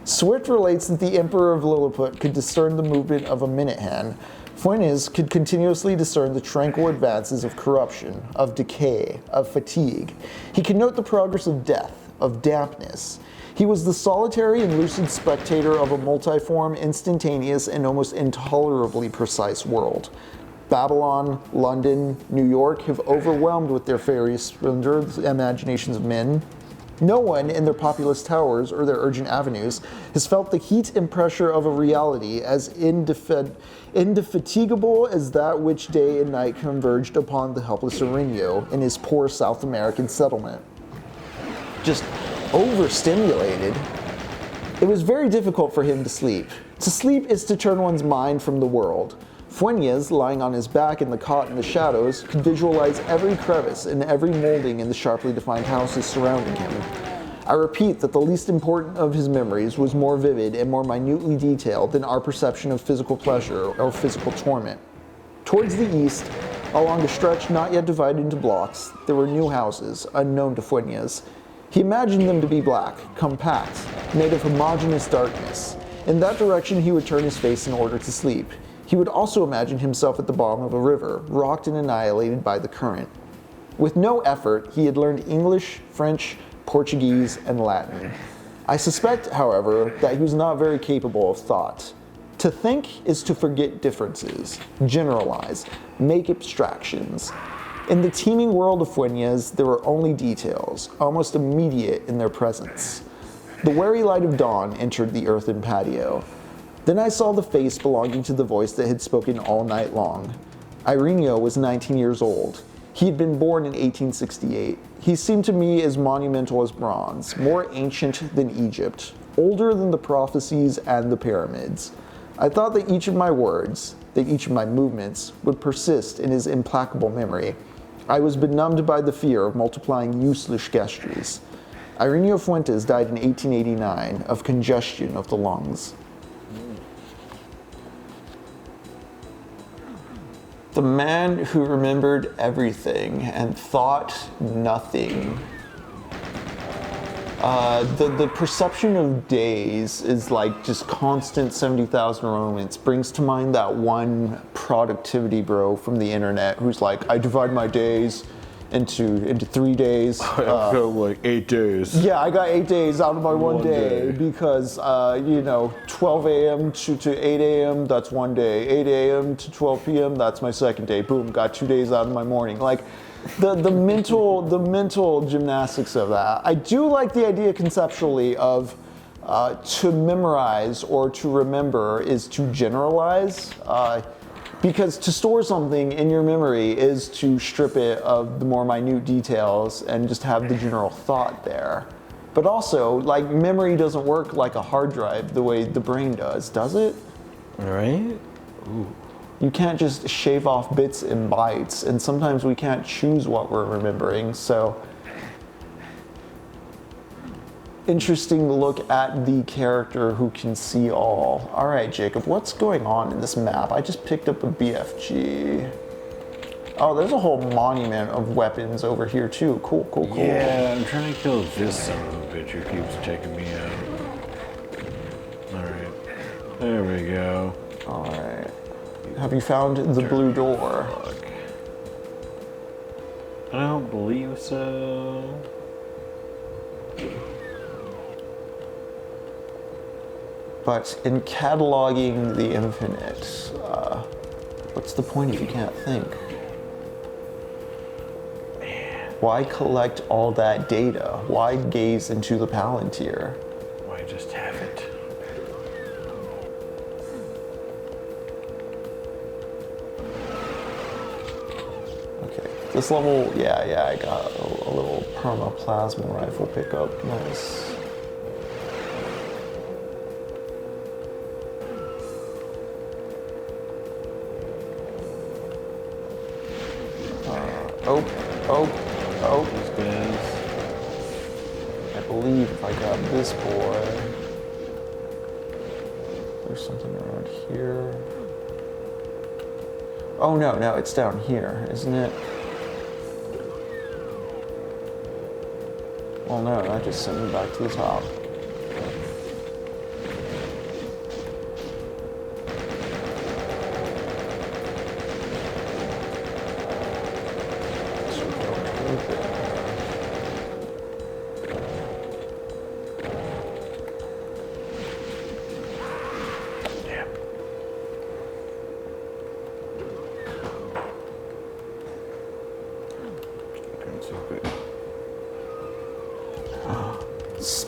Swift relates that the Emperor of Lilliput could discern the movement of a minute hand. Fuentes could continuously discern the tranquil advances of corruption, of decay, of fatigue. He could note the progress of death, of dampness. He was the solitary and lucid spectator of a multiform, instantaneous, and almost intolerably precise world. Babylon, London, New York have overwhelmed with their fairy splendor the imaginations of men. No one in their populous towers or their urgent avenues has felt the heat and pressure of a reality as indefatigable as that which day and night converged upon the helpless Aurelio in his poor South American settlement. Just overstimulated. It was very difficult for him to sleep. To sleep is to turn one's mind from the world. Fuentes, lying on his back in the cot in the shadows, could visualize every crevice and every molding in the sharply defined houses surrounding him. I repeat that the least important of his memories was more vivid and more minutely detailed than our perception of physical pleasure or physical torment. Towards the east, along a stretch not yet divided into blocks, there were new houses, unknown to Fuentes. He imagined them to be black, compact, made of homogeneous darkness. In that direction he would turn his face in order to sleep. He would also imagine himself at the bottom of a river, rocked and annihilated by the current. With no effort, he had learned English, French, Portuguese, and Latin. I suspect, however, that he was not very capable of thought. To think is to forget differences, generalize, make abstractions. In the teeming world of Fuentes, there were only details, almost immediate in their presence. The wary light of dawn entered the earthen patio. Then I saw the face belonging to the voice that had spoken all night long. Ireneo was 19 years old. He had been born in 1868. He seemed to me as monumental as bronze, more ancient than Egypt, older than the prophecies and the pyramids. I thought that each of my words, that each of my movements, would persist in his implacable memory. I was benumbed by the fear of multiplying useless gestures. Ireneo Fuentes died in 1889 of congestion of the lungs. The man who remembered everything and thought nothing. The perception of days is like just constant 70,000 moments. Brings to mind that one productivity bro from the internet who's like, I divide my days into 3 days. I got like 8 days. Yeah, I got 8 days out of my one day because, 12 a.m. to 8 a.m., that's one day. 8 a.m. to 12 p.m., that's my second day. Boom, got 2 days out of my morning. Like, the mental gymnastics of that. I do like the idea conceptually of to memorize or to remember is to generalize. Because to store something in your memory is to strip it of the more minute details and just have the general thought there. But also, like, memory doesn't work like a hard drive the way the brain does it? Right? Ooh. You can't just shave off bits and bytes, and sometimes we can't choose what we're remembering, so interesting look at the character who can see all. All right, Jacob, what's going on in this map? I just picked up a BFG. Oh, there's a whole monument of weapons over here too. Cool. Yeah, I'm trying to kill this son of a bitch who keeps checking me out. Alright. There we go. All right. Have you found the blue door? Fuck. I don't believe so. But in cataloging the infinite, what's the point if you can't think? Why collect all that data? Why gaze into the Palantir? Why just have it? Okay, this level, yeah, I got a little perma plasma rifle pickup. Nice. Oh. These guys. I believe if I grab this boy, there's something around here. Oh no, it's down here, isn't it? Well no, that just sent me back to the top.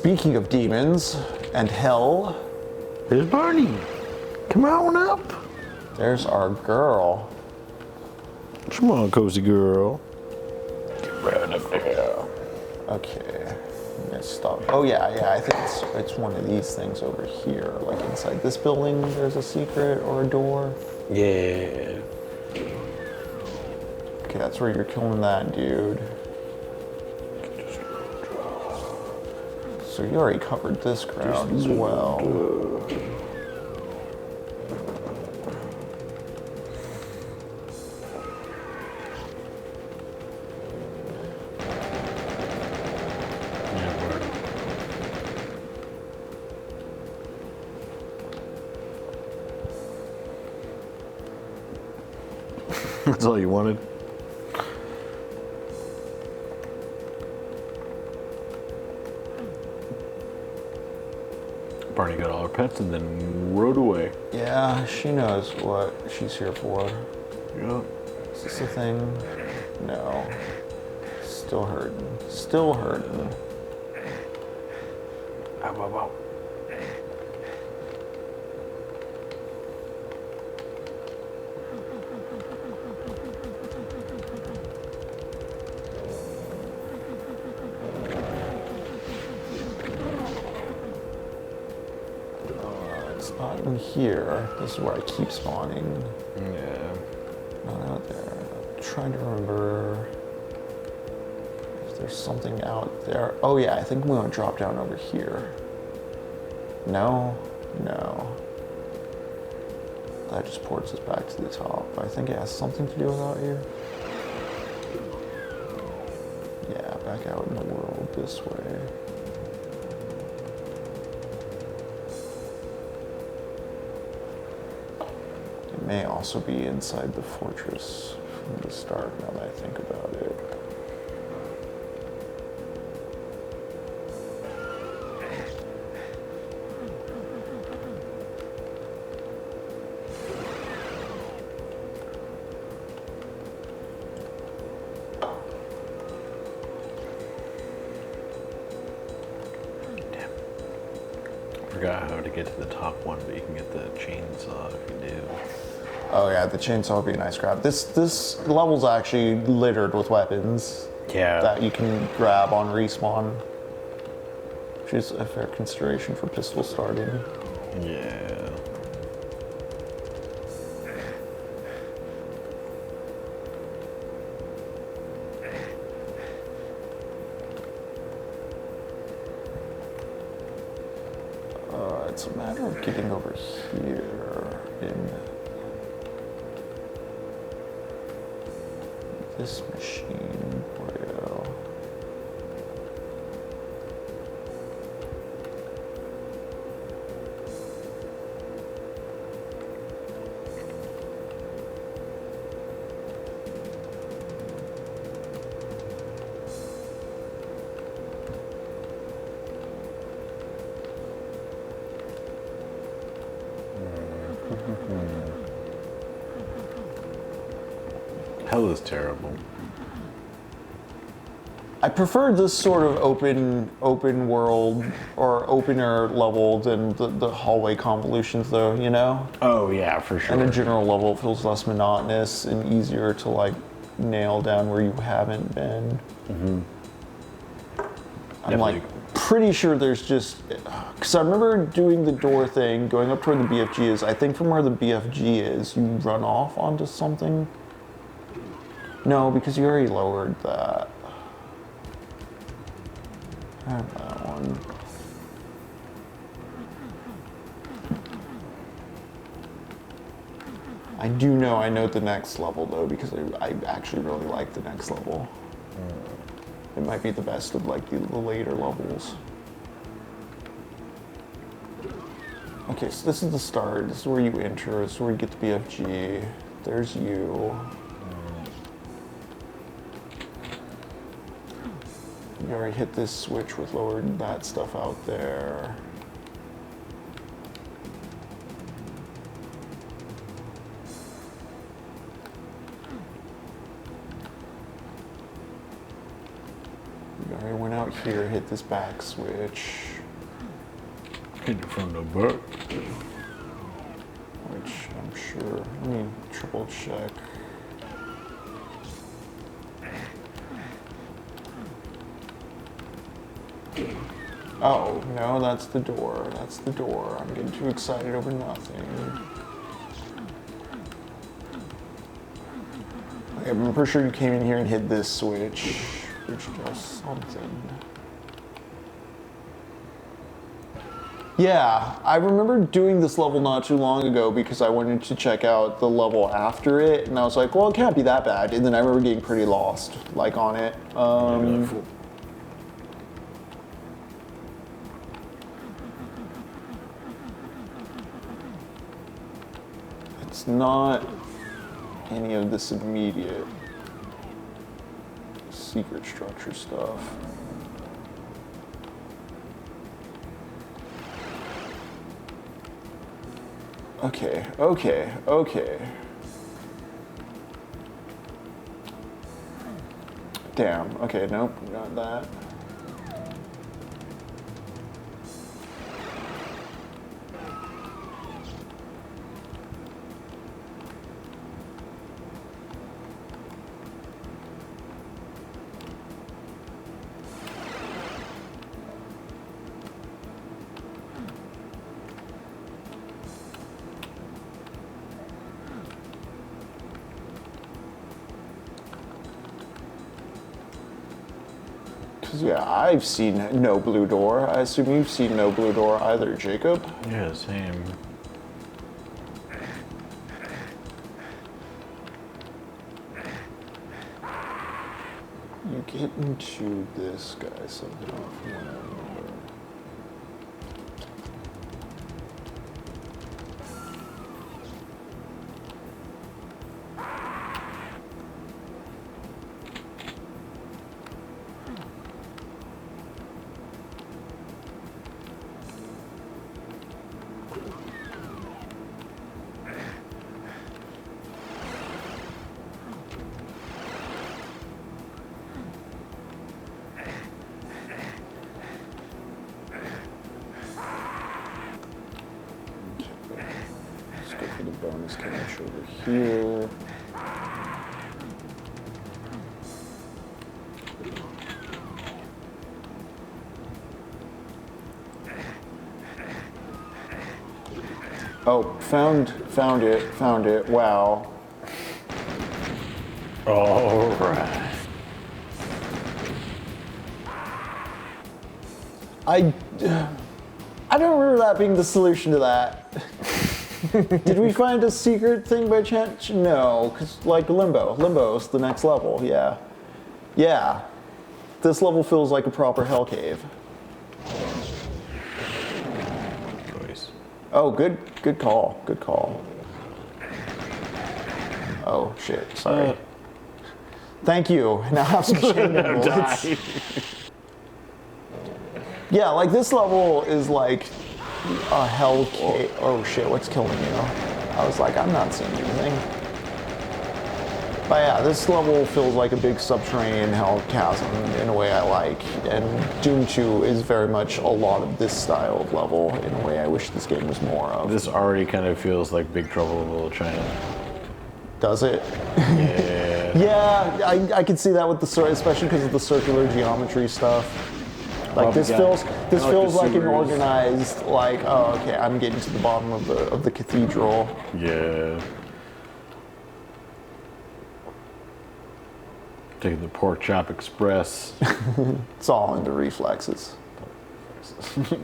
speaking of demons and hell, There's Barney. Come on up. there's our girl. Come on, cozy girl. Get right up there. Okay, let's stop. Oh yeah, I think it's one of these things over here. Like inside this building, there's a secret or a door. Yeah. Okay, that's where you're killing that dude. So you already covered this ground as well. That's all you wanted? Barney got all her pets and then rode away. Yeah, she knows what she's here for. Yeah. Is this a thing? No. Still hurting. Still hurting. Ow, ow, ow. It's not in here. This is where I keep spawning. Yeah. Not out there. I'm trying to remember if there's something out there. Oh yeah, I think we want to drop down over here. No, no. That just ports us back to the top. I think it has something to do with out here. Yeah, back out in the world this way. It may also be inside the fortress from the start, now that I think about it. Forgot how to get to the top one, but you can get the chainsaw if you do. Oh yeah, the chainsaw would be a nice grab. This level's actually littered with weapons Yeah. that you can grab on respawn, which is a fair consideration for pistol starting. Yeah. It's a matter of getting over here in this machine. Well, Hell is terrible. I prefer this sort of open world or opener level than the hallway convolutions, though. You know. Oh yeah, for sure. And a general level, it feels less monotonous and easier to like nail down where you haven't been. I'm Definitely. like pretty sure there's just, because I remember doing the door thing, going up to where the BFG is. I think from where the BFG is, you run off onto something. No, because you already lowered that. I have that one. I do know I know the next level though, because I actually really like the next level. It might be the best of like the later levels. Okay, so this is the start. This is where you enter. This is where you get the BFG. There's you. You already hit this switch with lowering that stuff out there. You already went out here, hit this back switch. Hit it from the book. Which I'm sure. Let me triple check. Oh, no, that's the door. That's the door. I'm getting too excited over nothing. Okay, I'm pretty sure you came in here and hit this switch, which does something. Yeah, I remember doing this level not too long ago because I wanted to check out the level after it, and I was like, well, it can't be that bad. And then I remember getting pretty lost, like, on it. It's not any of this immediate secret structure stuff. Okay. Damn, okay, nope, not that. Yeah, I've seen no blue door. I assume you've seen no blue door either, Jacob? Yeah, same. You get into this guy somehow from what I remember. Bonus catch over here. Oh, found it. Wow. All right. I don't remember that being the solution to that. Did we find a secret thing by chance? No, because like Limbo's the next level, yeah. Yeah, this level feels like a proper hell cave. Choice. Oh, good call. Oh shit, sorry. Thank you. Now I have some chain bullets. Yeah, like this level is like a hell cave. Oh shit, what's killing you? I was like, I'm not seeing anything. But yeah, this level feels like a big subterranean hell chasm in a way I like. And Doom 2 is very much a lot of this style of level in a way I wish this game was more of. This already kind of feels like Big Trouble in Little China. Does it? Yeah. Yeah, I can see that with the especially because of the circular geometry stuff. Like this feels like an organized, like, oh okay, I'm getting to the bottom of the cathedral. Yeah. Taking the Pork Chop Express. It's all in the reflexes.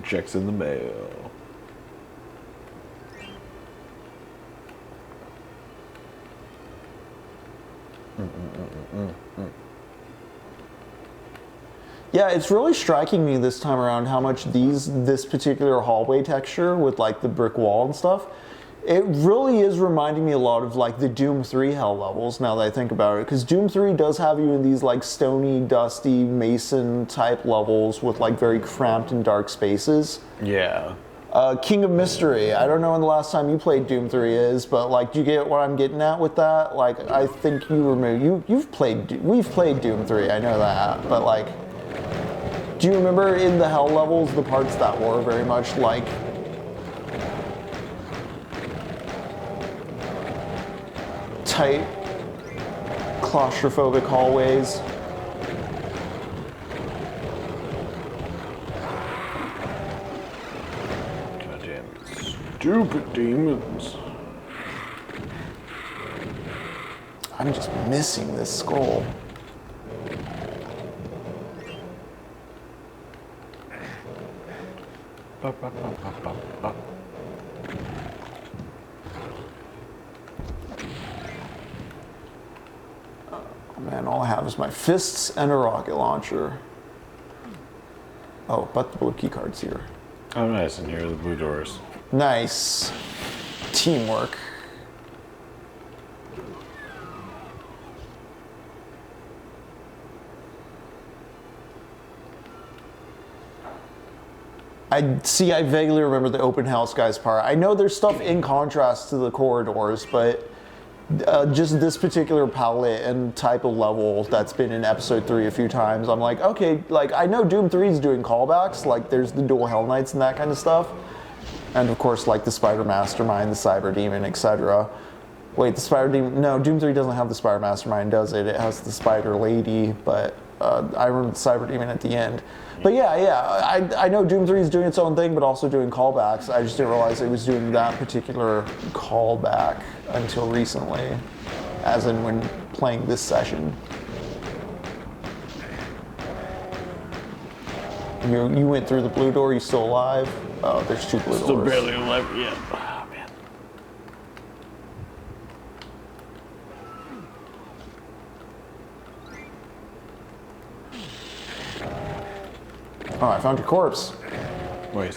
Checks in the mail. Yeah, it's really striking me this time around how much this particular hallway texture with like the brick wall and stuff, it really is reminding me a lot of like the Doom 3 hell levels now that I think about it, because Doom 3 does have you in these like stony, dusty, mason type levels with like very cramped and dark spaces. Yeah. King of Mystery, I don't know when the last time you played Doom 3 is, but like, do you get what I'm getting at with that? Like, I think we've played Doom 3, I know that, but like, do you remember in the hell levels the parts that were very much like tight, claustrophobic hallways. Goddamn stupid demons. I'm just missing this skull. Oh man, all I have is my fists and a rocket launcher. Oh, but the blue key card's here. Oh, nice. And here are the blue doors. Nice. Teamwork. I vaguely remember the open house guys part. I know there's stuff in contrast to the corridors, but just this particular palette and type of level that's been in episode 3 a few times, I'm like, okay, like I know Doom 3 is doing callbacks, like there's the dual Hell Knights and that kind of stuff. And of course, like the Spider Mastermind, the Cyber Demon, etc. Wait, the Spider Demon, no, Doom 3 doesn't have the Spider Mastermind, does it? It has the Spider Lady, but I remember the Cyber Demon at the end. But yeah, I know Doom 3 is doing its own thing, but also doing callbacks. I just didn't realize it was doing that particular callback until recently, as in when playing this session. You went through the blue door, you still alive? Oh, there's 2 blue doors. Still barely alive, yeah. Oh, man. Oh, I found your corpse. Nice.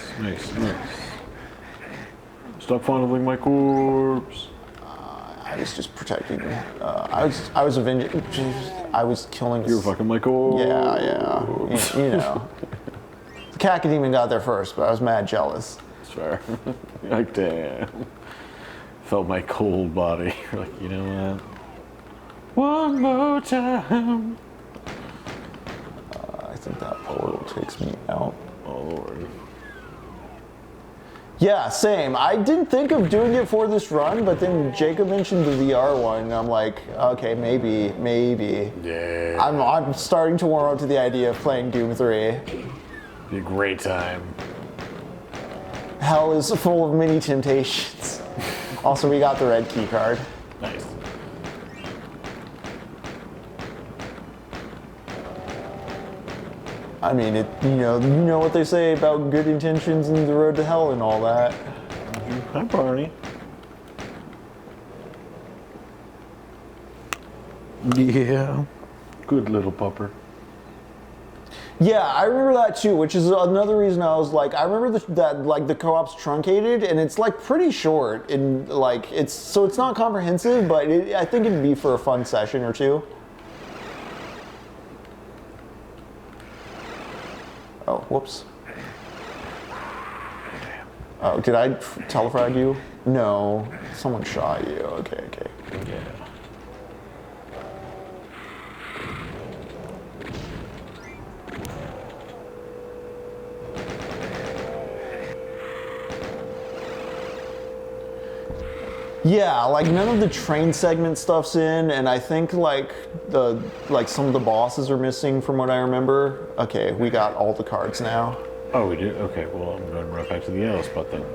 Stop fondling my corpse. I was just protecting. I was avenging. I was killing. You were fucking my corpse. Yeah. You know. The Cacodemon got there first, but I was mad jealous. That's fair. Like, damn. Felt my cold body. Like, you know what? One more time. I think that portal takes me out. Oh, Lord. Yeah, same. I didn't think of doing it for this run, but then Jacob mentioned the VR one, and I'm like, okay, maybe. Yeah. I'm starting to warm up to the idea of playing Doom 3. Be a great time. Hell is full of many temptations. Also, we got the red key card. Nice. I mean, you know what they say about good intentions and the road to hell and all that. Hi, Barney. Yeah. Good little pupper. Yeah, I remember that too, which is another reason I was like, I remember that like the co-op's truncated and it's like pretty short and like it's not comprehensive, but I think it'd be for a fun session or two. Oh, whoops. Oh, did I telefrag you? No, someone shot you. Okay. Yeah. Yeah, like none of the train segment stuff's in, and I think like some of the bosses are missing from what I remember. Okay, we got all the cards now. Oh, we do? Okay, well, I'm going right back to the yellow spot then.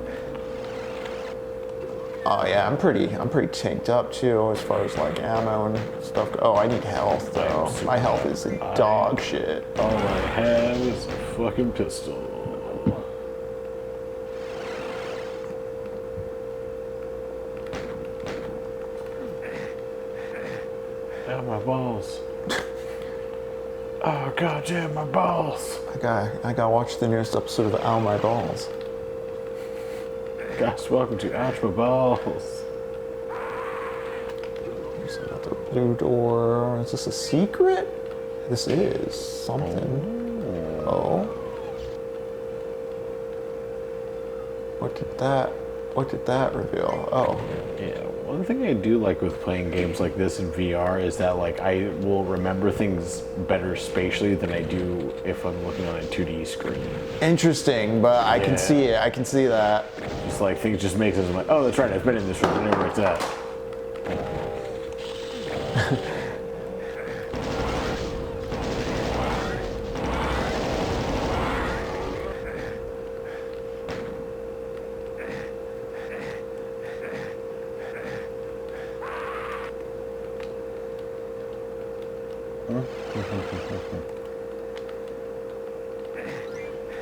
Oh yeah, I'm pretty tanked up too as far as like ammo and stuff. Oh, I need health though. My health is dog shit. All I have is a fucking pistol. Ow, my balls. Oh, goddamn, my balls. I gotta watch the newest episode of Ow My Balls. Guys, welcome to Ouch My Balls. There's another blue door. Is this a secret? This is something. Oh. What did that reveal? Oh. Yeah, one thing I do like with playing games like this in VR is that like I will remember things better spatially than I do if I'm looking on a 2D screen. Interesting, but I can see it. I can see that. Just like things just make sense. I'm like, oh, that's right. I've been in this room. I know where it's at.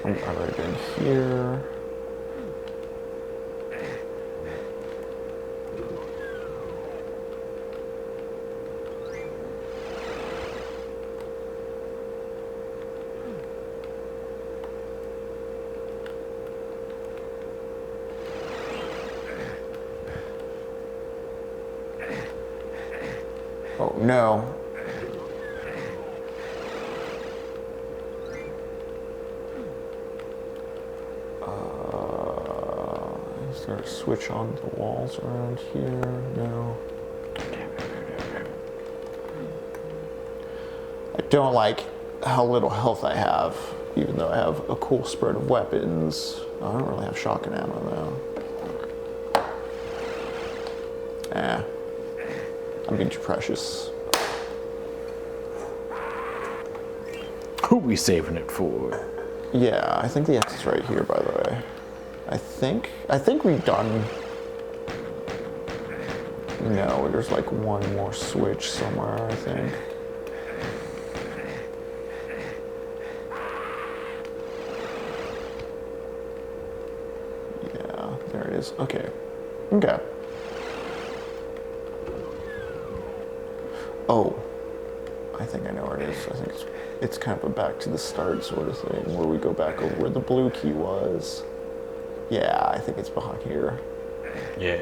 I've already been here. Oh no. Is there a switch on the walls around here? No. I don't like how little health I have, even though I have a cool spread of weapons. I don't really have shotgun ammo though. I'm being too precious. Who we saving it for? Yeah, I think the exit's right here, by the way. I think we've done. No, there's like one more switch somewhere, I think. Yeah, there it is. Okay. Okay. Oh, I think I know where it is. I think it's kind of a back to the start sort of thing, where we go back over where the blue key was. Yeah, I think it's behind here. Yeah.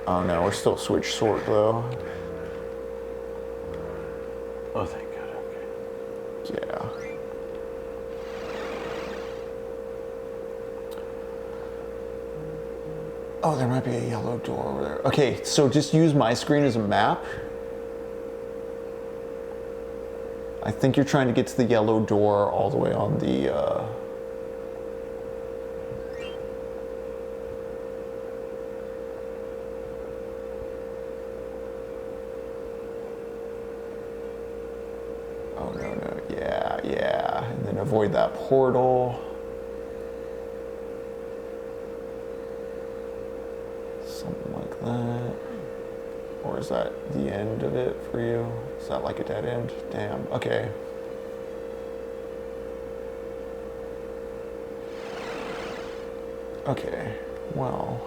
Oh no, we're still switch sort though. Oh, thank God. Okay. Yeah. Oh, there might be a yellow door over there. Okay, so just use my screen as a map. I think you're trying to get to the yellow door all the way on the, Oh, no, yeah. And then avoid that portal. Something like that. Or is that the end of it for you? Is that like a dead end? Damn, okay. Okay, well.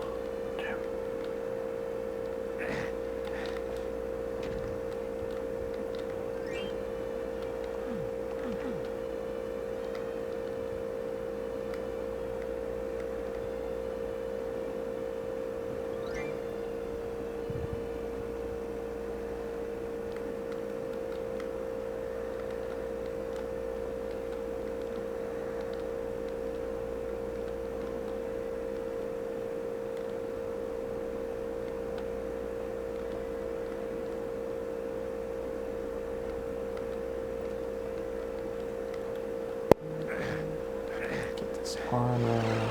Armor.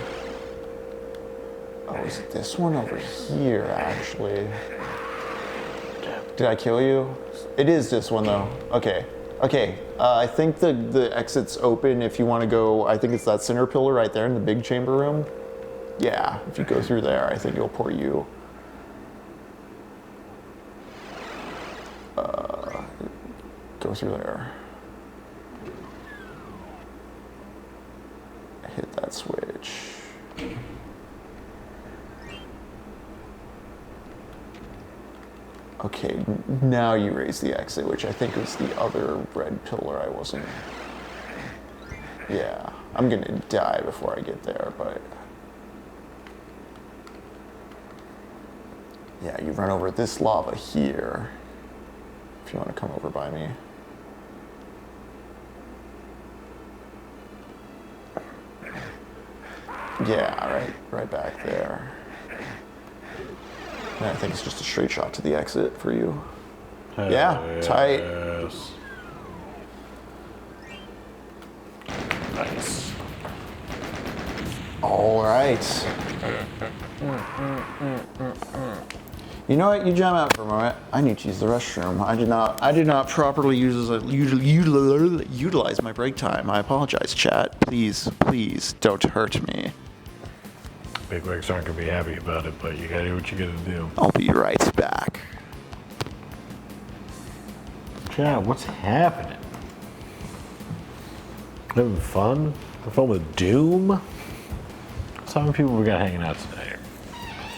Oh, is it this one over here, actually? Did I kill you? It is this one, though. Okay. Okay. I think the exit's open if you want to go. I think it's that center pillar right there in the big chamber room. Yeah, if you go through there, I think it'll port you. Go through there. Hit that switch. Okay, now you raise the exit, which I think is the other red pillar I wasn't. Yeah, I'm gonna die before I get there, but. Yeah, you run over this lava here. If you want to come over by me. Yeah, right back there. And I think it's just a straight shot to the exit for you. Yeah, tight. Yes. Nice. All right. You know what? You jam out for a moment. I need to use the restroom. I did not properly utilize my break time. I apologize, chat. Please don't hurt me. Big wigs aren't gonna be happy about it, but you gotta do what you gotta do. I'll be right back. Chad, what's happening? Having fun? Having fun with Doom? So how many people we got hanging out today?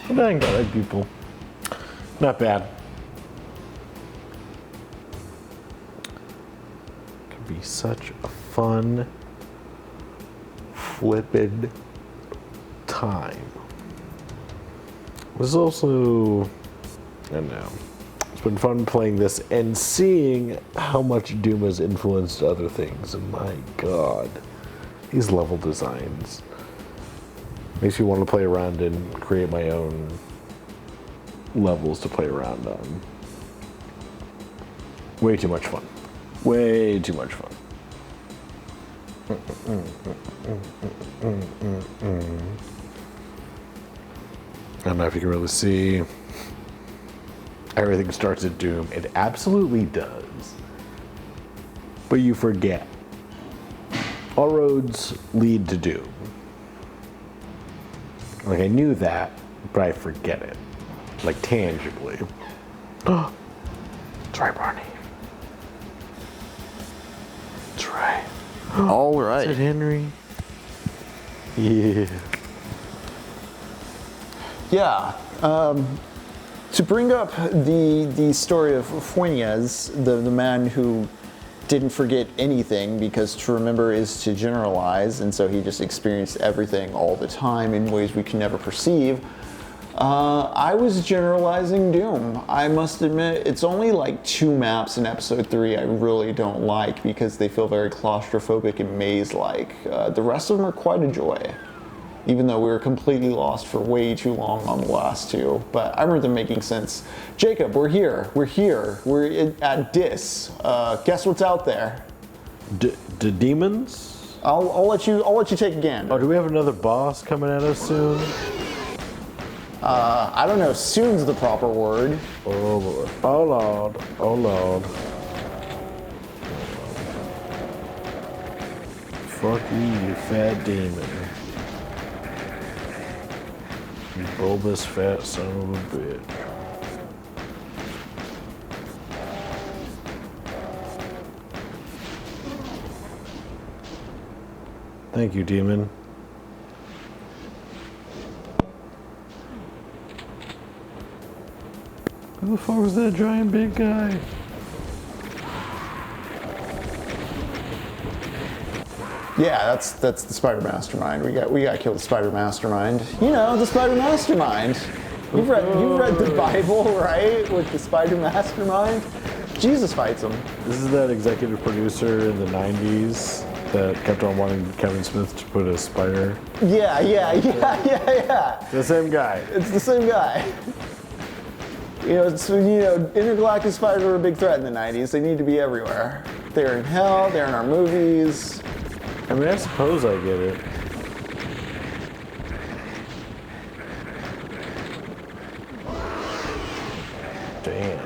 I think got 8 people. Not bad. Could be such a fun, flippin' time. This is also, I don't know. It's been fun playing this and seeing how much Doom has influenced other things. And my God, these level designs makes me want to play around and create my own levels to play around on. Way too much fun. Way too much fun. I don't know if you can really see. Everything starts at Doom. It absolutely does. But you forget. All roads lead to Doom. Like, I knew that, but I forget it. Like, tangibly. That's right, Barney. That's right. All Is right. it Henry? Yeah. Yeah. To bring up the story of Fuentes, the man who didn't forget anything, because to remember is to generalize, and so he just experienced everything all the time in ways we can never perceive. I was generalizing Doom. I must admit, it's only like 2 maps in episode 3 I really don't like because they feel very claustrophobic and maze-like. The rest of them are quite a joy, even though we were completely lost for way too long on the last 2. But I remember them making sense. Jacob, we're here. We're at Dis. Guess what's out there? The demons? I'll let you take again. Oh, do we have another boss coming at us soon? I don't know. Soon's the proper word. Oh Lord. Oh Lord. Oh Lord. Fuck you fat demon. You bulbous fat son of a bitch. Thank you, demon. Who the fuck was that giant big guy? Yeah, that's the Spider Mastermind. We got to kill the Spider Mastermind. You know, the Spider Mastermind. You've read the Bible, right? With the Spider Mastermind. Jesus fights him. This is that executive producer in the 90s that kept on wanting Kevin Smith to put a spider. Yeah. The same guy. It's the same guy. Intergalactic spiders were a big threat in the 90s. They need to be everywhere. They're in hell, they're in our movies. I mean, I suppose I get it. Damn.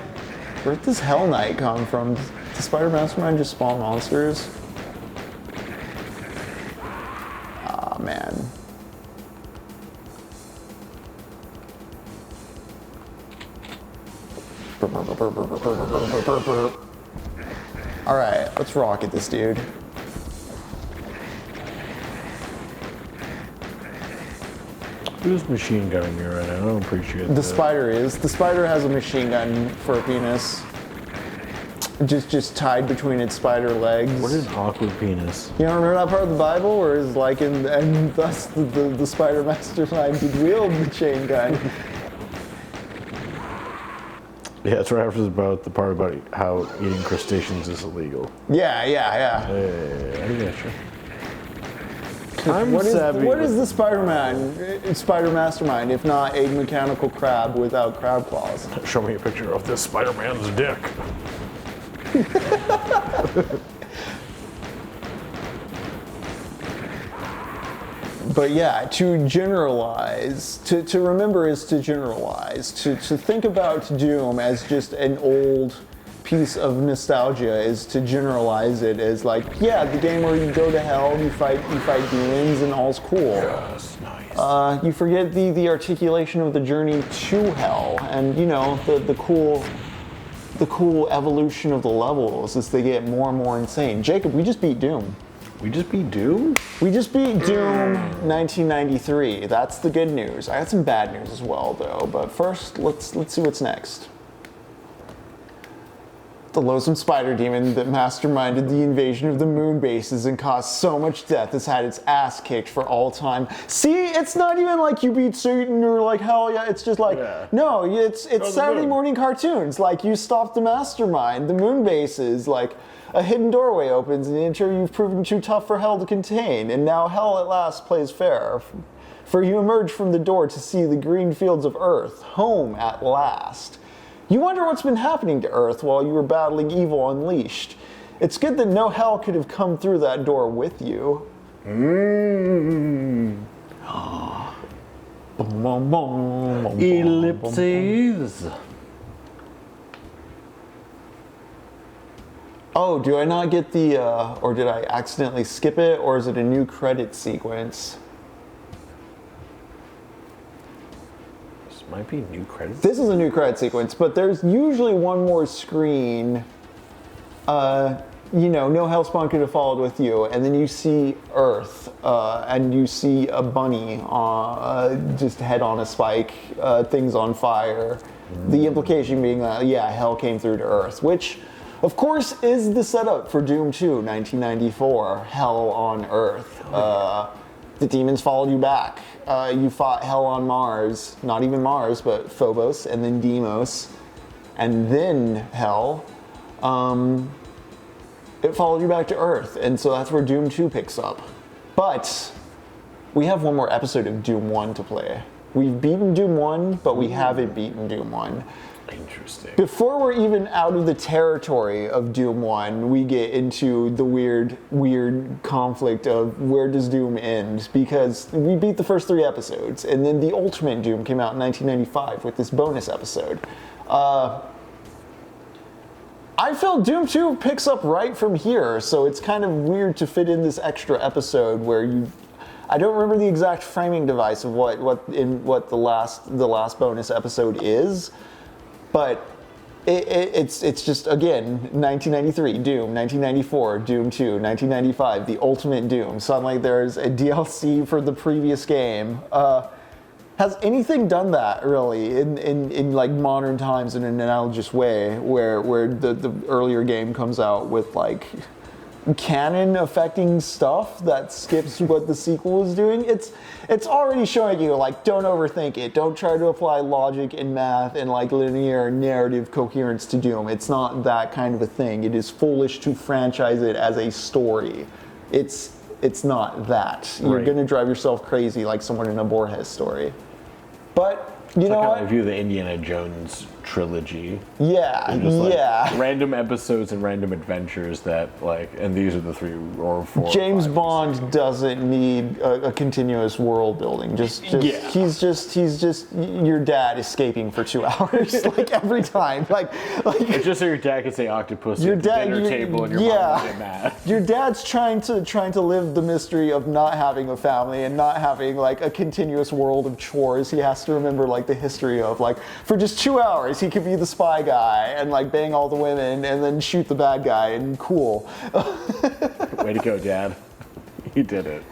Where'd this Hell Knight come from? Does the Spider Mastermind just spawn monsters? Ah, man. Alright, let's rocket this dude. Who's machine gunning me right now? I don't appreciate that. The spider is. The spider has a machine gun for a penis. Just tied between its spider legs. What is an awkward penis? You don't remember that part of the Bible where it's like, and thus the Spider Mastermind did wield the chain gun. Yeah, it's right after the part about how eating crustaceans is illegal. Yeah. I get you. I'm What savvy. is the Spider Mastermind, if not a mechanical crab without crab claws? Show me a picture of this Spider-Man's dick. But yeah, to generalize, to remember is to generalize. To think about Doom as just an old piece of nostalgia is to generalize it as like, yeah, the game where you go to hell, you fight demons, and all's cool. Yes, nice. You forget the articulation of the journey to hell, and you know the cool evolution of the levels as they get more and more insane. Jacob, we just beat Doom. We just beat Doom? We just beat Doom 1993. That's the good news. I got some bad news as well, though. But first, let's see what's next. The loathsome spider demon that masterminded the invasion of the moon bases and caused so much death has had its ass kicked for all time. See, it's not even like you beat Satan or like hell yeah. It's just like no, it's Saturday morning cartoons. Like you stopped the mastermind, the moon bases, like. A hidden doorway opens and enter you've proven too tough for hell to contain, and now hell at last plays fair. For you emerge from the door to see the green fields of Earth, home at last. You wonder what's been happening to Earth while you were battling evil unleashed. It's good that no hell could have come through that door with you. Ellipses. Oh, do I not get the, or did I accidentally skip it, or is it a new credit sequence? This might be new credits. This is a new credit sequence, but there's usually one more screen. You know, no hellspawn could have followed with you, and then you see Earth, and you see a bunny just head on a spike, things on fire. The implication being that, yeah, hell came through to Earth, which... of course, is the setup for Doom 2, 1994, Hell on Earth. The demons followed you back. You fought Hell on Mars, not even Mars, but Phobos, and then Deimos, and then Hell. It followed you back to Earth, and so that's where Doom 2 picks up. But we have one more episode of Doom 1 to play. We've beaten Doom 1, but we haven't beaten Doom 1. Interesting. Before we're even out of the territory of Doom 1, we get into the weird conflict of where does Doom end? Because we beat the first 3 episodes, and then the Ultimate Doom came out in 1995 with this bonus episode. I feel Doom 2 picks up right from here, so it's kind of weird to fit in this extra episode where you... I don't remember the exact framing device of what the last bonus episode is. But it's just, again, 1993, Doom, 1994, Doom 2, 1995, the Ultimate Doom. Suddenly there's a DLC for the previous game. Has anything done that, really, in like modern times in an analogous way, where the earlier game comes out with, like, canon affecting stuff that skips what the sequel is doing? It's already showing you, like, don't overthink it. Don't try to apply logic and math and like linear narrative coherence to Doom. It's not that kind of a thing. It is foolish to franchise it as a story. It's not that. You're gonna drive yourself crazy like someone in a Borges story. But you know what? I view the Indiana Jones trilogy. Yeah, They're just like yeah. random episodes and random adventures that, like, and these are the 3 or 4. James Bond doesn't need a continuous world building. Yeah. He's just your dad escaping for 2 hours, like every time. Like It's just so your dad can say octopus your at the dad, dinner table and your mom will get mad. Your dad's trying to live the mystery of not having a family and not having like a continuous world of chores. He has to remember like the history of like for just 2 hours he could be the spy guy and like bang all the women and then shoot the bad guy and cool. Way to go, Dad. You did it.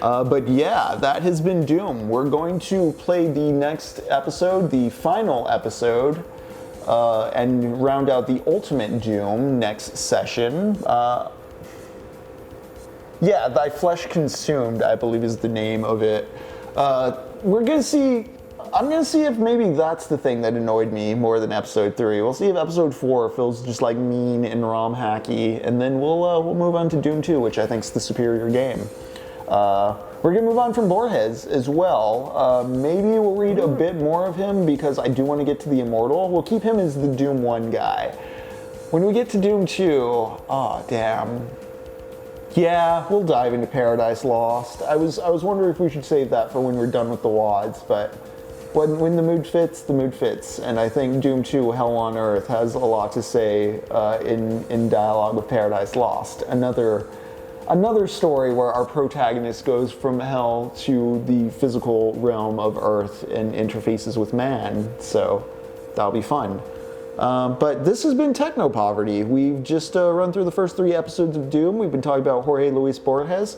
But yeah, that has been Doom. We're going to play the next episode, the final episode, and round out the Ultimate Doom next session. Yeah, Thy Flesh Consumed, I believe is the name of it. I'm gonna see if maybe that's the thing that annoyed me more than episode 3. We'll see if episode 4 feels just like mean and ROM hacky, and then we'll move on to Doom 2, which I think is the superior game. We're gonna move on from Borges as well. Maybe we'll read a bit more of him because I do want to get to the Immortal. We'll keep him as the Doom 1 guy. When we get to Doom 2, oh damn. Yeah, we'll dive into Paradise Lost. I was wondering if we should save that for when we're done with the wads, but when the mood fits, the mood fits. And I think Doom 2 Hell on Earth has a lot to say in dialogue with Paradise Lost. Another story where our protagonist goes from hell to the physical realm of Earth and interfaces with man. So that'll be fun. But this has been Techno Poverty. We've just run through the first 3 episodes of Doom. We've been talking about Jorge Luis Borges.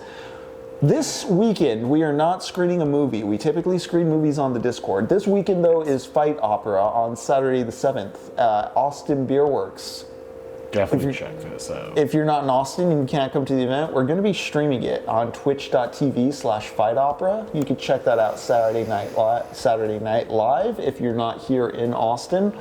This weekend, we are not screening a movie. We typically screen movies on the Discord. This weekend, though, is Fight Opera on Saturday the 7th at Austin Beer Works. Definitely check this out. If you're not in Austin and you can't come to the event, we're going to be streaming it on twitch.tv/Fight Opera. You can check that out Saturday night live if you're not here in Austin.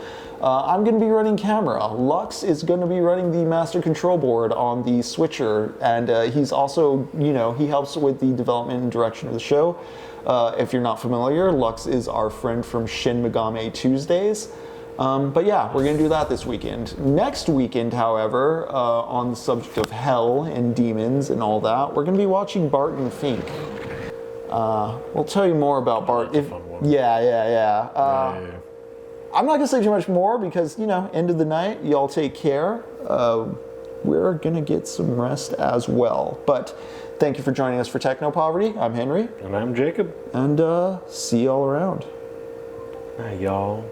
I'm going to be running camera. Lux is going to be running the master control board on the switcher, and he's also, he helps with the development and direction of the show. If you're not familiar, Lux is our friend from Shin Megami Tuesdays. But yeah, we're going to do that this weekend. Next weekend, however, on the subject of hell and demons and all that, we're going to be watching Barton FInk. We'll tell you more about Barton. Yeah. I'm not going to say too much more because, end of the night, y'all take care. We're going to get some rest as well. But thank you for joining us for Techno Poverty. I'm Henry. And I'm Jacob. And see y'all around. Hi, y'all.